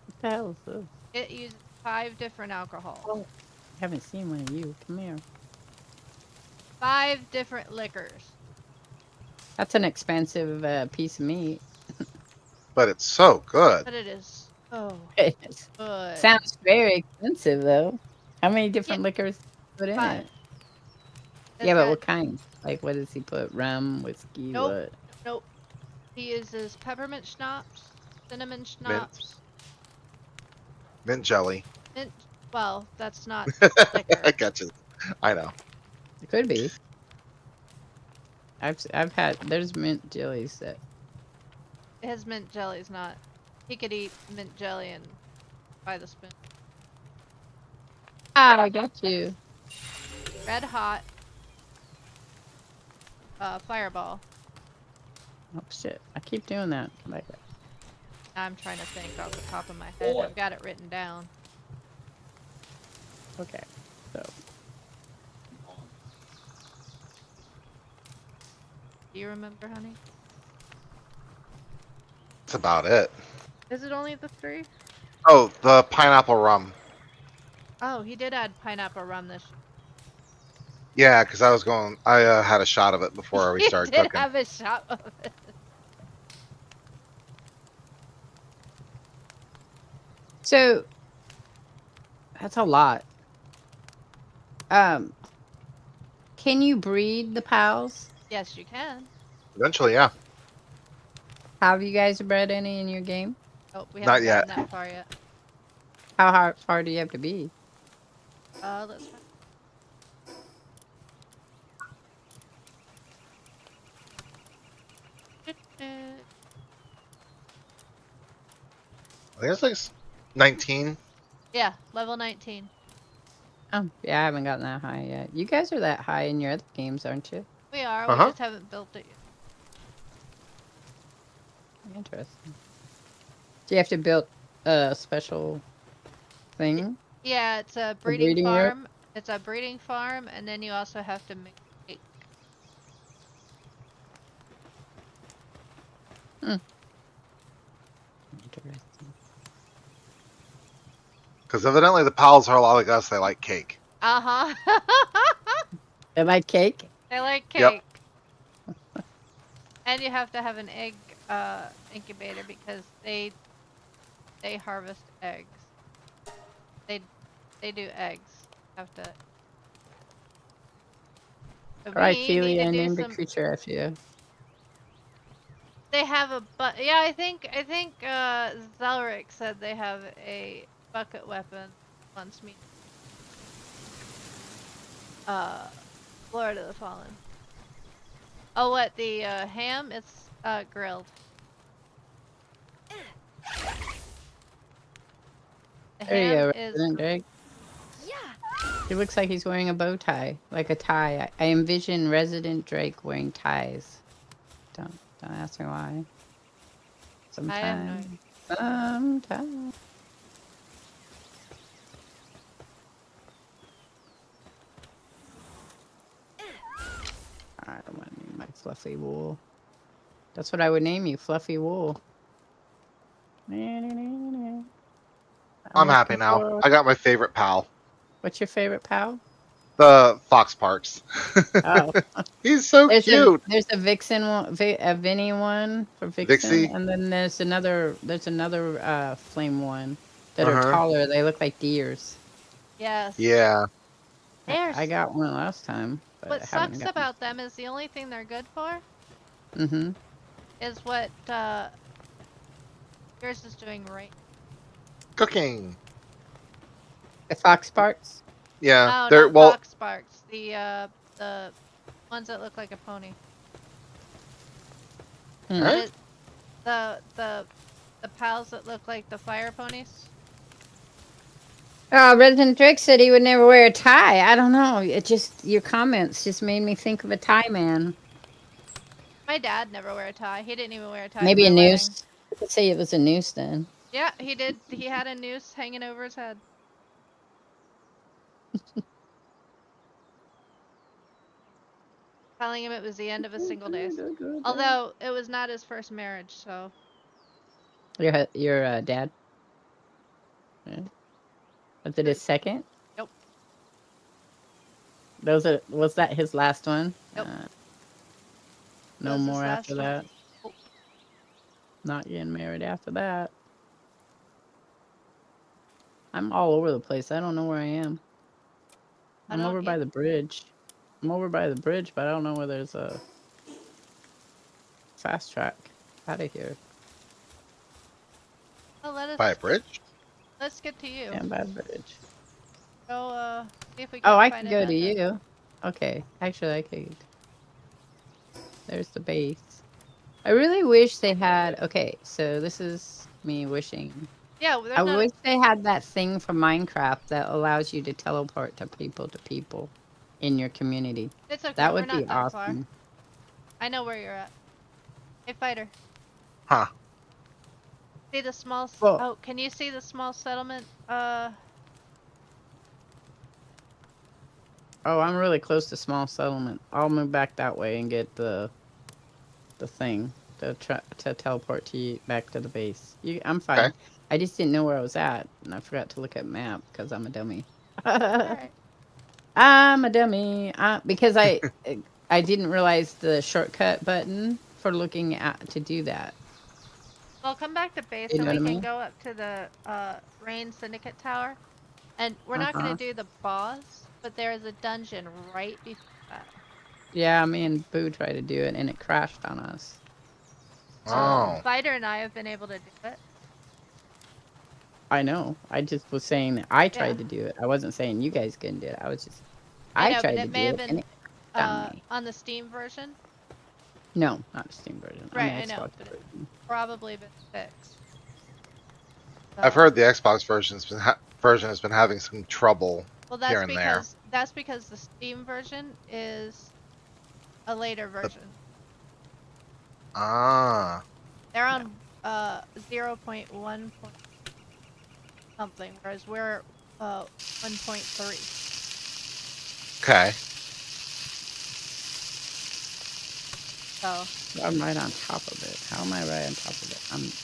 What the hell is this? it uses 5 different alcohols, Oh, I haven't seen one of you. Come here. 5 different liquors. That's an expensive piece of meat. But it's so good. But it is so It good. sounds very expensive, though. How many Yeah, different liquors put in 5. it? It's Yeah, but got what kind? Like, what does he put? Rum, whiskey, nope, what? nope. He uses peppermint schnapps, cinnamon Mint. schnapps, Mint jelly. mint. Well, that's not I liquor. got you. I know. It could be. I've had. There's mint jellies that. His mint jelly's not. He could eat mint jelly and by the spoon. Ah, I got you. Red hot fireball. Oh shit! I keep doing that. Come back. I'm trying to think off the top of my head. Boy. I've got it written down. Okay. So Do you remember, honey? That's about it. Is it only the 3? Oh, the pineapple rum. Oh, he did add pineapple rum this. Yeah, because I had a shot of it before we He started did cooking. have a shot of it. so that's a lot. Um, can you breed the pals? Yes, you can. Eventually, yeah. Have you guys bred any in your game? Oh, we Not haven't yet. gotten that far yet. How far do you have to be? Let's find. I think it's like 19. Yeah, level 19. Oh, yeah, I haven't gotten that high yet. You guys are that high in your other games, aren't you? We are. Uh-huh. We just haven't built it yet. Interesting. Do you have to build a special thing? Yeah, it's a breeding breeding area? farm. It's a breeding farm, and then you also have to make cake. Interesting. Because evidently the pals are a lot like us. They like cake. Uh-huh. They like cake? They like Yep. cake. And you have to have an egg incubator because they harvest eggs. They do eggs. Have to. So All right, we Keely, need to I do named a some. creature after you. They have a yeah, I think Zelric said they have a bucket weapon once me. Lord of the Fallen. Oh, what? The ham? It's grilled. The There you ham go, is Resident grilled. Drake. Yeah. He looks like he's wearing a bow tie, like a tie. I envision Resident Drake wearing ties. Don't ask me why. I have no Sometimes. idea. Sometimes. I don't want to name my Fluffy Wool. That's what I would name you, Fluffy Wool. I'm I'm happy looking now. for. I got my favorite pal, What's your favorite pal? the Fox Parks. Oh, He's so cute. there's a Vixen one, a Vinny one for Vixen, Vixie. and then there's another flame one that Uh are huh. taller. They look like deers. Yes. Yeah. I got one last time, but What I haven't sucks gotten. about them is the only thing they're good for Mm-hmm. is what yours is doing right. Cooking. The Fox Sparks. Yeah. No, They're not well. fox sparks. The ones that look like a pony. Hmm. Huh? It, the pals that look like the fire ponies. Oh, Resident Drake said he would never wear a tie. I don't know. It just your comments just made me think of a tie man. My dad never wear a tie. He didn't even wear a tie Maybe to a my wedding. noose. Let's say it was a noose then. Yeah, he did. He had a noose hanging over his head. Telling him it was the end of his single days. Although it was not his first marriage, so Your dad. Yeah. Was it his second? Nope. Was that his last one? Nope. No was his more after last one. that. Nope. Not getting married after that. I'm all over the place. I don't know where I am. I I'm don't over by the bridge. I'm over by the bridge, but I don't know where there's a fast track out of here. Well, By a bridge. let's get to you. Yeah, by the bridge. Go see if we Oh, can I find can a go to dungeon. you. Okay, actually, I could. There's the base. I really wish they had. Okay, so this is me wishing. Yeah, there's I not. wish they had that thing from Minecraft that allows you to teleport to people in your community. It's okay. That We're would be not that far. awesome. I know where you're at. Hey, fighter. Huh. See the small. Well- Oh, can you see the small settlement? Oh, I'm really close to small settlement. I'll move back that way and get the thing to teleport to you back to the base. I'm fine. Okay. I just didn't know where I was at, and I forgot to look at map because I'm a dummy. Alright. I'm a dummy. Because I didn't realize the shortcut button for looking at to do that. Well, come back to base You and know we what I can mean? go up to the Rain Syndicate Tower. And we're not Uh-huh. going to do the boss, but there is a dungeon right before that. Yeah, me and Boo tried to do it, and it crashed on us. Oh. Fighter and I have been able to do it. I know. I just was saying that I tried Yeah. to do it. I wasn't saying you guys couldn't do it. I was just I I know, tried but to it may do have it, and been it crashed on me. on the Steam version. No, not the Steam version. Right, On I the know, Xbox but version. Probably been fixed. I've heard the Xbox version has been having some trouble Well, here and there. that's because the Steam version is a later version. Ah. They're on 0.1 something, whereas we're 1.3. Okay. So I'm right on top of it. How am I right on top of it?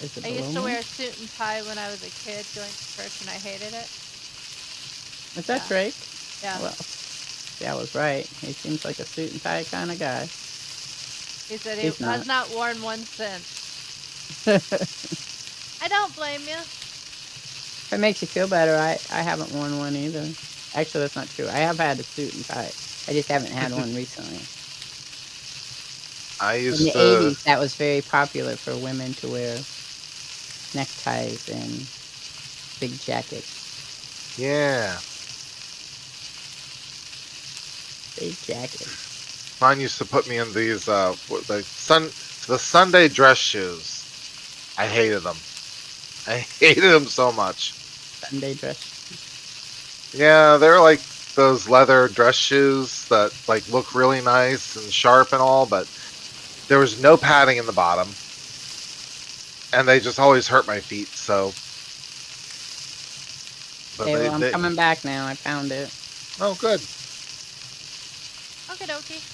Is it I below used to me? wear a suit and tie when I was a kid going to church, and I hated it. Is that Yeah. Drake? Yeah, Well, yeah, I was right. He seems like a suit and tie kind of guy. he said he he's has not worn one since. I don't blame you. If it makes you feel better, I haven't worn one either. Actually, that's not true. I have had a suit and tie. I just haven't had one recently. I In used the to. 80s, that was very popular for women to wear neckties and big jackets. Yeah. Big jackets. Mine used to put me in these the Sunday dress shoes. I hated them. I hated them so much. Sunday dress. Yeah, they're like those leather dress shoes that like look really nice and sharp and all, but there was no padding in the bottom, and they just always hurt my feet. So, but Okay, well, I'm coming back now. I found it. Oh, good. Okie dokie.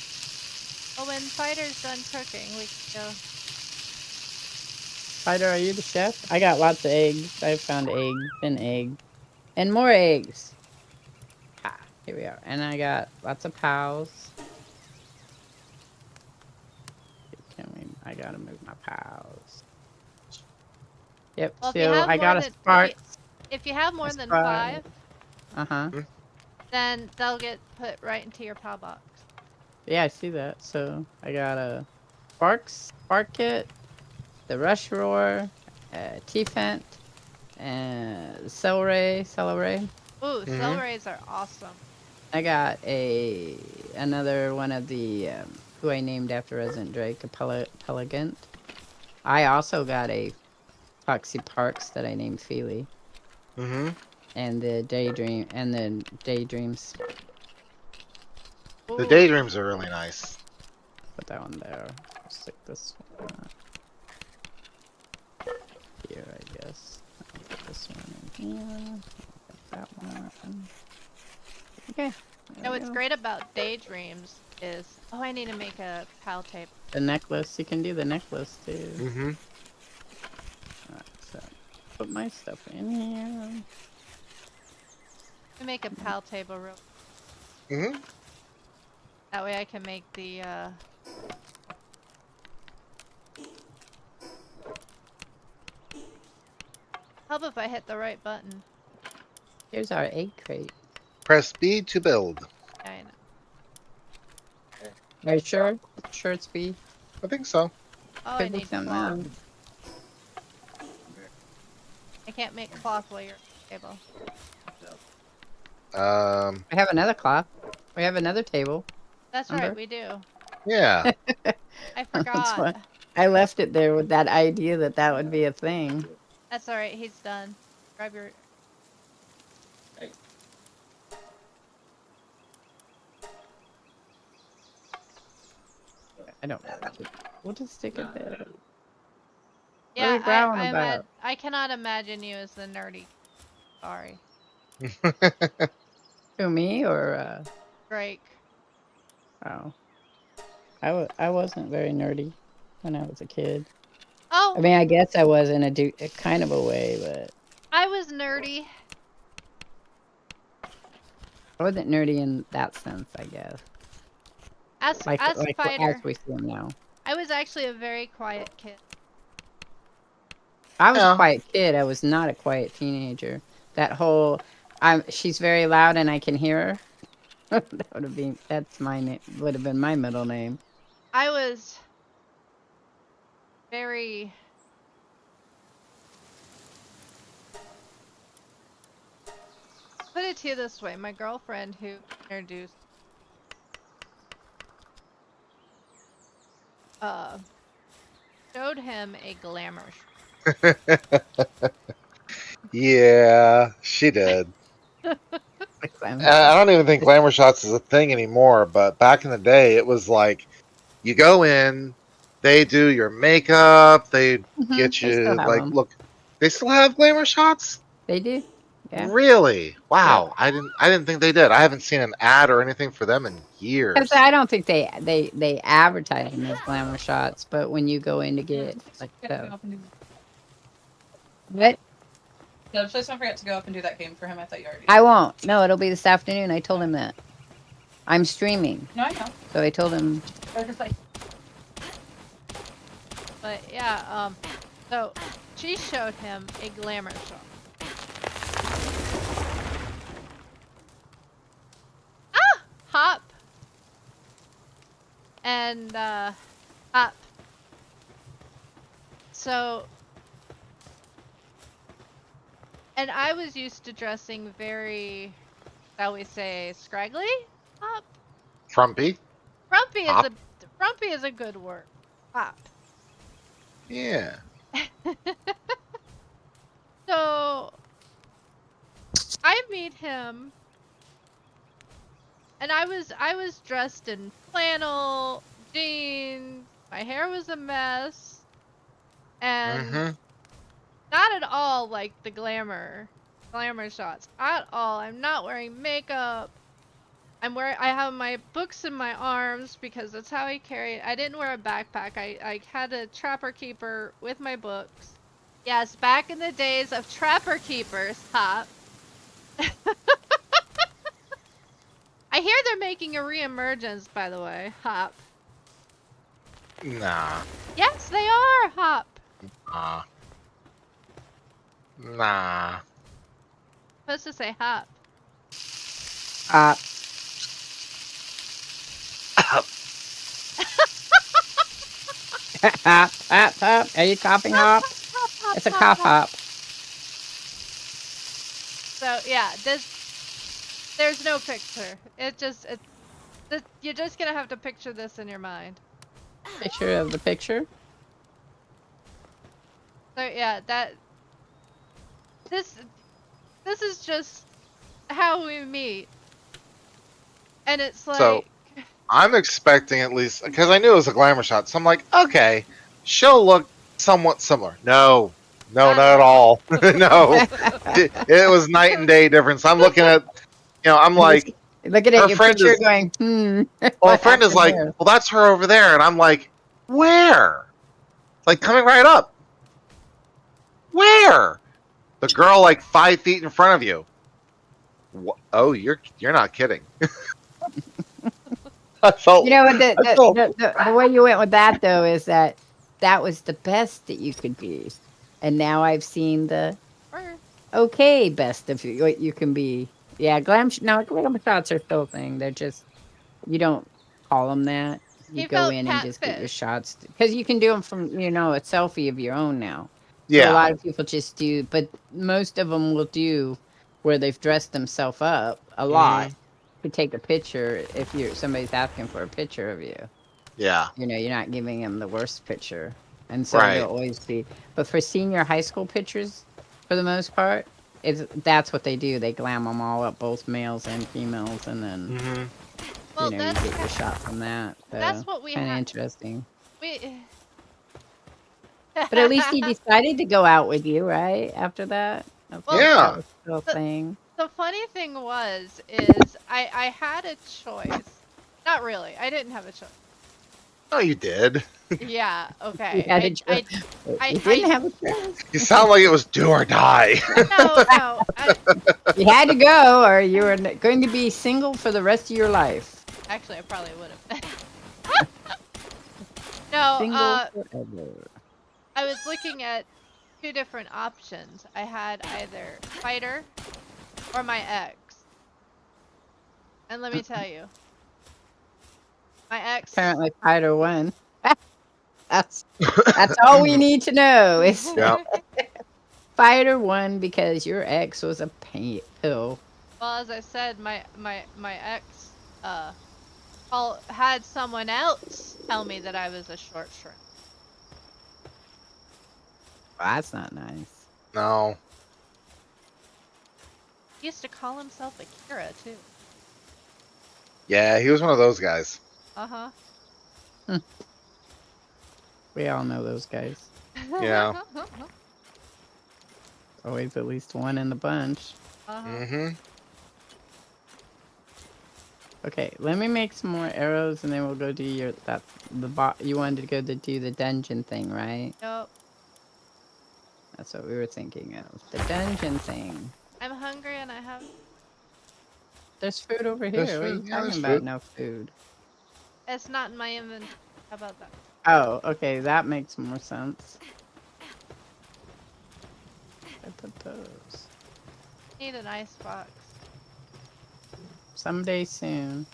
Well, when Fighter's done cooking, we can go. Spider, are you the chef? I got lots of eggs. I found eggs and more eggs. Ah, here we are. And I got lots of pals. I gotta move my pals. Yep, Well, so I got a spark. If you have more than 5, Uh-huh. then they'll get put right into your PAL box. Yeah, I see that. So I got a spark kit, the rush roar, T-Fent, and celery. Ooh, celeries are awesome. I got another one of the who I named after Resident Drake, a Pelegant. I also got a Foxy Parks that I named Feely. Mm-hmm. And the Daydreams. Ooh. The Daydreams are really nice. Put that one there. Stick this one here, I guess. I'll put this one in here. Put that one. Okay. You know what's great about Daydreams is... Oh, I need to make a PAL table. The necklace. You can do the necklace, too. Mm-hmm. Alright, so put my stuff in here. Let me make a PAL table real... Mm-hmm. That way I can make the, Help if I hit the right button. Here's our egg crate. Press B to build. Yeah, I know. Are you sure? Sure it's B? I think so. Oh, I Could be need something cloth. else. I can't make cloth while you're at the table. I have another cloth. We have another table. That's Umber? right, we do. Yeah. I That's forgot. why I left it there with that idea that that would be a thing. That's alright, he's done. Grab your... I don't know. We'll just stick it there. are Yeah, you growling about? I cannot imagine you as the nerdy. Sorry. To me or Drake. oh. I wasn't very nerdy when I was a kid. Oh, I mean, I guess I was in a kind of a way, but I was nerdy. I wasn't nerdy in that sense, I guess. As Fighter, as we see them now. I was actually a very quiet kid. I was Yeah. a quiet kid. I was not a quiet teenager. That whole, she's very loud and I can hear her. That would have been, that's my name. Would have been my middle name. I was very... Put it to you this way, my girlfriend who introduced showed him a glamour shot. Yeah, she did. I don't even think glamour shots is a thing anymore, but back in the day, it was like you go in, they do your makeup, they get They still you have like 'em. look. They still have glamour shots? They do. Yeah. Really? Wow. I didn't think they did. I haven't seen an ad or anything for them in years. Because I don't think they advertise them as glamour shots, but when you go in to get like the what? No, please don't forget to go up and do that game for him. I thought you already. I won't. No, it'll be this afternoon. I told him that. I'm streaming, No, I know. so I told him. They're just like, But yeah, so she showed him a glamour shot. Ah! Hop! And, up. So... And I was used to dressing very, shall we say, scraggly up? Frumpy. Frumpy? Hop? Frumpy is a good word. Hop. Yeah. So I meet him, and I was dressed in flannel, jeans. My hair was a mess, and Mm-hmm. not at all like the glamour shots at all. I'm not wearing makeup. I have my books in my arms because that's how I carry it. I didn't wear a backpack. I had a trapper keeper with my books. Yes, back in the days of trapper keepers, Hop. I hear they're making a reemergence, by the way, Hop. Nah. Yes, they are, Hop. Nah. Supposed to say Hop. Uh, hop, hop, hop. Are you coughing, Hop? Hop, It's a cough hop. So yeah, there's no picture. You're just gonna have to picture this in your mind. Picture of the picture. So yeah, this is just how we meet, and it's like, So I'm expecting at least because I knew it was a glamour shot, so I'm like, okay, she'll look somewhat similar. No, not at all. No, it was night and day difference. I'm looking at, I'm like, Looking her at your friend picture, is- going, well, a what friend is happened like, there? well, that's her over there, and I'm like, where? Like coming right up. Where? The girl like 5 feet in front of you. Oh, you're not kidding. I felt. You know what? I felt- The way you went with that though is that was the best that you could be, and now I've seen the or okay best of you, what you can be. Yeah, glam shots are still a thing. They're just you don't call them that. You he go felt in and just get your catfish. shots because you can do them from a selfie of your own now. So a yeah. lot of people just do, but most of them will do where they've dressed themselves up a lot to take a picture if somebody's asking for a picture of you. Yeah. You're not giving them the worst picture. And so Right. they'll always be. But for senior high school pictures, for the most part, that's what they do. They glam them all up, both males and females, and then Mm-hmm. Well, you that's get your shot from that. So, that's what we kind of have. interesting. We. But at least he decided to go out with you, right? After that, Well, Yeah. that was still a thing. The funny thing is I had a choice. Not really. I didn't have a choice. Oh, you did. Yeah. Okay. You had a choice. You didn't have a choice. You sound like it was do or die. No. You had to go, or you were going to be single for the rest of your life. Actually, I probably would have. No. Single forever. I was looking at two different options. I had either fighter or my ex. And let me tell you, my ex. Apparently, fighter won. That's all we need to know is Yeah. fighter won because your ex was a pill. Well, as I said, my ex had someone else tell me that I was a short shrimp. Well, that's not nice. No. He used to call himself Akira too. Yeah, he was one of those guys. Uh We all know those guys. huh. Yeah. Always at least one in the bunch. Mm-hmm. Okay, let me make some more arrows, and then we'll go do you wanted to go to do the dungeon thing, right? Nope. That's what we were thinking of. The dungeon thing. I'm hungry and I have. There's food over here. There's What are food. you Yeah, talking there's about? food. No food. It's not in my inventory. How about that? Oh, okay, that makes more sense. I put those. Need an ice box. Someday soon.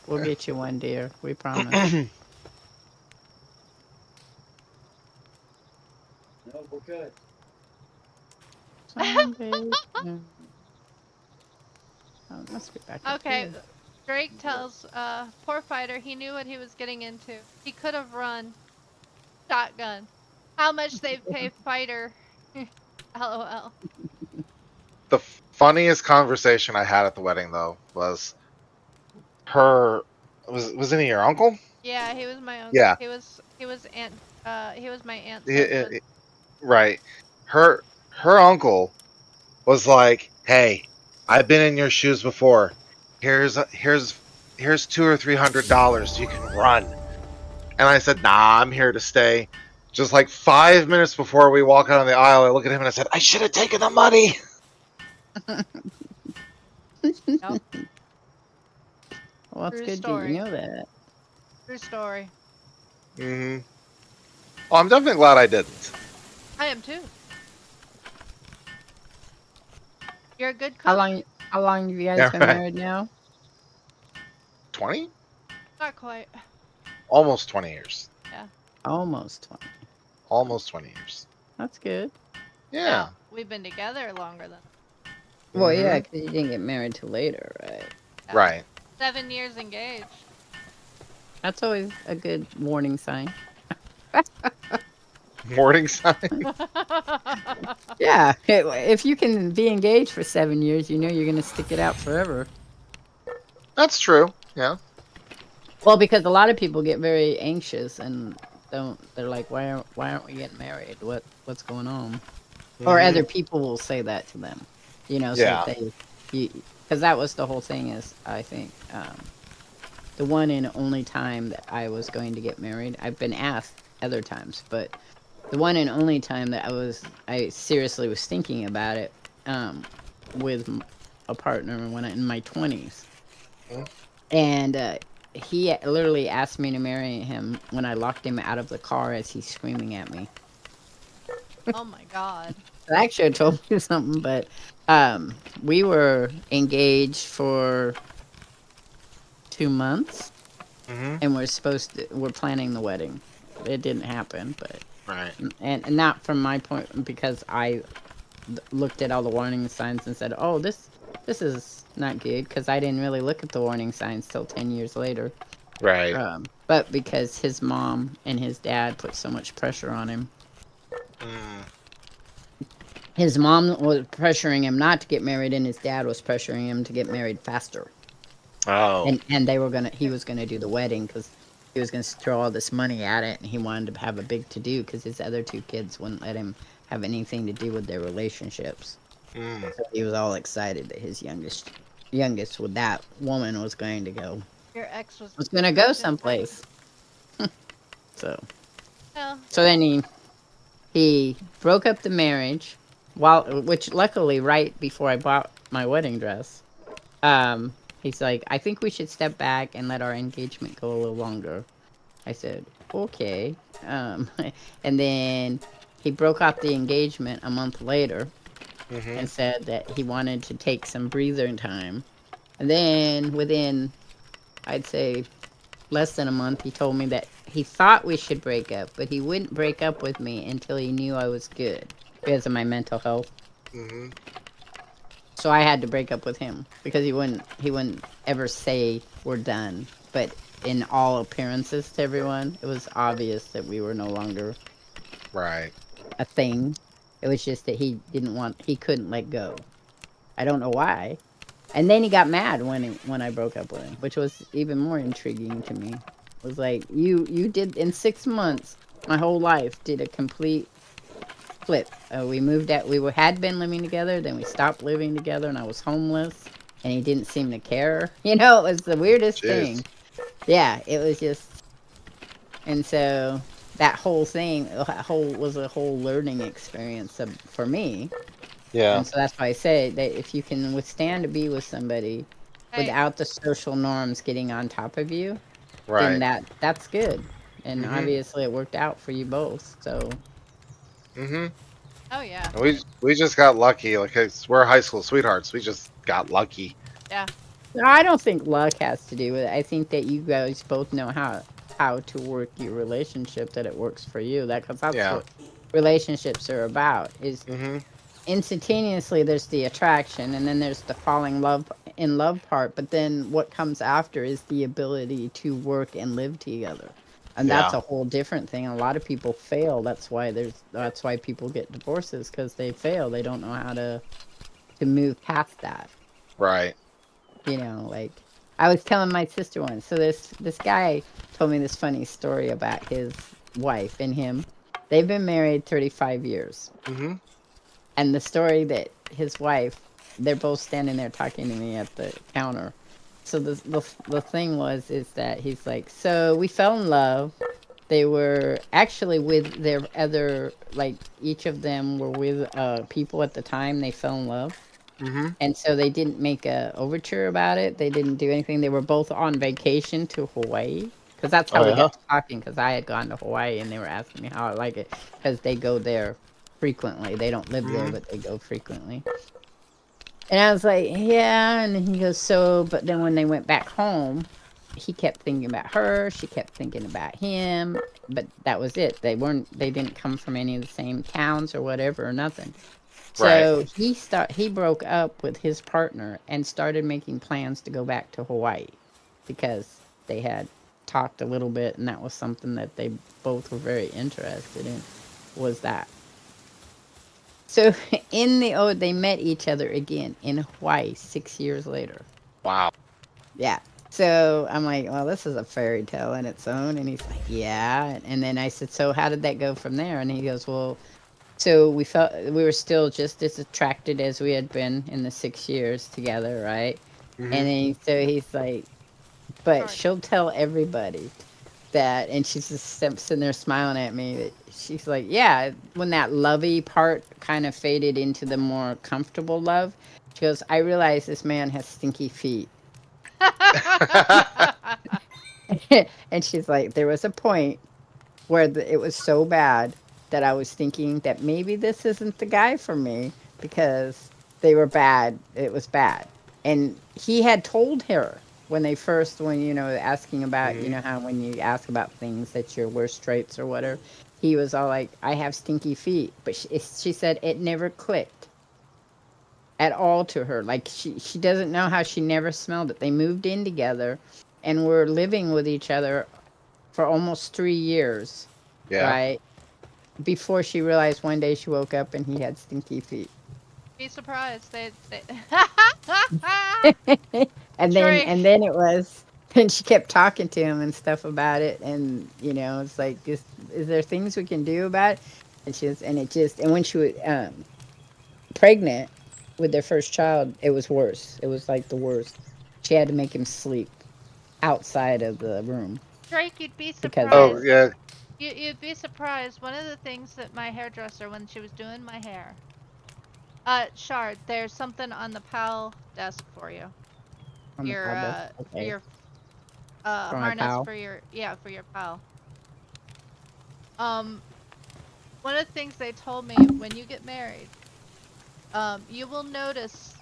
We'll get you one, dear. We promise. No, we're good. Someday soon. Oh, let's get back up Okay. here. Drake tells poor fighter he knew what he was getting into. He could have run. Shotgun. How much they pay fighter? LOL. The funniest conversation I had at the wedding though was her. Wasn't he your uncle? Yeah, he was my uncle. Yeah. He was he was my aunt's He- husband. right. Her uncle was like, "Hey, I've been in your shoes before. Here's $200 or $300. You can run." And I said, "Nah, I'm here to stay." Just like 5 minutes before we walk out on the aisle, I look at him and I said, "I should have taken the money." Yep. Well, it's True good story. that you know that. True story. Mm-hmm. Well, I'm definitely glad I didn't. I am too. You're a good How cook. long have you guys Yeah, been right. married now? 20? Not quite. Almost 20 years. Almost 20. Almost 20 years. That's good. Yeah. Now, we've been together longer than Well, Mhm. yeah, because you didn't get married till later, right? Right. 7 years engaged. That's always a good warning sign. Morning sign. Yeah, if you can be engaged for 7 years, you know you're going to stick it out forever. That's true. Yeah. Well, because a lot of people get very anxious and they're like, why aren't we getting married? What's going on? Or Mhm. other people will say that to them, you know, so Yeah. that because that was the whole thing is, I think, the one and only time that I was going to get married. I've been asked other times, but the one and only time that I seriously was thinking about it, with a partner when in my 20s. Mhm. And he literally asked me to marry him when I locked him out of the car as he's screaming at me. Oh my god. Actually, I told you something, but we were engaged for 2 months, Mhm. and we're planning the wedding. It didn't happen, but Right. and not from my point, because I looked at all the warning signs and said, "Oh, this is not good," because I didn't really look at the warning signs till 10 years later. Right. But because his mom and his dad put so much pressure on him. Mm. His mom was pressuring him not to get married, and his dad was pressuring him to get married faster. Oh. And he was gonna do the wedding because he was gonna throw all this money at it, and he wanted to have a big to do because his other two kids wouldn't let him have anything to do with their relationships. Mm. So he was all excited that his youngest with that woman was going to go Your ex was gonna go someplace. So Well, then he broke up the marriage, which luckily right before I bought my wedding dress. He's like, I think we should step back and let our engagement go a little longer. I said, okay. And then he broke off the engagement a month later Mhm. and said that he wanted to take some breather time. And then within, I'd say, less than a month, he told me that he thought we should break up, but he wouldn't break up with me until he knew I was good because of my mental health. Mhm. So I had to break up with him because he wouldn't ever say we're done. But in all appearances to everyone, it was obvious that we were no longer Right. a thing. It was just that he couldn't let go. I don't know why. And then he got mad when I broke up with him, which was even more intriguing to me. It was like, you did in 6 months, my whole life did a complete flip. We moved out. Had been living together, then we stopped living together, and I was homeless, and he didn't seem to care. You know, it was the weirdest Jeez. thing. Yeah, it was just, and so that whole thing, was a whole learning experience for me. Yeah. And so that's why I say that if you can withstand to be with somebody hey, without the social norms getting on top of you, Right. then that's good. And Mhm. obviously it worked out for you both. So Mhm. oh yeah. We just got lucky. Like we're high school sweethearts. We just got lucky. Yeah. no, I don't think luck has to do with it. I think that you guys both know how to work your relationship, that it works for you. Because that's Yeah. what relationships are about. Is Mhm. instantaneously there's the attraction, and then there's the falling in love part, but then what comes after is the ability to work and live together. And that's Yeah. a whole different thing. A lot of people fail. That's why people get divorces, because they fail. They don't know how to move past that. Right. You know, like I was telling my sister once. So this guy told me this funny story about his wife and him. They've been married 35 years. Mm-hmm. And the story that his wife, they're both standing there talking to me at the counter. So the thing is that he's like, so we fell in love. They were actually with their other, like each of them were with people at the time they fell in love. Mm-hmm. And so they didn't make a overture about it. They didn't do anything. They were both on vacation to Hawaii. Because that's how Oh, we yeah? got to talking. Because I had gone to Hawaii and they were asking me how I like it. Because they go there frequently. They don't live there, Mhm. but they go frequently. And I was like, yeah. And he goes, so, but then when they went back home, he kept thinking about her. She kept thinking about him. But that was it. They didn't come from any of the same towns or whatever or nothing. So he broke up with his partner and started making plans to go back to Hawaii because they had talked a little bit, and that was something that they both were very interested in, was that. So they met each other again in Hawaii 6 years later. Wow. Yeah. So I'm like, well, this is a fairy tale in its own. And he's like, yeah. And then I said, so how did that go from there? And he goes, well, so we felt we were still just as attracted as we had been in the 6 years together, right? Mhm. And then so he's like, but Sorry. she'll tell everybody that, and she's just sitting there smiling at me. That she's like, yeah, when that lovey part kind of faded into the more comfortable love, she goes, I realize this man has stinky feet. And she's like, there was a point where it was so bad that I was thinking that maybe this isn't the guy for me because they were bad. It was bad. And he had told her when asking about, Mhm. how when you ask about things that your worst traits or whatever, he was all like, I have stinky feet. But she said it never clicked at all to her. Like she doesn't know how she never smelled it. They moved in together and were living with each other for almost 3 years. Yeah. Right? Before she realized one day she woke up and he had stinky feet. Be surprised. They and Drake. then it was, and she kept talking to him and stuff about it, and it's like, is there things we can do about it? And when she was pregnant with their first child, it was worse. It was like the worst. She had to make him sleep outside of the room Drake, you'd be because Oh, surprised. yeah. You'd be surprised. One of the things that my hairdresser, when she was doing my hair, Shard, there's something on the pal desk for you. on the Your pal desk. for Okay. your For my harness pal? for your pal. One of the things they told me, when you get married, you will notice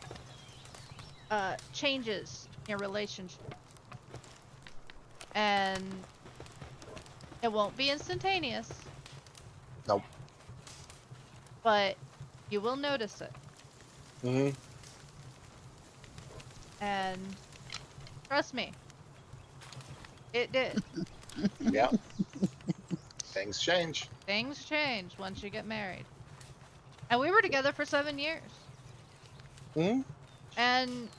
changes in your relationship, and it won't be instantaneous. Nope. But you will notice it. Mm-hmm. And trust me, it did. Yeah. Things change. Things change once you get married. And we were together for 7 years. Mm-hmm. And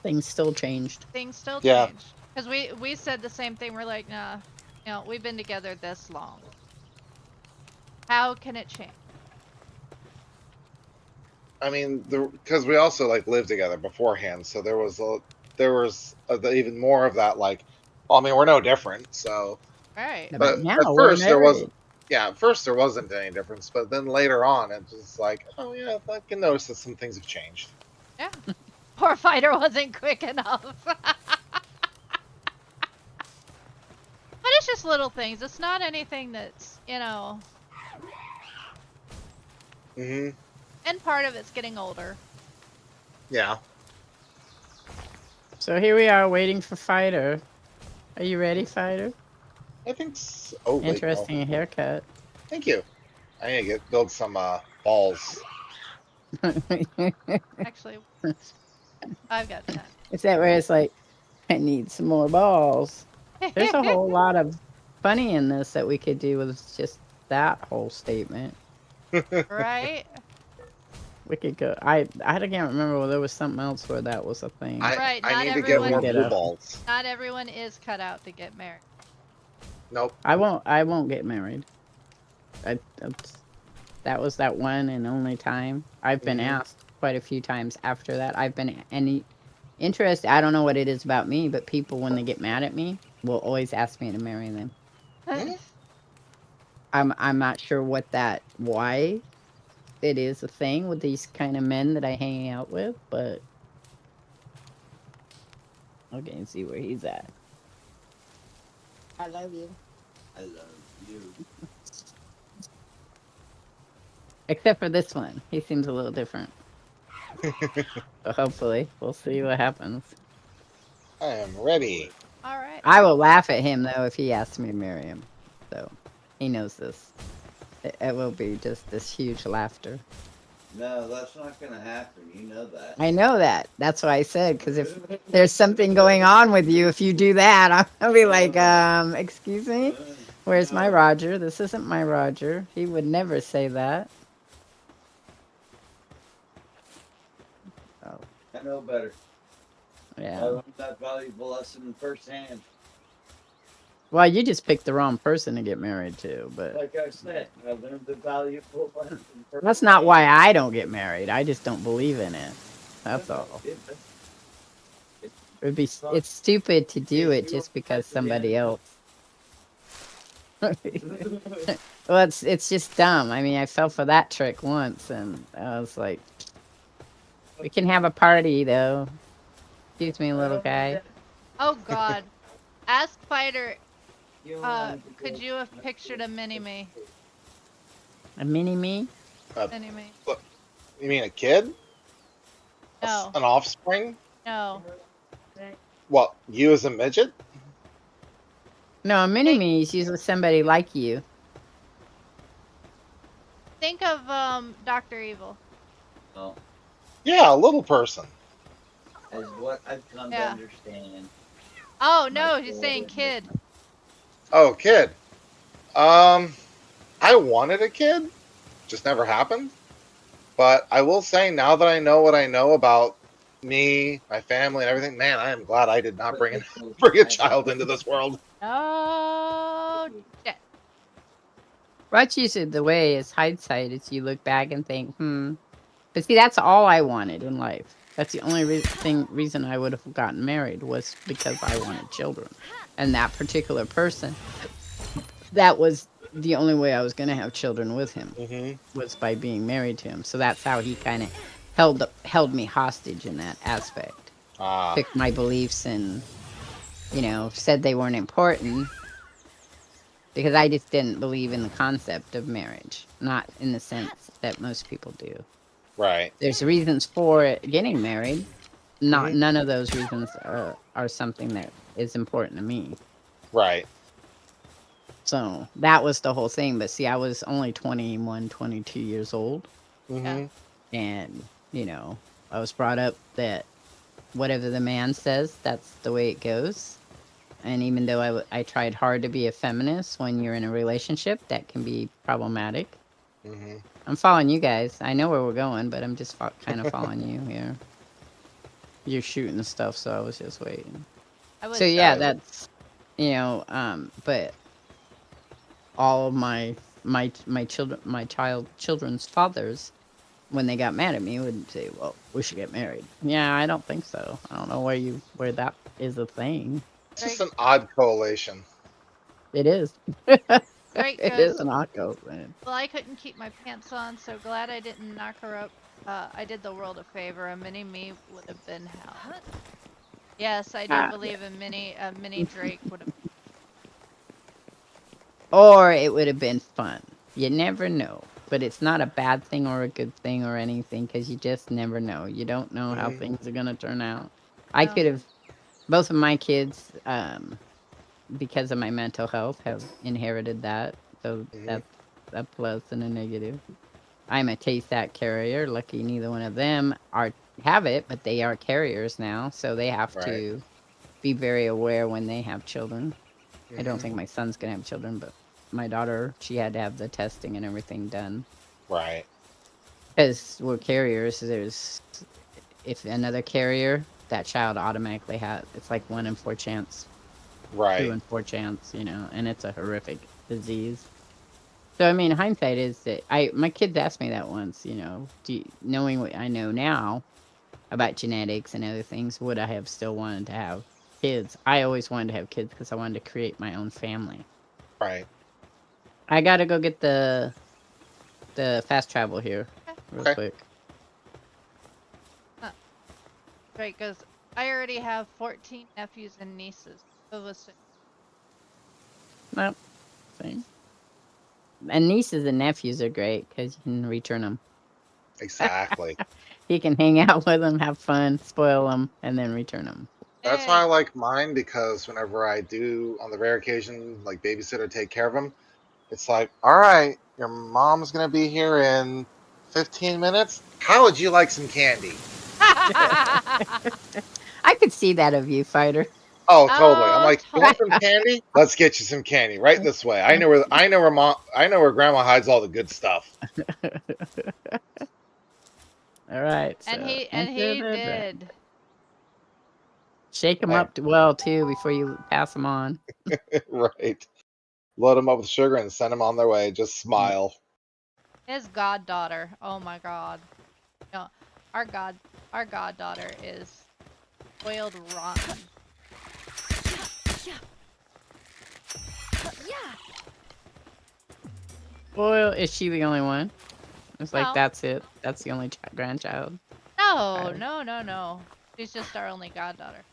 Things still changed. things still Yeah. changed. Because we said the same thing. We're like, nah, we've been together this long. How can it change? I mean, because we also lived together beforehand, so there was even more of that. Well, I mean, we're no different, so. Right. But now at we're first there married. wasn't. Yeah, at first there wasn't any difference, but then later on, it's just like, oh yeah, I can notice that some things have changed. Yeah. Poor fighter wasn't quick enough. But it's just little things. It's not anything that's, Mm-hmm. and part of it's getting older. Yeah. So here we are waiting for Fighter. Are you ready, Fighter? I think. So. Oh, wait, Interesting no. haircut. Thank you. I need to build some balls. Actually, I've got 10. Is that where it's like, I need some more balls? There's a whole lot of funny in this that we could do with just that whole statement. Right? We could go. I can't remember whether there was something else where that was a thing. Right, I not need to get more everyone- Get blue a- balls. Not everyone is cut out to get married. Nope. I won't get married. That was that one and only time. I've been asked quite a few times after that. I've been interested. I don't know what it is about me, but people, when they get mad at me, will always ask me to marry them. Mhm. I'm not sure why it is a thing with these kind of men that I hang out with, but okay, and see where he's at. I love you. I love you. Except for this one. He seems a little different. So hopefully, we'll see what happens. I am ready. All right. I will laugh at him, though, if he asks me to marry him. So, he knows this. It will be just this huge laughter. No, that's not gonna happen. You know that. I know that. That's why I said, because if there's something going on with you, if you do that, I'll be like, excuse me? Where's my Roger? This isn't my Roger. He would never say that. Oh, I know better. I yeah. learned that valuable lesson firsthand. Well, you just picked the wrong person to get married to, but Like I said, I learned the valuable lesson firsthand. that's not why I don't get married. I just don't believe in it. That's all. It's stupid to do it just because somebody else. Well, it's just dumb. I mean, I fell for that trick once, and I was like, we can have a party though. Excuse me, little guy. Oh God. Ask Fighter. Could you have pictured a mini me? A mini me? Mini me. You mean a kid? No. An offspring? No. What? You as a midget? No, a mini me is usually somebody like you. Think of Dr. Evil. Oh, Yeah, a little person. is what I've come to Yeah. understand. Oh no, he's saying kid. Oh, kid. I wanted a kid, just never happened. But I will say, now that I know what I know about me, my family, and everything, man, I am glad I did not bring a child into this world. Oh shit. That's usually the way is hindsight is you look back and think, But see, that's all I wanted in life. That's the only reason I would have gotten married was because I wanted children. And that particular person, that was the only way I was going to have children with him, was by being married to him. So that's how he kind of held me hostage in that aspect. Took my beliefs and, said they weren't important. Because I just didn't believe in the concept of marriage. Not in the sense that most people do. Right. There's reasons for getting married. None of those reasons are something that is important to me. Right. So that was the whole thing. But see, I was only 21, 22 years old. Mm-hmm. And, I was brought up that whatever the man says, that's the way it goes. And even though I tried hard to be a feminist, when you're in a relationship, that can be problematic. Mm-hmm. I'm following you guys. I know where we're going, but I'm just kind of following you here. You're shooting the stuff, so I was just waiting. So yeah, that's but all of my children's fathers, when they got mad at me, would say, "Well, we should get married." Yeah, I don't think so. I don't know where that is a thing. It's just an odd correlation. It is. Right, It is an odd correlation. Well, I couldn't keep my pants on, so glad I didn't knock her up. I did the world a favor. A mini me would have been hell. Yes, I do believe a mini Drake would have. Or it would have been fun. You never know. But it's not a bad thing or a good thing or anything, because you just never know. You don't know how things are going to turn out. I could have, both of my kids, because of my mental health, have inherited that. So that's a plus and a negative. I'm a K-Stat carrier. Lucky neither one of them have it, but they are carriers now, so they have Right. to be very aware when they have children. I don't Mhm. think my son's gonna have children, but my daughter, she had to have the testing and everything done. Right. Because we're carriers, if another carrier, that child automatically it's like 1 in 4 chance, 2 Right. in 4 chance, and it's a horrific disease. So I mean, hindsight is that my kids asked me that once, knowing what I know now about genetics and other things, would I have still wanted to have kids? I always wanted to have kids because I wanted to create my own family. Right. I gotta go get the fast travel here real Okay. quick. Right, because I already have 14 nephews and nieces. It was Nope. Same. And nieces and nephews are great because you can return them. Exactly. You can hang out with them, have fun, spoil them, and then return them. That's why I like mine, because whenever I do, on the rare occasion, like babysit or take care of them, it's like, all right, your mom's gonna be here in 15 minutes. How would you like some candy? I could see that of you, fighter. Oh, totally. I'm Oh, like, you want some candy? Let's get you some candy right this way. I know where grandma hides all the good stuff. All right. and So he enter the did. Shake them Hey, up well too before you pass them on. right. Load them up with sugar and send them on their way. Just smile. His goddaughter. Oh my god. No, our goddaughter is spoiled rotten. Well, is she the only one? It's like No. that's it. That's the only grandchild. No, Okay. no. She's just our only goddaughter.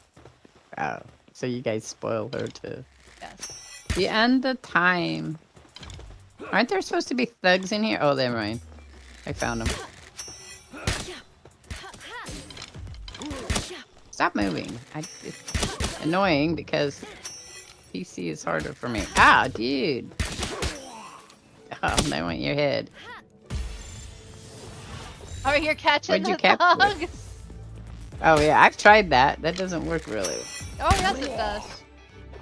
Oh, so you guys spoil her too. Yes. The end of time. Aren't there supposed to be thugs in here? Oh, never mind. I found them. Stop moving. It's annoying because PC is harder for me. Ah, dude. Oh, they want your head. Oh, you're catching What'd you the capture? thugs? Oh, yeah, I've tried that. That doesn't work really. Oh, yes, it does.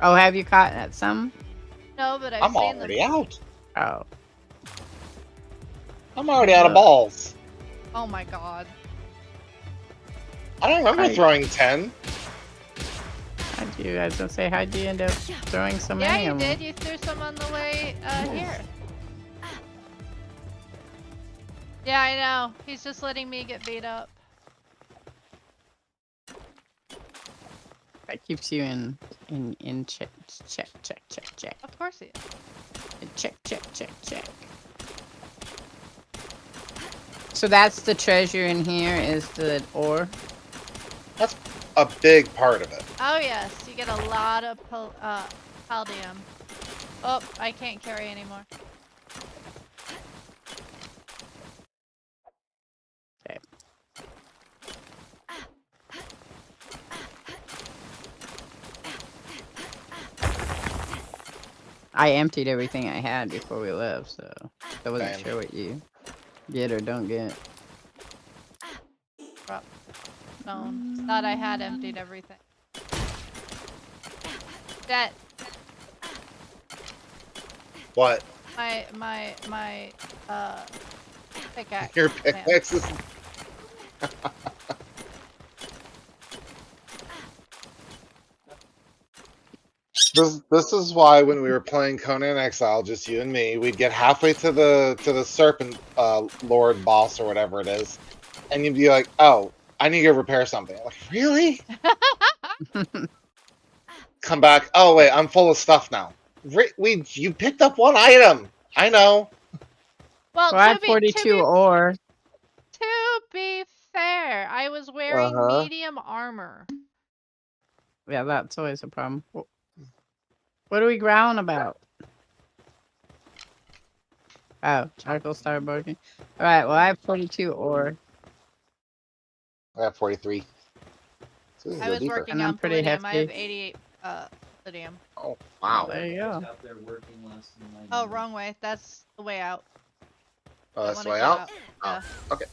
Oh, have you caught some? No, but I've I'm seen them. already out. Oh. I'm already out of balls. Oh my god. I don't remember Right. throwing 10. I was gonna say, how'd you end up throwing so Yeah, many you of them? did. You threw some on the way here. Yeah, I know. He's just letting me get beat up. That keeps you in check. Of course he is. Check. So that's the treasure in here, is the ore? That's a big part of it. Oh yes, you get a lot of palladium. Oh, I can't carry anymore. Okay. I emptied everything I had before we left, so I wasn't Same. sure what you get or don't get. No, thought I had emptied everything. That What? my pickaxe. Your Man. pickaxe is... This is why when we were playing Conan Exile, just you and me, we'd get halfway to the Serpent Lord boss or whatever it is, and you'd be like, "Oh, I need to go repair something." I'm like, really? Come back. Oh wait, I'm full of stuff now. You picked up one item. I know. Well, Well, I had 42 ore. to be fair, I was wearing Uh-huh. medium armor. Yeah, that's always a problem. What are we growling about? Oh, charcoal started barking. Alright, well I have 42 ore. I have 43. So we can I go was deeper. working And I'm on pretty palladium. I have hefty. 88 palladium. Oh wow. There you go. Out there working less than Oh, wrong way. That's the way out. Oh, that's I the wanna way go out? Oh, Yeah. okay.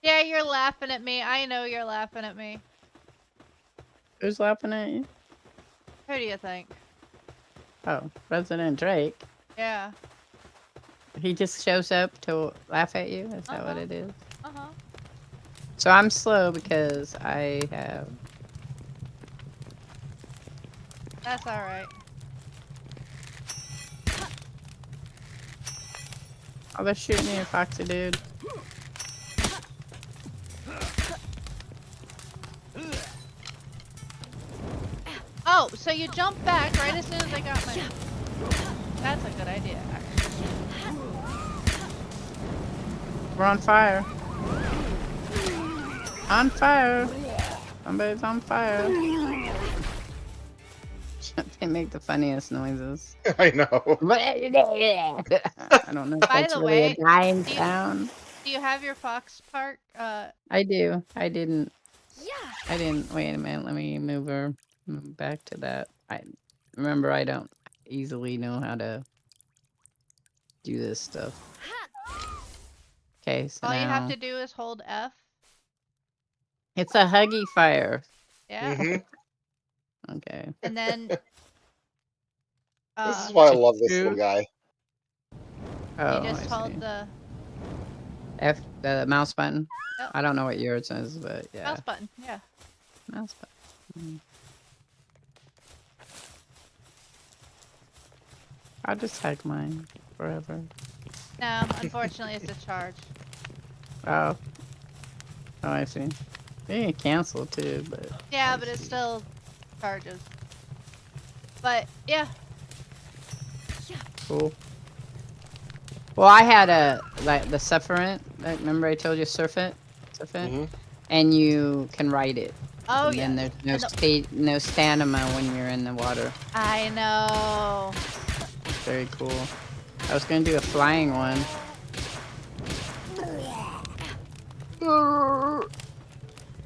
Yeah, you're laughing at me. I know you're laughing at me. Who's laughing at you? Who do you think? Oh, President Drake. Yeah. He just shows up to laugh at you? Is that what Uh-huh. it is? Uh-huh. So I'm slow because I have... That's alright. Oh, they're shooting you, Foxy dude. Oh, so you jump back right as soon as I got my... That's a good idea, actually. We're on fire. On fire. Somebody's on fire. They make the funniest noises. I know. I don't know if By that's the really way, a dying do you- sound. Do you have your Fox Park? I do. I didn't. Wait a minute. Let me move back to that. Remember, I don't easily know how to do this stuff. Okay, so all you have now to do is hold F. it's a huggy fire. Yeah. Mm-hmm. Okay. And then... This is why I love this Choo-choo. little guy. Oh, you just I hold see. the F, the mouse button. Yep. I don't know what yours is, but yeah, mouse button. Yeah. mouse button. I'll just hug mine forever. No, unfortunately, it's a charge. Oh. Oh, I see. You can cancel too, but... Yeah, I but it see. still charges. But, yeah. Cool. Well, I had the Sufferant. Remember I told you Surfeit? Mhm. And you can ride it. Oh, and yeah. then there's no stamina when you're in the water. I know. Very cool. I was gonna do a flying one.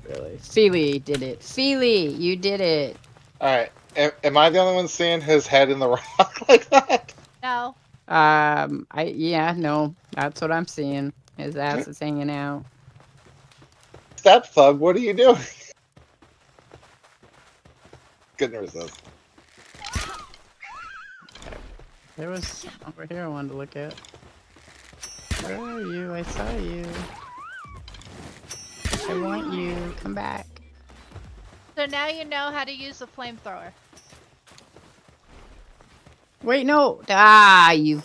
Really? Feely did it. Feely, you did it. Alright. Am I the only one seeing his head in the rock like that? No. Yeah, no, that's what I'm seeing. His ass is hanging out. Step thug, what are you doing? Goodness knows. There was something over here I wanted to look at. Where are you? I saw you. I want you. Come back. So now you know how to use the flamethrower. Wait, no. Ah, you.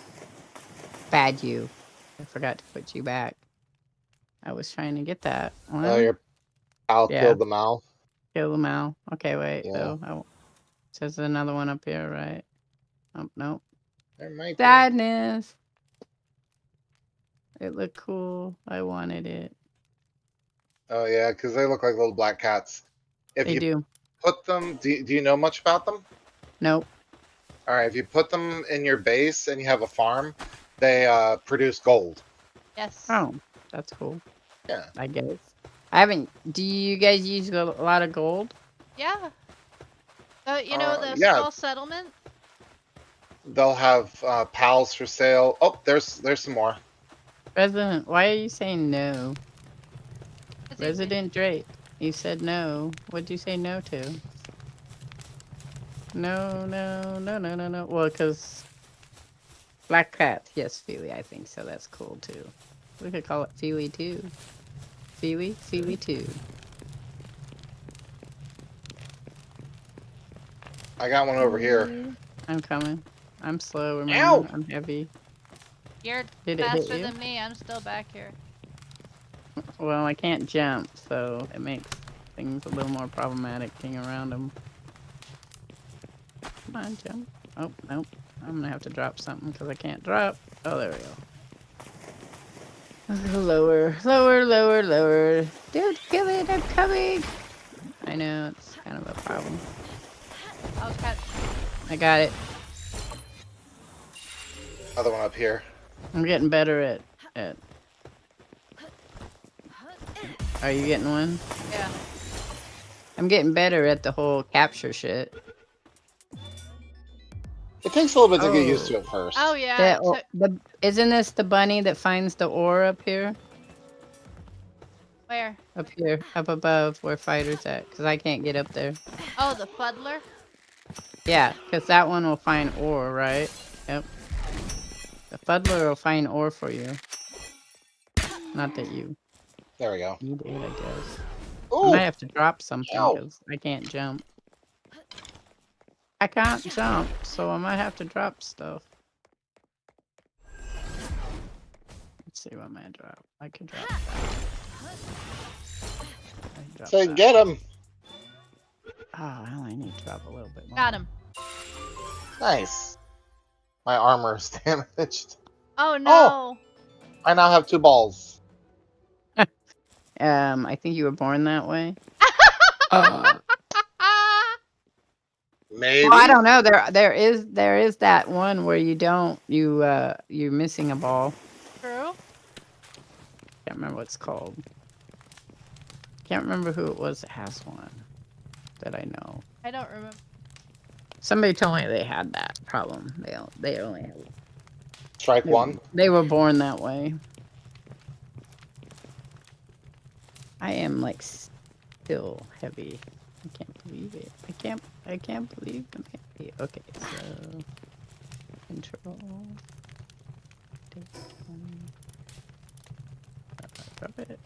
Bad you. I forgot to put you back. I was trying to get that one. Oh, your pal Yeah. killed the Mal. Kill them all. Okay, wait. Yeah. Though. Oh, says another one up here, right? Oh, nope. There might be. Sadness. It looked cool. I wanted it. Oh yeah, because they look like little black cats. If They you do. put them, do you know much about them? Nope. All right, if you put them in your base and you have a farm, they produce gold. Yes. Oh, that's cool. Yeah. I guess. I haven't. Do you guys use a lot of gold? Yeah. So, you know the yeah. small settlement? They'll have pals for sale. Oh, there's some more. President, why are you saying no? It's easy. Resident Drake, you said no. What'd you say no to? No, no, no, no, no, no. Well, because Black Cat. Yes, Feely, I think so. That's cool too. We could call it Feely too. Feely, Feely too. I got one over here. I'm coming. I'm slow, remember? Ow! I'm heavy. You're Did it hit faster you? than me. I'm still back here. Well, I can't jump, so it makes things a little more problematic being around them. Come on, jump. Oh, nope. I'm gonna have to drop something because I can't drop. Oh, there we go. Lower, lower, lower, lower. Dude, kill it, I'm coming. I know, it's kind of a problem. I'll catch. I got it. Other one up here. I'm getting better at... Are you getting one? Yeah. I'm getting better at the whole capture shit. It takes a little bit to get used Oh. to it first. Oh yeah. Isn't this the bunny that finds the ore up here? Where? Up here, up above where Fighter's at, because I can't get up there. Oh, the fuddler. Yeah, because that one will find ore, right? Yep. The fuddler will find ore for you. Not that you There we go. need it, I guess. I Ooh, might have to drop something Ow. because I can't jump. I can't jump, so I might have to drop stuff. Let's see what I drop. I could drop that. I can drop say that. get him. Oh, I only need to drop a little bit more. Got him. Nice. My armor is damaged. Oh no. I now have 2 balls. I think you were born that way. Maybe. Well, I don't know. There is that one where you don't you're missing a ball. True. Can't remember what it's called. Can't remember who it was that has one that I know. I don't remember. Somebody told me they had that problem. They only had Strike 1. They were born that way. I am like still heavy. I can't believe it. I can't believe I'm heavy. Okay, so control. Drop it.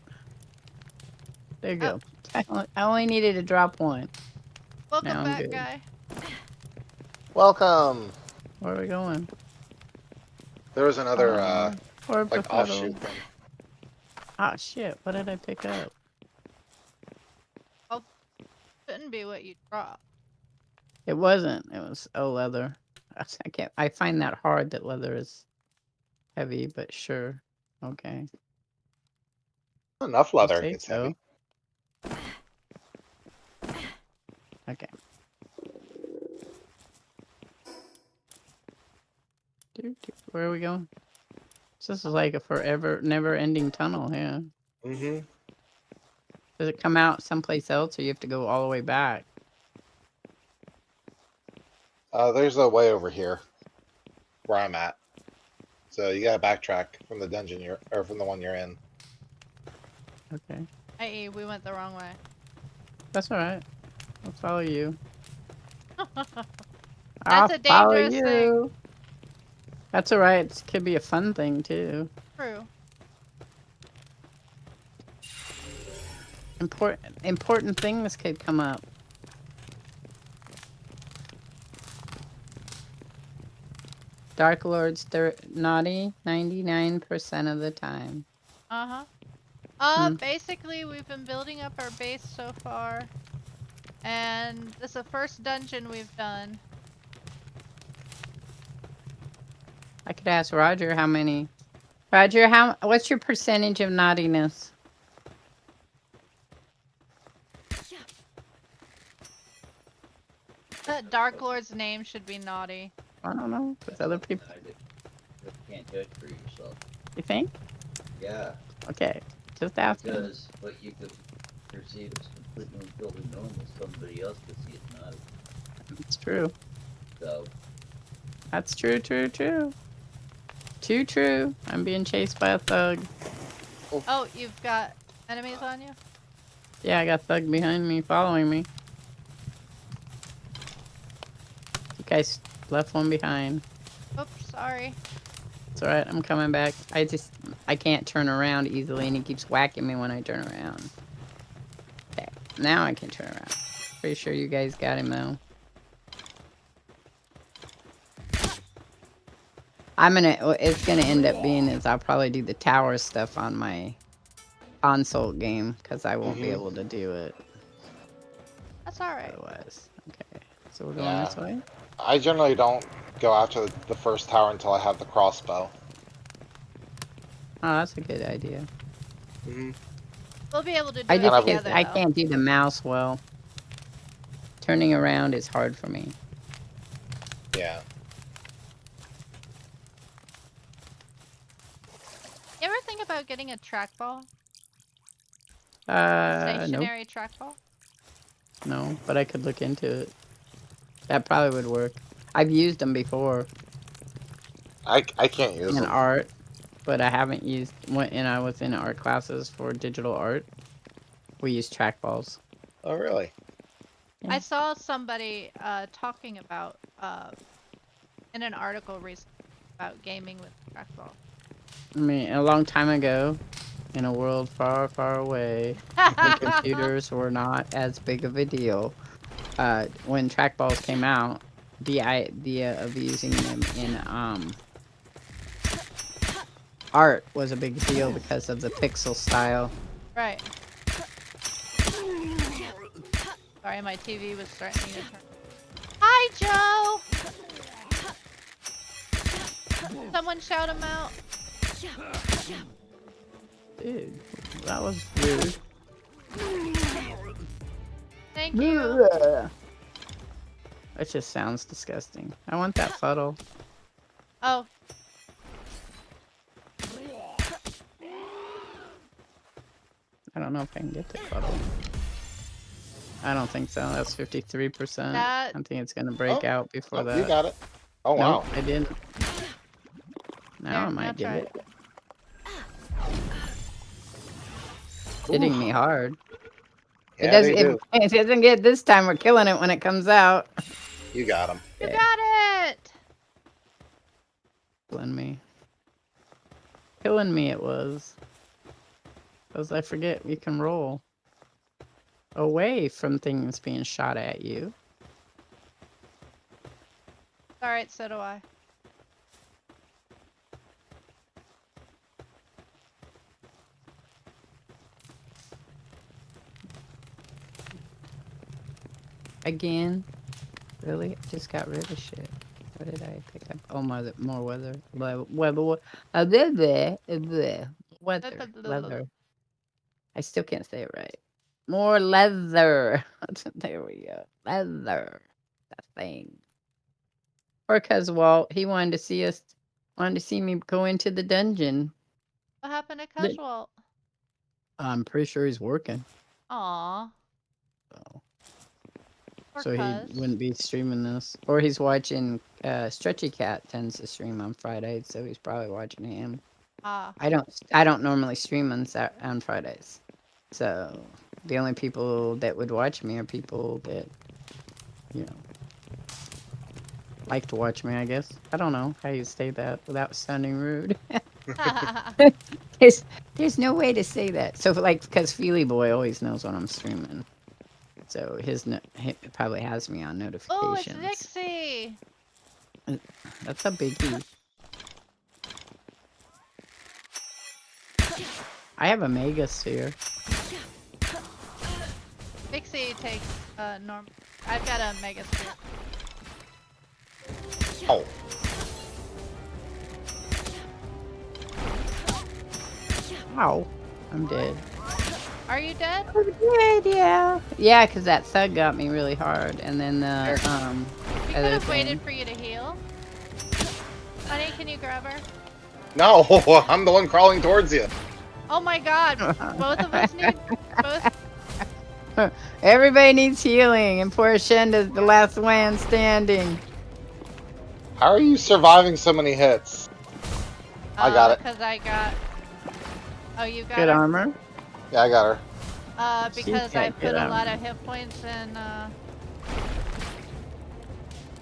There you go. I only needed to drop one. Welcome Now I'm back, good. guy. Welcome. Where are we going? There was another Or like befuddled. offshoot thing. Ah, shit. What did I pick up? Shouldn't be what you drop. It wasn't. It was leather. I can't. I find that hard that leather is heavy, but sure. Okay. Enough You leather say gets so. heavy. Okay. Where are we going? This is like a forever, never-ending tunnel here. Mm-hmm. Does it come out someplace else, or you have to go all the way back? There's a way over here where I'm at. So you gotta backtrack from the dungeon from the one you're in. Okay. I.e., we went the wrong way. That's all right. I'll follow you. That's a dangerous thing. That's all right. It could be a fun thing too. True. Important things could come up. Dark Lord's naughty 99% of the time. Uh-huh. Basically, we've been building up our base so far. And this is the first dungeon we've done. I could ask Roger how many. Roger, what's your percentage of naughtiness? That Dark Lord's name should be naughty. I don't know. With other people, You can't judge for yourself. you think? Yeah, Okay, just ask. because what you could perceive as completely totally normal, somebody else could see it not. It's true. So, That's true. Too true. I'm being chased by a thug. Oh, you've got enemies on you? Yeah, I got thug behind me, following me. You guys left one behind. Oops, sorry. It's alright, I'm coming back. I can't turn around easily and he keeps whacking me when I turn around. Okay, now I can turn around. Pretty sure you guys got him though. It's gonna end up being is I'll probably do the tower stuff on my console game because I won't be able to do it That's alright. otherwise. Okay, so we're going this way? I generally don't go after the first tower until I have the crossbow. Oh, that's a good idea. Mm-hmm. We'll be able to do I it just together, I though. can't do the mouse well. Turning around is hard for me. Yeah. You ever think about getting a trackball? Nope. Stationary trackball? No, but I could look into it. That probably would work. I've used them before I can't use in them. art, but I haven't used when I was in art classes for digital art. We use trackballs. Oh, really? I saw somebody talking about in an article recently about gaming with trackball. I mean, a long time ago, in a world far, far away, when computers were not as big of a deal, when trackballs came out, the idea of using them in art was a big deal because of the pixel style. Right. Sorry, my TV was threatening to turn. Hi, Joe! Someone shout him out. Dude, that was rude. Thank you. That just sounds disgusting. I want that fuddle. Oh, I don't know if I can get the fuddle. I don't think so. That's 53%. That- I think it's gonna break Oh, out before that. You got it. Oh, Nope, wow. I didn't. Now Here, I now might get try it. Hitting me hard. It Yeah, does. they do. If it doesn't get this time, we're killing it when it comes out. You got them. you Yeah. got it! Killing me. Killing me it was. Because I forget you can roll away from things being shot at you. Alright, so do I. Again? Really? I just got rid of shit. What did I pick up? Oh, more weather. Weather. Leather. I still can't say it right. More leather. There we go. Leather. That thing. Or because Walt, he wanted to see me go into the dungeon. What happened to The- Casual? I'm pretty sure he's working. Aw. So, Poor so he Cuz. wouldn't be streaming this. Or he's watching, Stretchy Cat tends to stream on Fridays, so he's probably watching him. Ah. I don't normally stream on Fridays. So the only people that would watch me are people that, you know, like to watch me, I guess. I don't know how you say that without sounding rude. There's no way to say that. So because Feely Boy always knows when I'm streaming. So he probably has me on Oh, it's notifications. Vixie! That's a biggie. I have a Mega Sphere. Vixie takes norm. I've got a Mega Sphere. Oh. Ow. I'm dead. Are you dead? I'm dead, yeah. Yeah, because that thug got me really hard. And then the, We could other have waited thing. for you to heal. Honey, can you grab her? No, I'm the one crawling towards you. Oh my god, both of us need both. Everybody needs healing, and poor Shenda's the last one standing. How are you surviving so many hits? I got it. Because I got. Oh, you got Good her? armor. Yeah, I got her. Because got I good put a lot armor. of hit points in,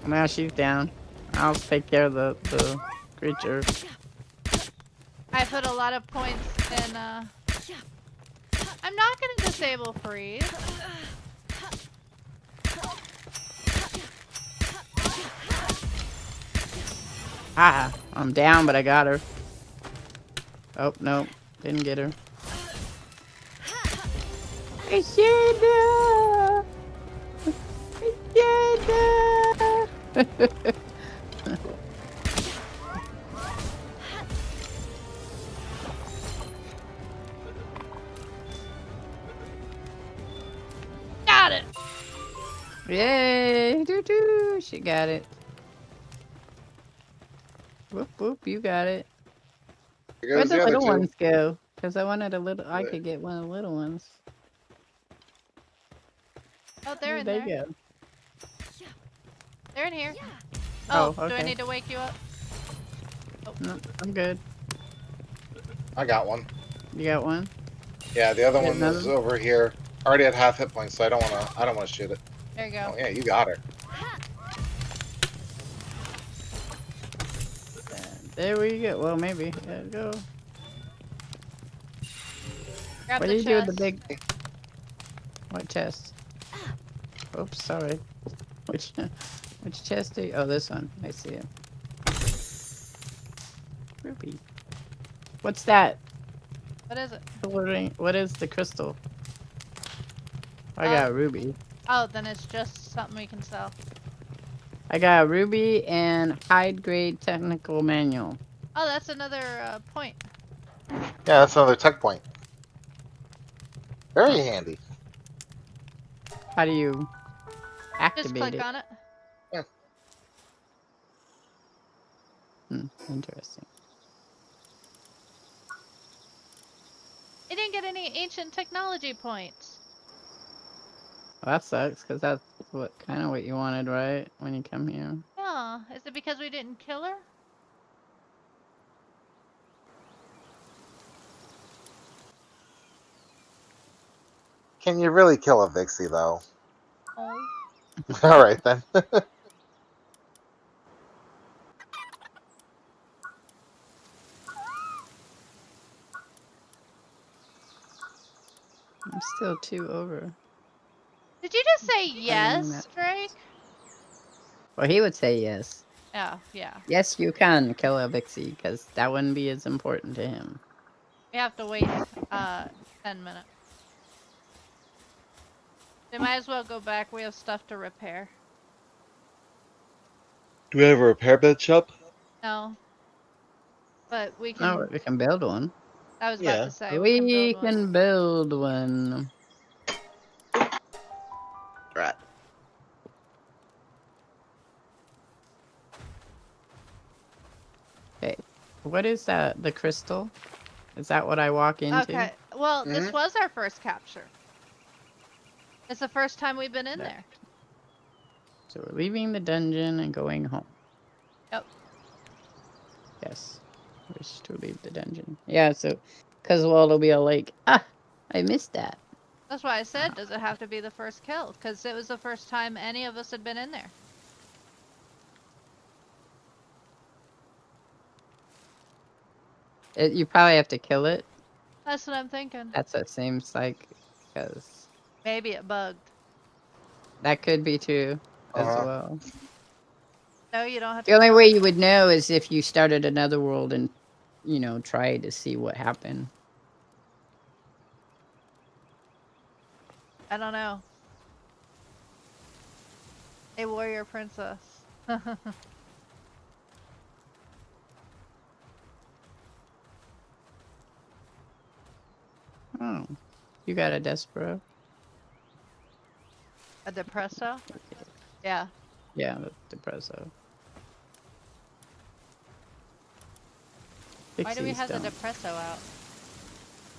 Now she's down. I'll take care of the creature. I put a lot of points in, I'm not gonna disable freeze. Ah, I'm down, but I got her. Oh, no. Didn't get her. Shanda! Shanda! Got it! Yay! Doo-doo! She got it. Whoop, whoop, you got it. Here Where'd goes the the other little two. ones go? Because I wanted a little. I could get one of the little ones. Oh, they're Where'd in they there. go? They're in here. Oh, Oh, do I okay. need to wake you up? No, I'm good. I got one. You got one? Yeah, the other You got one another is one? over here. Already at half hit points, so I don't wanna shoot it. There you go. Oh yeah, you got her. There we go. Well, maybe. There we go. Grab What the do you do with the chest. big... What chest? Oops, sorry. Which chest do you... Oh, this one. I see it. Ruby. What's that? What is it? What is the crystal? I Uh, got a ruby. Oh, then it's just something we can sell. I got a ruby and high grade technical manual. Oh, that's another point. Yeah, that's another tech point. Very Oh. handy. How do you Just activate click it? on it. Interesting. It didn't get any ancient technology points. Well, that sucks, because that's kind of what you wanted, right? When you come here. Yeah. Is it because we didn't kill her? Can you really kill a Vixie though? Oh. All right then. I'm still 2 over. Did you just say yes, that. Drake? Well, he would say yes. Oh, yeah. Yes, you can kill a Vixie, because that wouldn't be as important to him. We have to wait 10 minutes. We might as well go back. We have stuff to repair. Do we have a repair bed shop? No. But we can. Oh, we can build one. I was about Yeah. to say we can build one. can build one. Right. Okay. What is that? The crystal? Is that what I walk into? Okay. Well, this Mhm. was our first capture. It's the first time we've been in Yeah. there. So we're leaving the dungeon and going home. Yep. Yes. Wish to leave the dungeon. Yeah, so, because well, it'll be all like, I missed that. That's why I said, does it have to be the first kill? Because it was the first time any of us had been in there. You probably have to kill it. That's what I'm thinking. That's what seems like, because Maybe it bugged. that could be true as Uh-huh. well. No, you don't have to. The only kill way it. you would know is if you started another world and, tried to see what happened. I don't know. A warrior princess. Oh, you got a Despero? A depresso? Yeah. Yeah, the Depresso. Why do we Pixies have the don't. depresso out?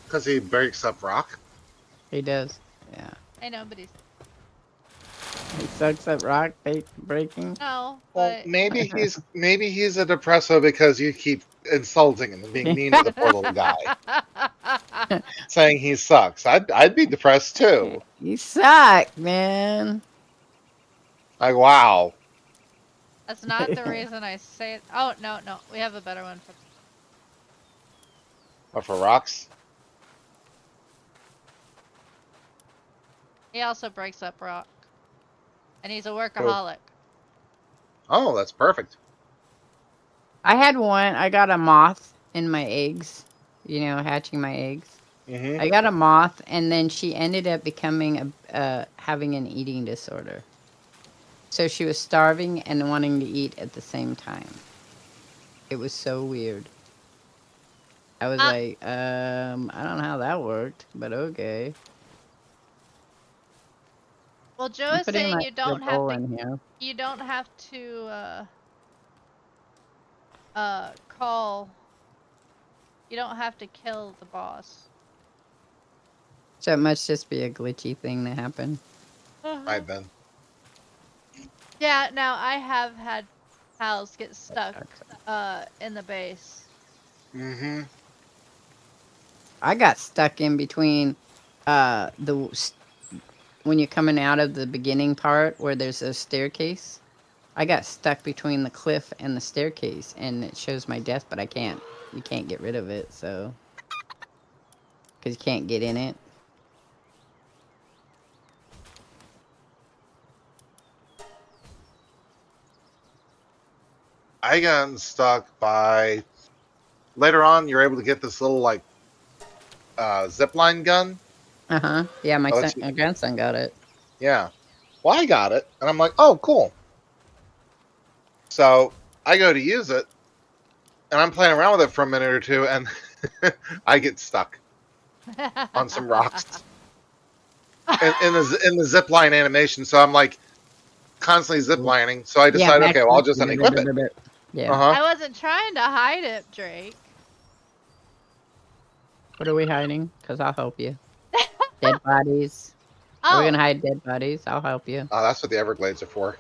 Because he breaks up rock. He does. Yeah. I know, but he's He sucks at rock breaking. no. Well, But maybe he's a depresso because you keep insulting him and being mean to the poor little guy, saying he sucks. I'd be depressed too. You suck, man. Like wow. that's not the reason I say it. Oh no, no, we have a better one for. But for rocks, He also breaks up rock, and he's a workaholic. oh, that's perfect. I had one. I got a moth in my eggs. Hatching my eggs. Mm-hmm. I got a moth, and then she ended up becoming having an eating disorder. So she was starving and wanting to eat at the same time. It was so weird. I was like, I don't know how that worked, but okay. Well, Joe I'm is putting saying my you don't the have bowl to. in here. You don't have to call. You don't have to kill the boss. So it must just be a glitchy thing that happened. Right then. Yeah. Now I have had house get stuck in the base. Mm-hmm. I got stuck in between when you're coming out of the beginning part where there's a staircase. I got stuck between the cliff and the staircase, and it shows my death, but you can't get rid of it, so because you can't get in it. I got stuck by later on. You're able to get this little like zipline gun. Yeah, my Oh, it's- my grandson got it. Yeah. Well, I got it, and I'm like, oh, cool. So I go to use it, and I'm playing around with it for a minute or two, and I get stuck on some rocks in the zip line animation. So I'm like constantly zip lining. So I decide, okay, well, I'll just unequip it. Yeah. I wasn't trying to hide it, Drake. What are we hiding? Because I'll help you. Dead bodies. Oh. Are we gonna hide dead bodies? I'll help you. Oh, that's what the Everglades are for.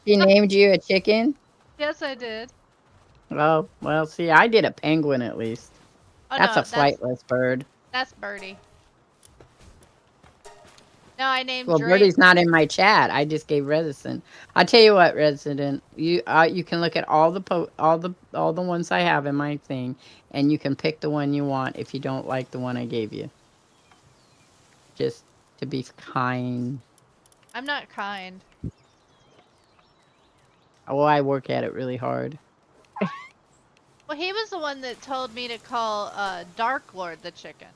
He named you a chicken? Yes, I did. Oh, well, see, I did a penguin at least. Oh, That's no, a flightless bird. That's Birdie. No, I named Well, Drake. Birdie's not in my chat. I just gave Resident. I'll tell you what, Resident. You can look at all the ones I have in my thing, and you can pick the one you want if you don't like the one I gave you. Just to be kind. I'm not kind. Well, I work at it really hard. Well, he was the one that told me to call Dark Lord the chicken.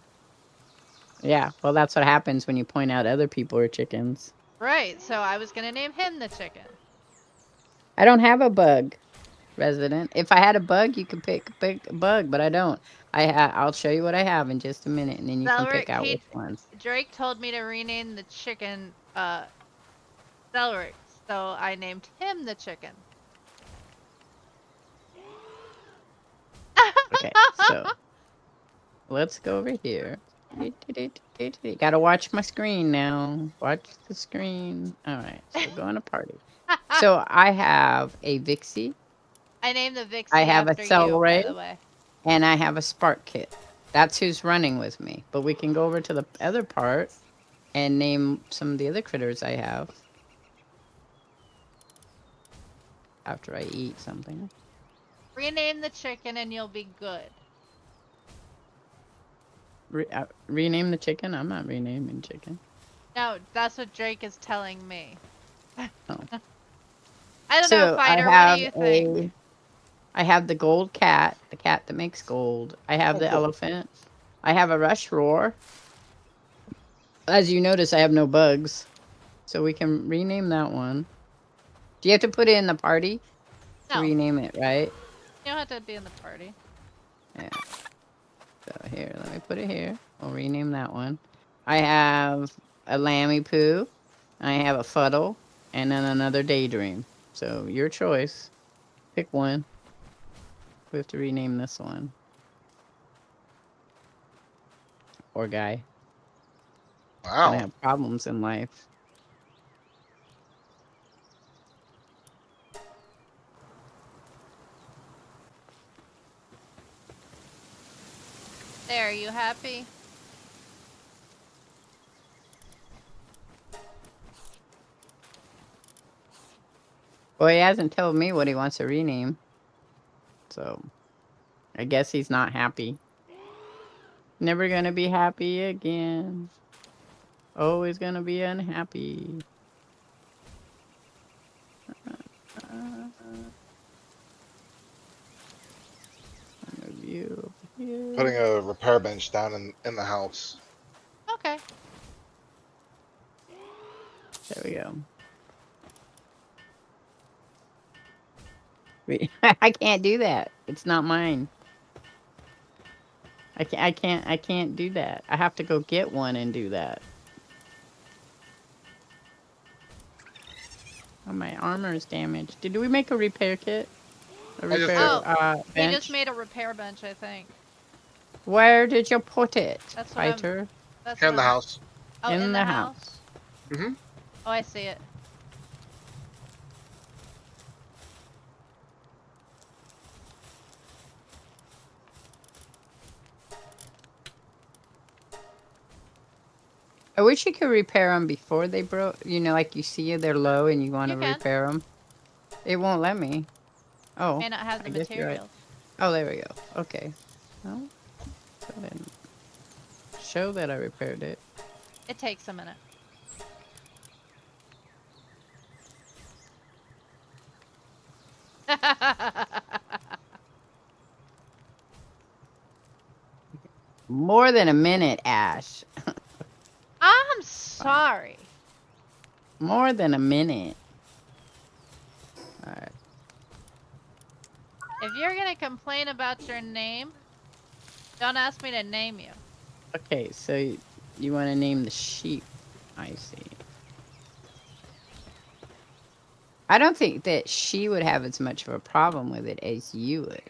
Yeah, well, that's what happens when you point out other people are chickens. Right, so I was gonna name him the chicken. I don't have a bug, Resident. If I had a bug, you could pick a bug, but I don't. I'll show you what I have in just a minute, and then you can pick out which ones. Drake told me to rename the chicken Celery, so I named him the chicken. Okay, so let's go over here. Gotta watch my screen now. Watch the screen. Alright, so go on a party. So I have a Vixie. I named the Vixie I have after a Celery, you, by the way. and I have a Spark Kit. That's who's running with me. But we can go over to the other part and name some of the other critters I have. After I eat something. Rename the chicken and you'll be good. Rename the chicken? I'm not renaming chicken. No, that's what Drake is telling me. Oh. I don't know, Fighter, what do you think? I have the gold cat, the cat that makes gold. I have the elephant. I have a rush roar. As you notice, I have no bugs. So we can rename that one. Do you have to put it in the party to rename it, right? You don't have to be in the party. Yeah. So here, let me put it here. We'll rename that one. I have a Lammy Poo. I have a Fuddle. And then another Daydream. So your choice. Pick one. We have to rename this one. Poor guy. Wow. Gonna have problems in life. There, are you happy? Well, he hasn't told me what he wants to rename. So, I guess he's not happy. Never gonna be happy again. Always gonna be unhappy. Putting a repair bench down in the house. Okay. There we go. I can't do that. It's not mine. I can't do that. I have to go get one and do that. Oh, my armor is damaged. Did we make a repair kit? A repair we bench? just made a repair bench, I think. Where did you put it, That's what Fighter? That's In the house. Oh, In in the the house. house? Mm-hmm. Oh, I see it. I wish you could repair them before they broke. You know, like you see they're low and you want You to can. repair them. It won't let me. Oh, May not have the I guess you're right. materials. Oh, there we go. Okay. Well, so then show that I repaired it. It takes a minute. More than a minute, Ash. I'm sorry. More than a minute. All right. If you're gonna complain about your name, don't ask me to name you. Okay, so you want to name the sheep. I see. I don't think that she would have as much of a problem with it as you would.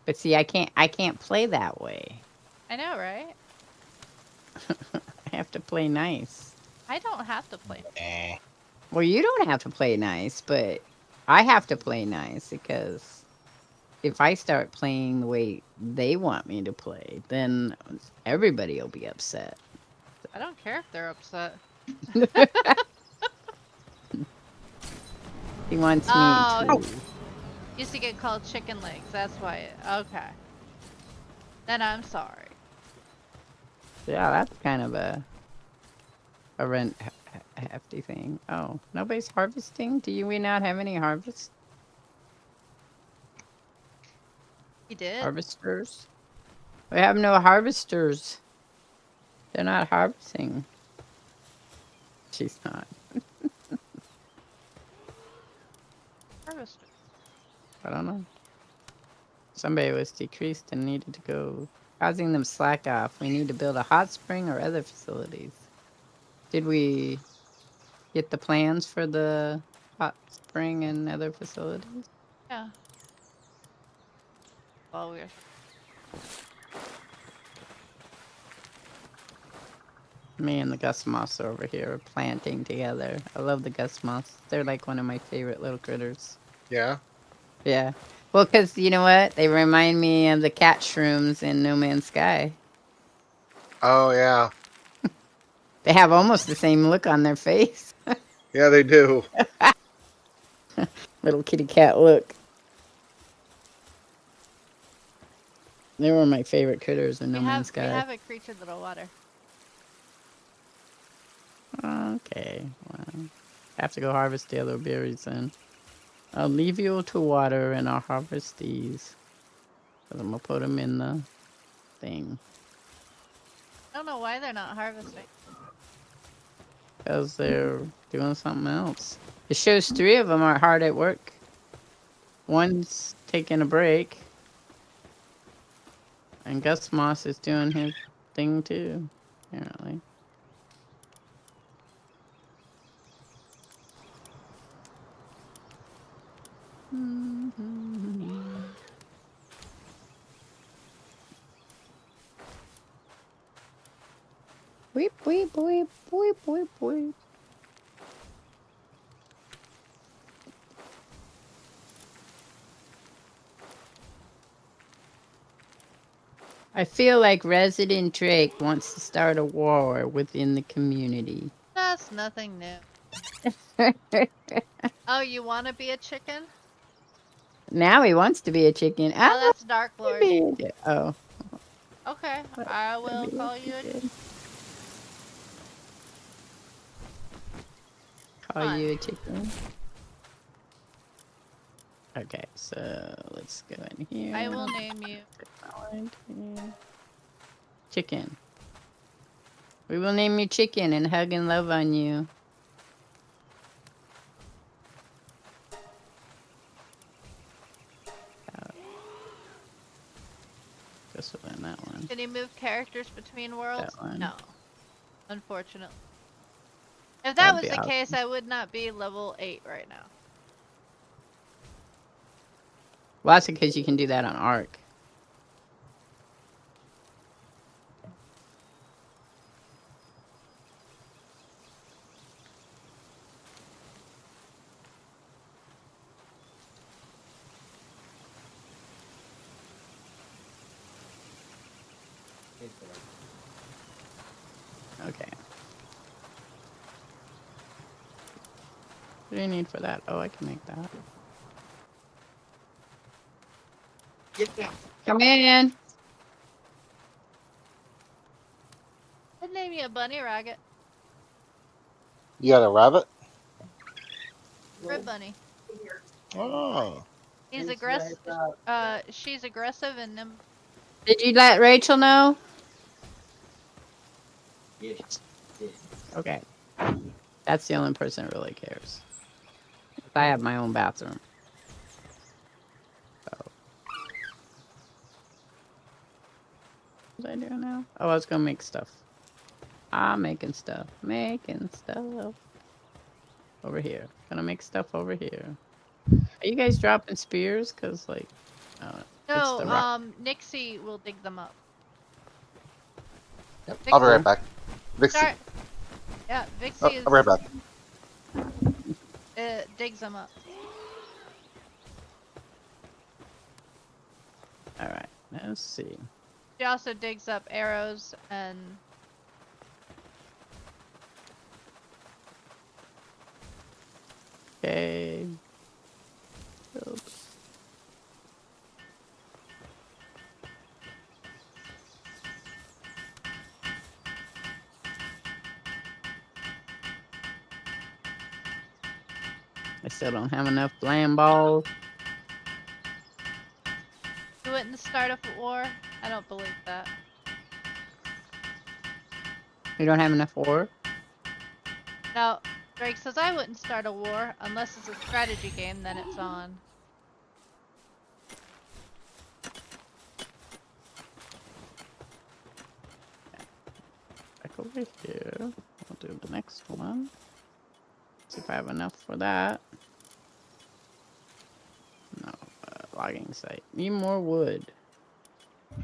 But see, I can't play that way. I know, right? I have to play nice. I don't have to play. Eh. Well, you don't have to play nice, but I have to play nice because if I start playing the way they want me to play, then everybody will be upset. I don't care if they're upset. He wants me Oh. to. Used to get called chicken legs. That's why. Okay. Then I'm sorry. Yeah, that's kind of a rent hefty thing. Oh, nobody's harvesting? Do we not have any harvest He did. harvesters? We have no harvesters. They're not harvesting. She's not. Harvester. I don't know. Somebody was decreased and needed to go, causing them slack off. We need to build a hot spring or other facilities. Did we get the plans for the hot spring and other facilities? Yeah. Well, we're. Me and the Gus Moss are over here planting together. I love the Gus Moss. They're like one of my favorite little critters. Yeah. Yeah. Well, because you know what? They remind me of the cat shrooms in No Man's Sky. Oh yeah. They have almost the same look on their face. Yeah, they do. Little kitty cat look. They were my favorite critters in No Man's We Sky. have a creature that'll water. Okay. Well, have to go harvest the other berries then. I'll leave you to water and I'll harvest these. But I'm gonna put them in the thing. I don't know why they're not harvesting. Because they're doing something else. It shows 3 of them are hard at work. One's taking a break. And Gus Moss is doing his thing too, apparently. Weep, weep, weep, weep, weep, weep. I feel like Resident Drake wants to start a war within the community. That's nothing new. Oh, you want to be a chicken? Now he wants to be a chicken. Oh, that's Dark Lord. Oh. Okay, I will That'd be call you a good. Call Fine. you a chicken. Okay, so let's go in here. I will name you. Chicken. We will name you Chicken and hug and love on you. This one, that one. Can you move characters between worlds? That one. No. Unfortunately. If that That'd was be the awesome. case, I would not be level 8 right now. Well, that's because you can do that on Arc. Okay. What do you need for that? Oh, I can make that. Get down. Come in. I'd name you a bunny rabbit. You got a rabbit? Red bunny. Oh. He's It's aggressive. like, She's aggressive and Did you let Rachel know? Yes. Okay. That's the only person that really cares. I have my own bathroom. So. What was I doing now? Oh, I was gonna make stuff. I'm making stuff. Making stuff. Over here. Gonna make stuff over here. Are you guys dropping spears? Cause like, it's the rock. Nixie will dig them up. Yep, I'll be Vixie- right back. Vixie. Start. Yeah, Oh, Vixie I'll is be right back. digs them up. All right. Let's see. She also digs up arrows and Okay. Oops. I still don't have enough bland balls. you wouldn't start a war. I don't believe that. You don't have enough ore? Now, Drake says I wouldn't start a war unless it's a strategy game. Then it's on. Back over here. I'll do the next one. See if I have enough for that. No, logging site. Need more wood.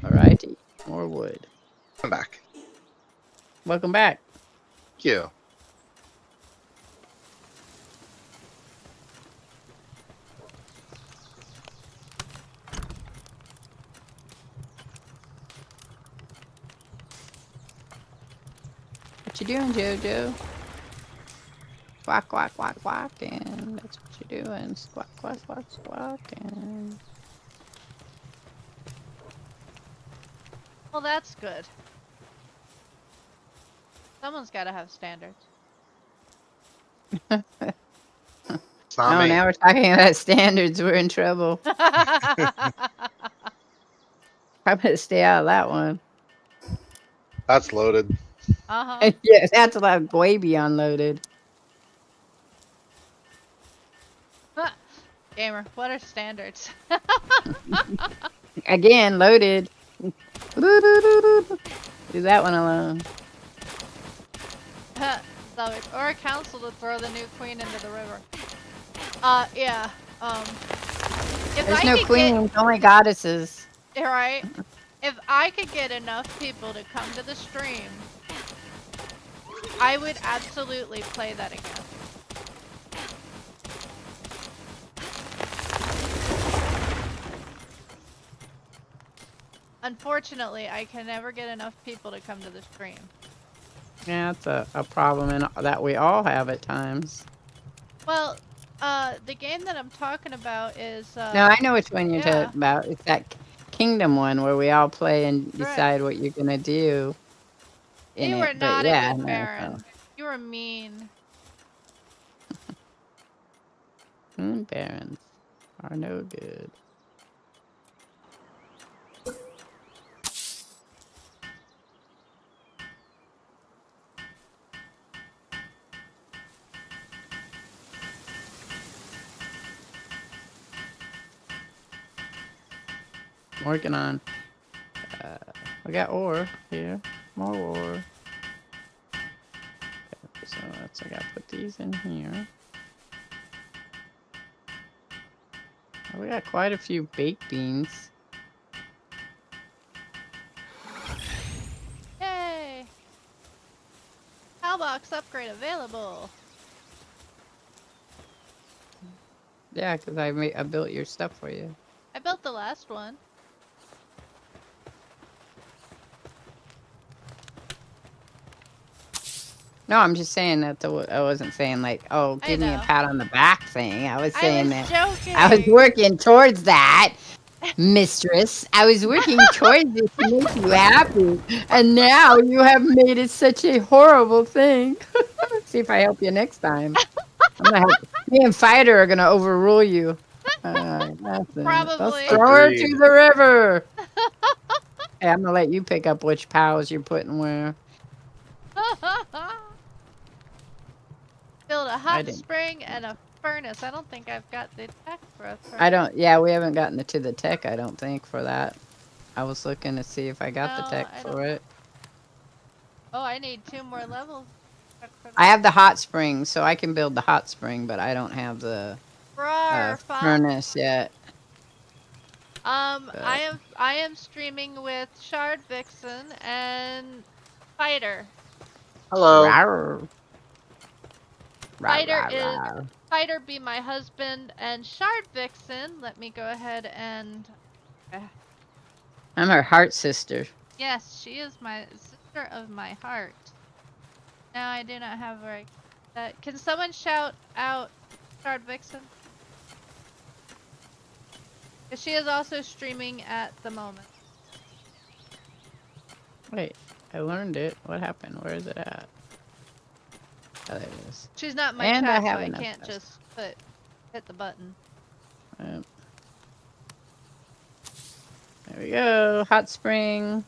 Alrighty, more wood. I'm back. Welcome back. Thank you. What you doing, Jojo? Quack, quack, quack, quacking. That's what you're doing. Squawk, quack, quack, squawking. Well, that's good. Someone's got to have standards. It's not Oh, me. now we're talking about standards. We're in trouble. uh-huh. I better stay out of that one. That's loaded. Yeah, that's a lot of way unloaded. Gamer, what are standards? Again, loaded. Leave that one alone. Or a council to throw the new queen into the river. Yeah. If There's I no could queens, only goddesses. Get, right? If I could get enough people to come to the stream, I would absolutely play that again. Unfortunately, I can never get enough people to come to the stream. Yeah, it's a problem that we all have at times. Well, the game that I'm talking about is No, I know which one you're talking about. It's that Kingdom one where we all play and decide what you're gonna do. You were not a good Baron. You were mean. Barons are no good. Working on. We got ore here. More ore. Okay, so I gotta put these in here. Oh, we got quite a few baked beans. Yay! Palbox upgrade available. Yeah, because I built your stuff for you. I built the last one. No, I'm just saying that I wasn't saying like, oh, I give me a know. pat on the back thing. I was I saying was that joking. I was working towards that, mistress. I was working towards it to make you happy, and now you have made it such a horrible thing. See if I help you next time. I'm gonna help. Me and Fighter are gonna overrule you. Nothing. Let's Probably. throw her to Agreed. the river. Hey, I'm gonna let you pick up which pals you're putting where. Build a I hot didn't. spring and a furnace. I don't think I've got the tech for a furnace. I don't. Yeah, we haven't gotten to the tech. I don't think for that. I was looking to see if I got the No, tech I for don't. it. Oh, I need 2 more levels. I have the hot spring, so I can build the hot spring, but I don't have the Rawr, Fox. furnace yet. I am streaming with Shardvixen and Fighter. Hello. Rawr. Fighter Rawr, is rawr. Fighter be my husband, and Shardvixen. Let me go ahead and. I'm her heart sister. Yes, she is my sister of my heart. No, I do not have her. Can someone shout out Shardvixen? Because she is also streaming at the moment. Wait, I learned it. What happened? Where is it at? Oh, there it is. She's not in my And I chat, so have I enough can't dust. just hit the button. There we go. Hot spring.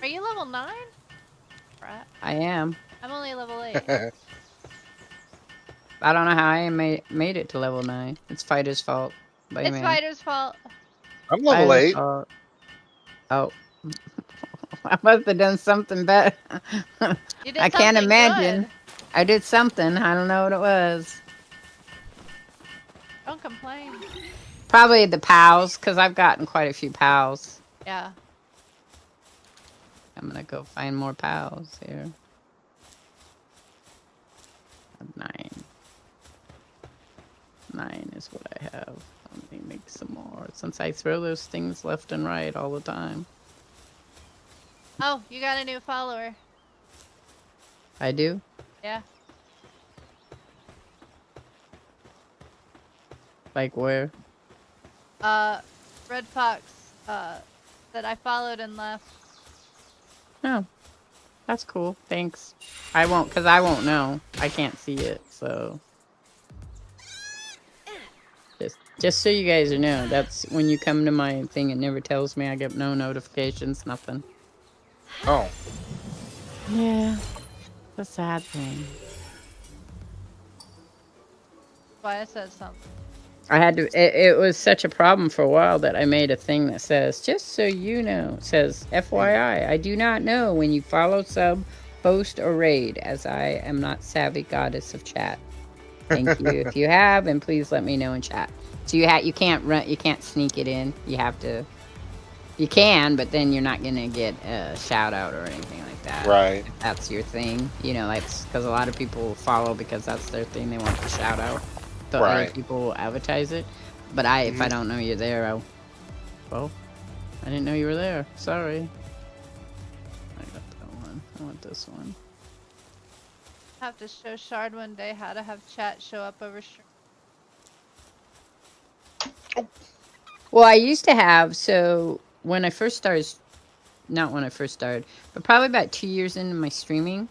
Are you level 9? Crap. I am. I'm only level 8. I don't know how I made it to level 9. It's Fighter's fault. Blame It's him. Fighter's fault. I'm level Fighter's 8. fault. Oh. I must have done something better. You did I can't something imagine. good. I did something. I don't know what it was. Don't complain. Probably the pals, because I've gotten quite a few pals. Yeah. I'm going to go find more pals here. 9. 9 is what I have. Let me make some more. Since I throw those things left and right all the time. Oh, you got a new follower. I do? Yeah. Like where? Red Fox, that I followed and left. Oh. That's cool. Thanks. I won't, because I won't know. I can't see it, so. Just so you guys know, that's when you come to my thing, it never tells me. I get no notifications, nothing. Oh. Yeah. It's a sad thing. Why I said something. I had to, it was such a problem for a while that I made a thing that says, just so you know, it says, FYI, I do not know when you follow, sub, post, or raid, as I am not savvy goddess of chat. Thank you if you have, and please let me know in chat. So you can't sneak it in. You have to, you can, but then you're not gonna get a shout out or anything like that. Right. If that's your thing, you know, like, because a lot of people follow because that's their thing. They want the shout out. So other Right. people will advertise it. But if I don't know you're there, well, I didn't know you were there. Sorry. I got that one. I want this one. Have to show Shard one day how to have chat show up over stream. Well, I used to have, so when I first started, not when I first started, but probably about 2 years into my streaming,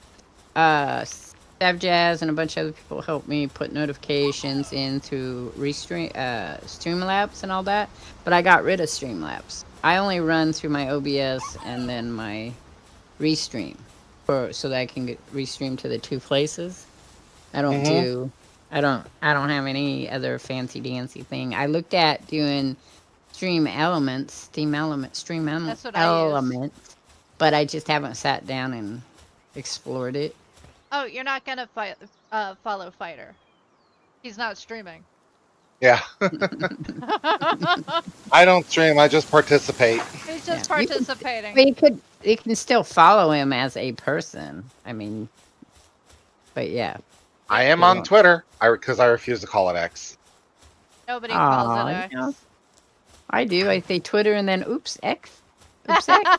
Sav Jazz and a bunch of other people helped me put notifications in through Streamlabs and all that, but I got rid of Streamlabs. I only run through my OBS and then my Restream, so that I can get Restream to the 2 places. I don't do, I don't have any other fancy dancy thing. I looked at doing Stream Elements, That's what I use. but I just haven't sat down and explored it. Oh, you're not gonna follow Fighter. He's not streaming. Yeah. I don't stream. I just participate. He's just Yeah. participating. But you can still follow him as a person. I mean, but yeah. I am on Twitter. Because I refuse to call it X. Nobody calls it X. You know, I do. I say Twitter and then oops, X. Oops, X.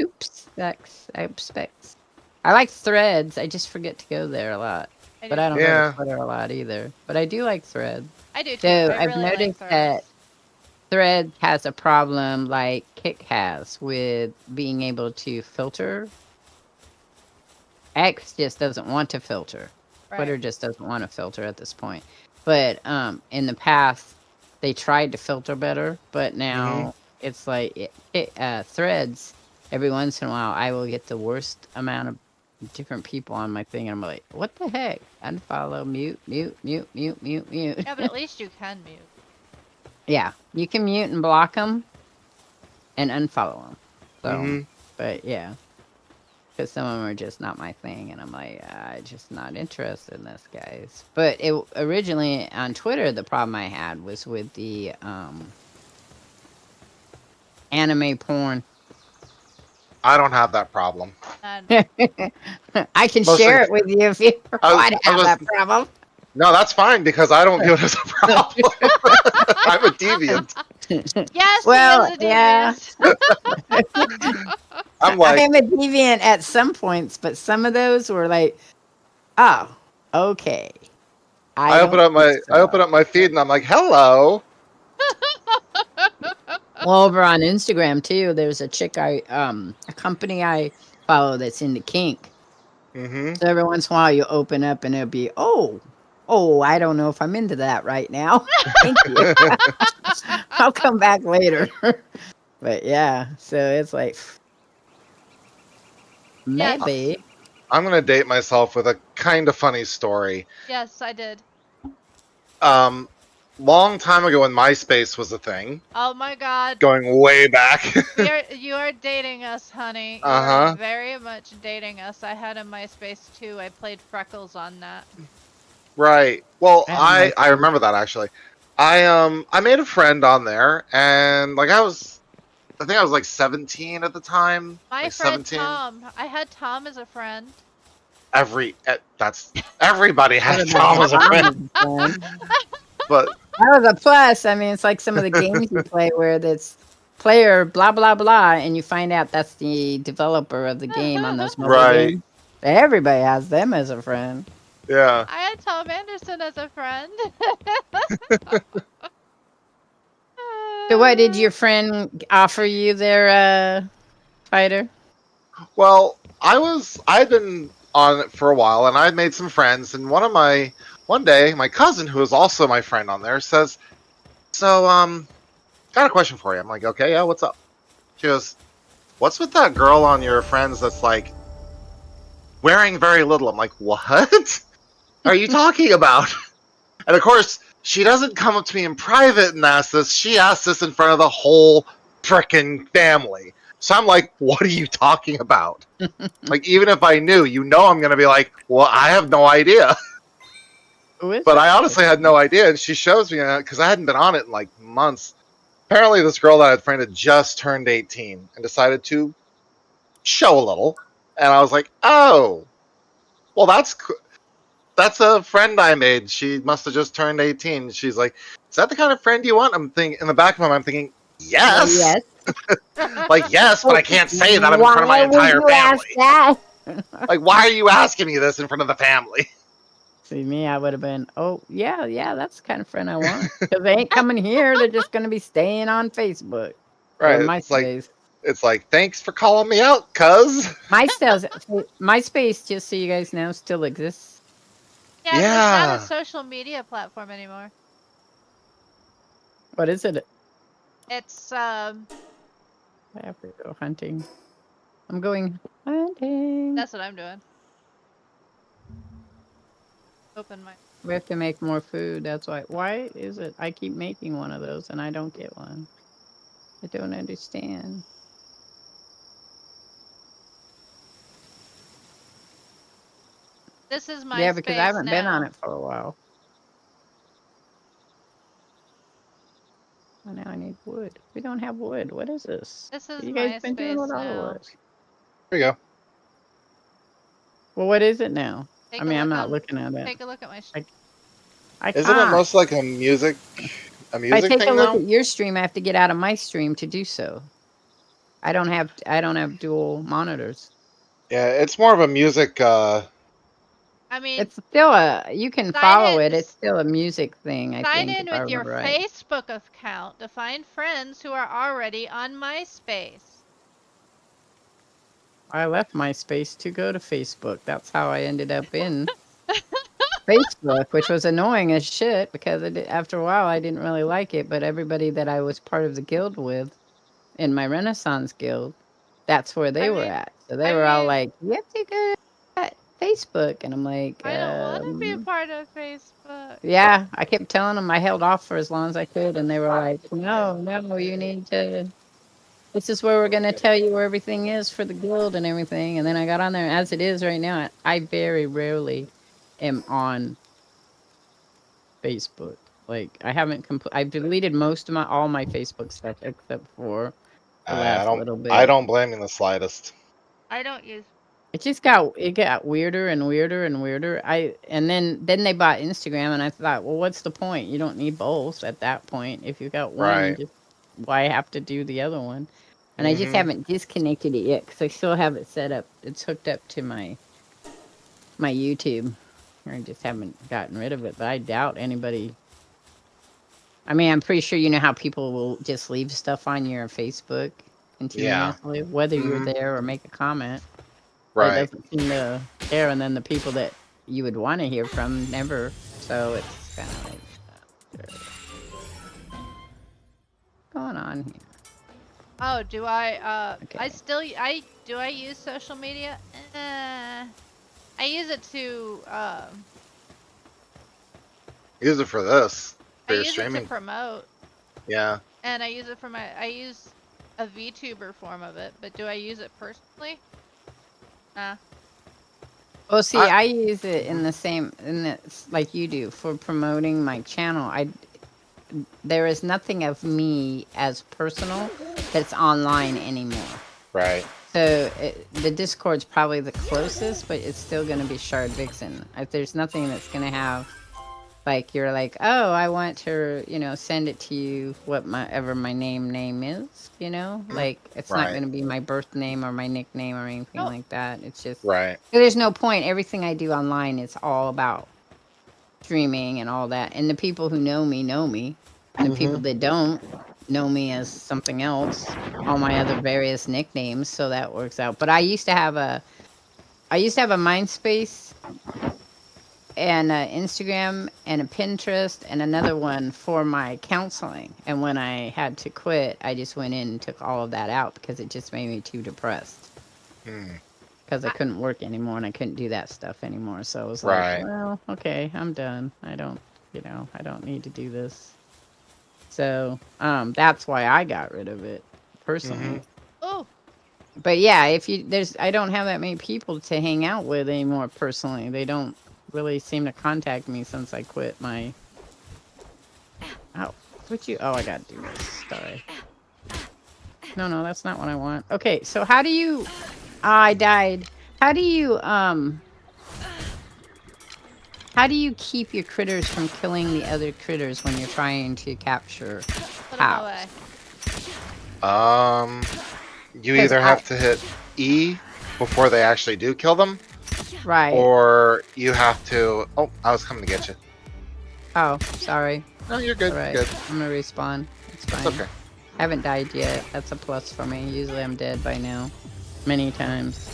Oops, X. Oops, X. I like Threads. I just forget to go there a lot. I But do I don't too. go Yeah. to Twitter a lot either. But I do like Threads. I do too. So I I've really like noticed Threads. that Thread has a problem like Kick has with being able to filter. X just doesn't want to filter. Twitter Right. just doesn't want to filter at this point. But in the past, they tried to filter better, but now it's like Threads. Every once in a while, I will get the worst amount of different people on my thing, and I'm like, what the heck? Unfollow, mute, mute, mute, mute, mute, mute. Yeah, but at least you can mute. Yeah, you can mute and block them and unfollow them. So, but yeah, because some of them are just not my thing, and I'm like, I'm just not interested in this, guys. But it originally on Twitter, the problem I had was with the anime porn. I don't have that problem. And I can Mostly- share it with you if you I was- want to I have was- that problem. No, that's fine because I don't view it as a problem. I'm a deviant. yes, Well, he is a yeah. deviant. I'm like, I am a deviant at some points, but some of those were like, oh, okay. I open up my feed and I'm like, hello. Well, over on Instagram too, there's a chick a company I follow that's into kink. Mm-hmm. So every once in a while you open up and it'll be, oh, I don't know if I'm into that right now. Thank you. I'll come back later. But yeah, so it's like Yes. maybe. I'm gonna date myself with a kind of funny story. Yes, I did. Long time ago when MySpace was a thing, Oh my god. going way back. You are dating us, honey. You Uh-huh. are very much dating us. I had a MySpace too. I played Freckles on that. Right. Well, And I remember that actually. I made a friend on there, and like I think I was like 17 at the time. My like friend Tom. I had Tom as a friend. Everybody has Tom as a friend, but That was a plus. I mean, it's like some of the games you play where that's player blah blah blah, and you find out that's the developer of the game on those mobile Right. games. Everybody has them as a friend. yeah. I had Tom Anderson as a friend. So, what did your friend offer you there, fighter? Well, I'd been on it for a while, and I'd made some friends, and one day my cousin, who is also my friend on there, says, "So, got a question for you." I'm like, "Okay, yeah, what's up?" She goes, "What's with that girl on your friends that's like wearing very little?" I'm like, "What are you talking about?" And of course, she doesn't come up to me in private and ask this. She asks this in front of the whole frickin' family. So I'm like, what are you talking about? Like, even if I knew, I'm going to be like, well, I have no idea. Who is But it? I honestly had no idea. And she shows me, because I hadn't been on it in like months. Apparently, this girl that I had friended had just turned 18 and decided to show a little. And I was like, oh, well, that's a friend I made. She must have just turned 18. She's like, is that the kind of friend you want? I'm thinking, in the back of my mind, I'm thinking, yes. Yes. Like, yes, but I can't say that in front of my entire family. That? Like, why are you asking me this in front of the family? See me, I would have been, oh yeah, that's the kind of friend I want. Because they ain't coming here; they're just going to be staying on Facebook Right. or MySpace. MySpace. It's like, thanks for calling me out, cuz. MySpace, just so you guys know, still exists. Yeah, it's Yeah. not a social media platform anymore. What is it? It's I have to go hunting. I'm going hunting. that's what I'm doing. Open my We have to make more food. That's why. Why is it I keep making one of those and I don't get one? I don't understand. This is my Yeah, because I haven't been on now. it for a while. Oh, now I need wood. We don't have wood. What is this? This is You guys been doing MySpace with all the now. wood? There you go. Well, what is it now? Take I a mean, I'm look not on- looking at it. Take a look at my. I Isn't it can't. most like a music If I take a thing look now? at your stream, I have to get out of my stream to do so. I don't have dual monitors. Yeah, it's more of a music. I mean, It's still you can sign follow in, it. It's still a music thing, I sign think, in if I with your remember right. Facebook account to find friends who are already on MySpace. I left MySpace to go to Facebook. That's how I ended up in Facebook, which was annoying as shit because after a while I didn't really like it. But everybody that I was part of the guild with in my Renaissance guild, that's where they were at. So they were all like, "You have to go to Facebook," and I'm like, I don't want to be a part of Facebook. Yeah, I kept telling them I held off for as long as I could, and they were like, "No, no, you need to. This is where we're gonna tell you where everything is for the guild and everything." And then I got on there. As it is right now, I very rarely am on Facebook. Like I haven't I've deleted most of all my Facebook stuff except for the I last don't. little I bit. don't blame you in the slightest. I don't use. It got weirder and weirder and weirder. And then they bought Instagram, and I thought, well, what's the point? You don't need both at that point. If you got one, Right. just why have to do the other one? And I just Mhm. haven't disconnected it yet because I still have it set up. It's hooked up to my YouTube. I just haven't gotten rid of it. But I doubt anybody. I mean, I'm pretty sure you know how people will just leave stuff on your Facebook Yeah. continuously, whether you're Mhm. there or make a comment. But it Right. doesn't seem to care, and then the people that you would want to hear from never. So it's kind of like, what's going on here? Oh, do I? Okay. Do I use social media? I use it to. Use it for this. For I your use it to streaming. promote, Yeah. and I use it for I use a VTuber form of it, but do I use it personally? Nah. Well, see, I use it in the same, like you do, for promoting my channel. There is nothing of me as personal that's online anymore. Right. So the Discord's probably the closest, but it's still going to be Shardvixen. There's nothing that's going to have, like, you're like, oh, I want to, send it to you, whatever my name is, like it's not Right. going to be my birth name or my nickname or anything like that. It's just, Right. there's no point. Everything I do online is all about streaming and all that. And the people who know me, and the people that don't know me as something else, all my other various nicknames. So that works out. But I used to have a MySpace and Instagram and a Pinterest and another one for my counseling. And when I had to quit, I just went in and took all of that out because it just made me too depressed. Because I couldn't work anymore and I couldn't do that stuff anymore. So I was like, well, okay, I'm done. I don't need to do this. So that's why I got rid of it personally. Oh. But yeah, I don't have that many people to hang out with anymore personally. They don't really seem to contact me since I quit my. Oh, I gotta do this. Sorry. No, that's not what I want. Okay, so how do you? I died. How do you keep your critters from killing the other critters when you're trying to capture cows? You either have to hit E before they actually do kill them, right? Or you have to. Oh, I was coming to get you. Oh, sorry. No, you're good. Right. Good. I'm gonna respawn. It's fine. It's okay. Haven't died yet. That's a plus for me. Usually I'm dead by now. Many times.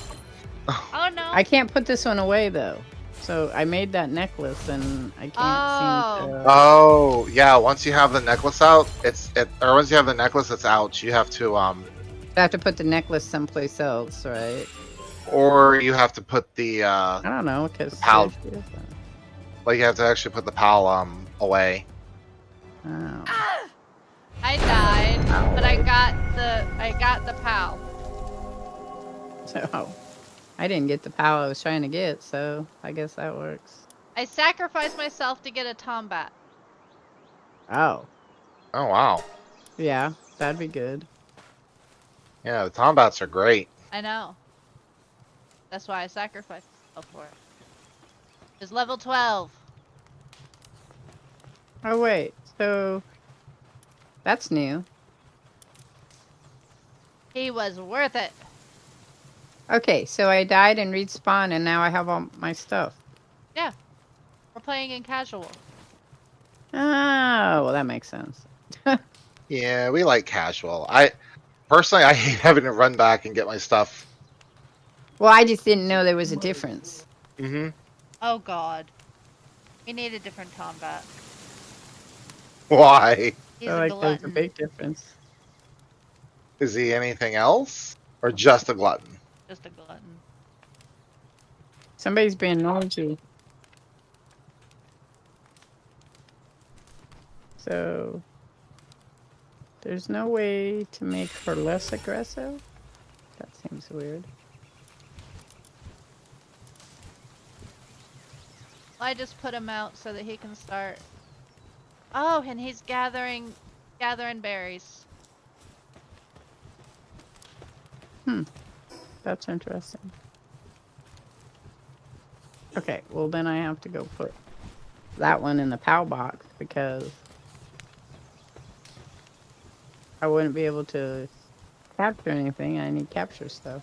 Oh no. I can't put this one away though. So I made that necklace and I can't seem to. Oh, yeah. Once you have the necklace out, or once you have the necklace, it's out. You have to I have to put the necklace someplace else, right? Or you have to put the I don't know, because PAL. Like you have to actually put the PAL away. Oh. I died, but I got the PAL. So I didn't get the PAL I was trying to get, so I guess that works. I sacrificed myself to get a Tombat. Oh. Oh wow. Yeah, that'd be good. Yeah, the Tombats are great. I know. That's why I sacrificed myself for it. It's level 12. Oh wait, so that's new. He was worth it. Okay, so I died and respawned, and now I have all my stuff. Yeah. We're playing in casual. Oh, well, that makes sense. Yeah, we like casual. I personally, I hate having to run back and get my stuff. Well, I just didn't know there was a difference. Mm-hmm. Oh god. We need a different combat. Why? He's So a like, there's a glutton. big difference. Is he anything else, or just a glutton? Just a glutton. Somebody's being noisy. So there's no way to make her less aggressive? That seems weird. I just put him out so that he can start. Oh, and he's gathering berries. That's interesting. Okay, well then I have to go put that one in the POW box because I wouldn't be able to capture anything. I need capture stuff.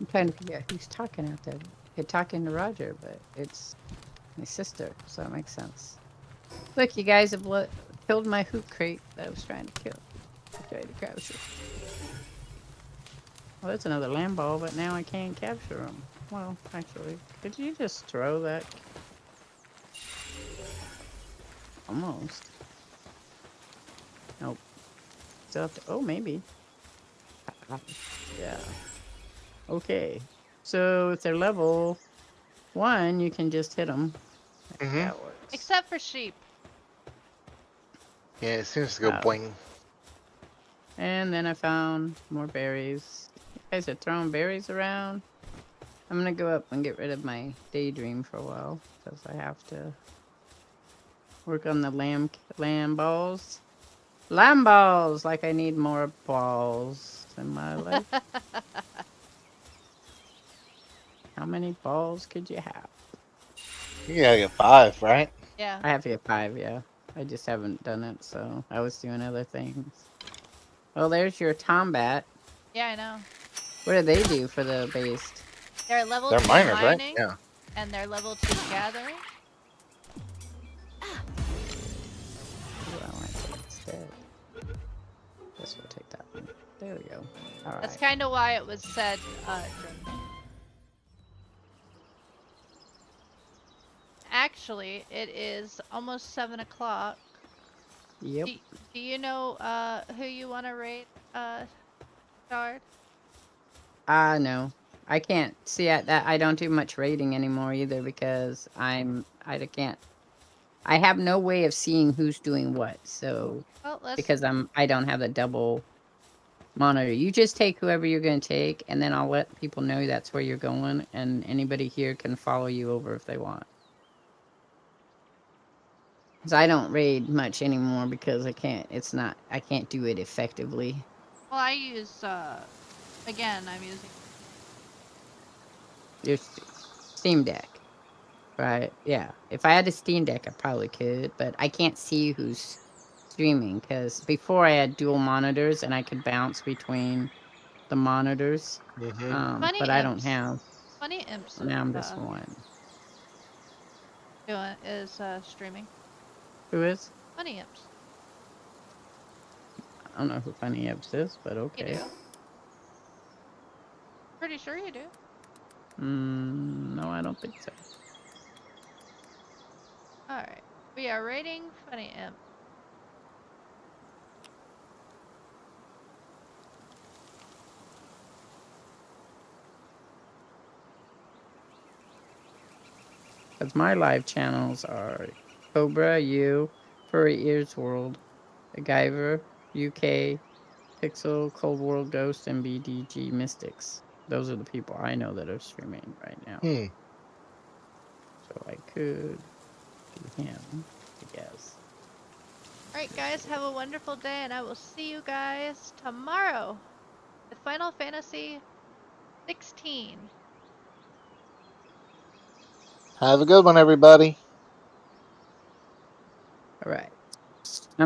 I'm trying to figure out who's talking out there. They're talking to Roger, but it's my sister, so it makes sense. Look, you guys have killed my hoop crate that I was trying to kill. I tried to capture. Well, that's another land ball, but now I can't capture them. Well, actually, could you just throw that? Almost. Nope. Still have to. Oh, maybe. Yeah. Okay. So if they're level 1, you can just hit them. Mm-hmm. That works. Except for sheep. Yeah, it seems to go Oh. boing. And then I found more berries. You guys are throwing berries around. I'm gonna go up and get rid of my daydream for a while because I have to work on the lamb balls. Lamb balls! Like I need more balls in my life. How many balls could you have? You gotta get 5, right? Yeah. I have to get 5, yeah. I just haven't done it, so I was doing other things. Well, there's your Tombat. Yeah, I know. What do they do for the base? They're level They're 2 miners, right? mining, Yeah. and they're level 2 gathering. What do I want to take instead? Guess we'll take that one. There we go. All That's right. kind of why it was said. Actually, it is almost 7 o'clock. Yep. Do you know who you want to rate, Shard? No. I can't see that. I don't do much rating anymore either because I can't. I have no way of seeing who's doing what. So Well, let's. because I don't have the double monitor. You just take whoever you're going to take, and then I'll let people know that's where you're going, and anybody here can follow you over if they want. Because I don't raid much anymore because I can't. I can't do it effectively. Well, I use. Again, I'm using. Your Steam Deck, right? Yeah. If I had a Steam Deck, I probably could, but I can't see who's streaming because before I had dual monitors and I could bounce between the monitors. Mm-hmm. Funny But I don't Imps. have. Funny Imps. Now I'm just one. Is streaming. Who is? Funny Imps. I don't know who Funny Ebbs is, but You okay. do. Pretty sure you do. No, I don't think so. Alright. We are rating Funny Imp. Because my live channels are Cobra, you, Furry Ears World, MacGyver, UK, Pixel, Cold World Ghost, and BDG Mystics. Those are the people I know that are streaming right now. So I could do him, I guess. Alright guys, have a wonderful day and I will see you guys tomorrow with Final Fantasy 16. Have a good one, everybody. All right.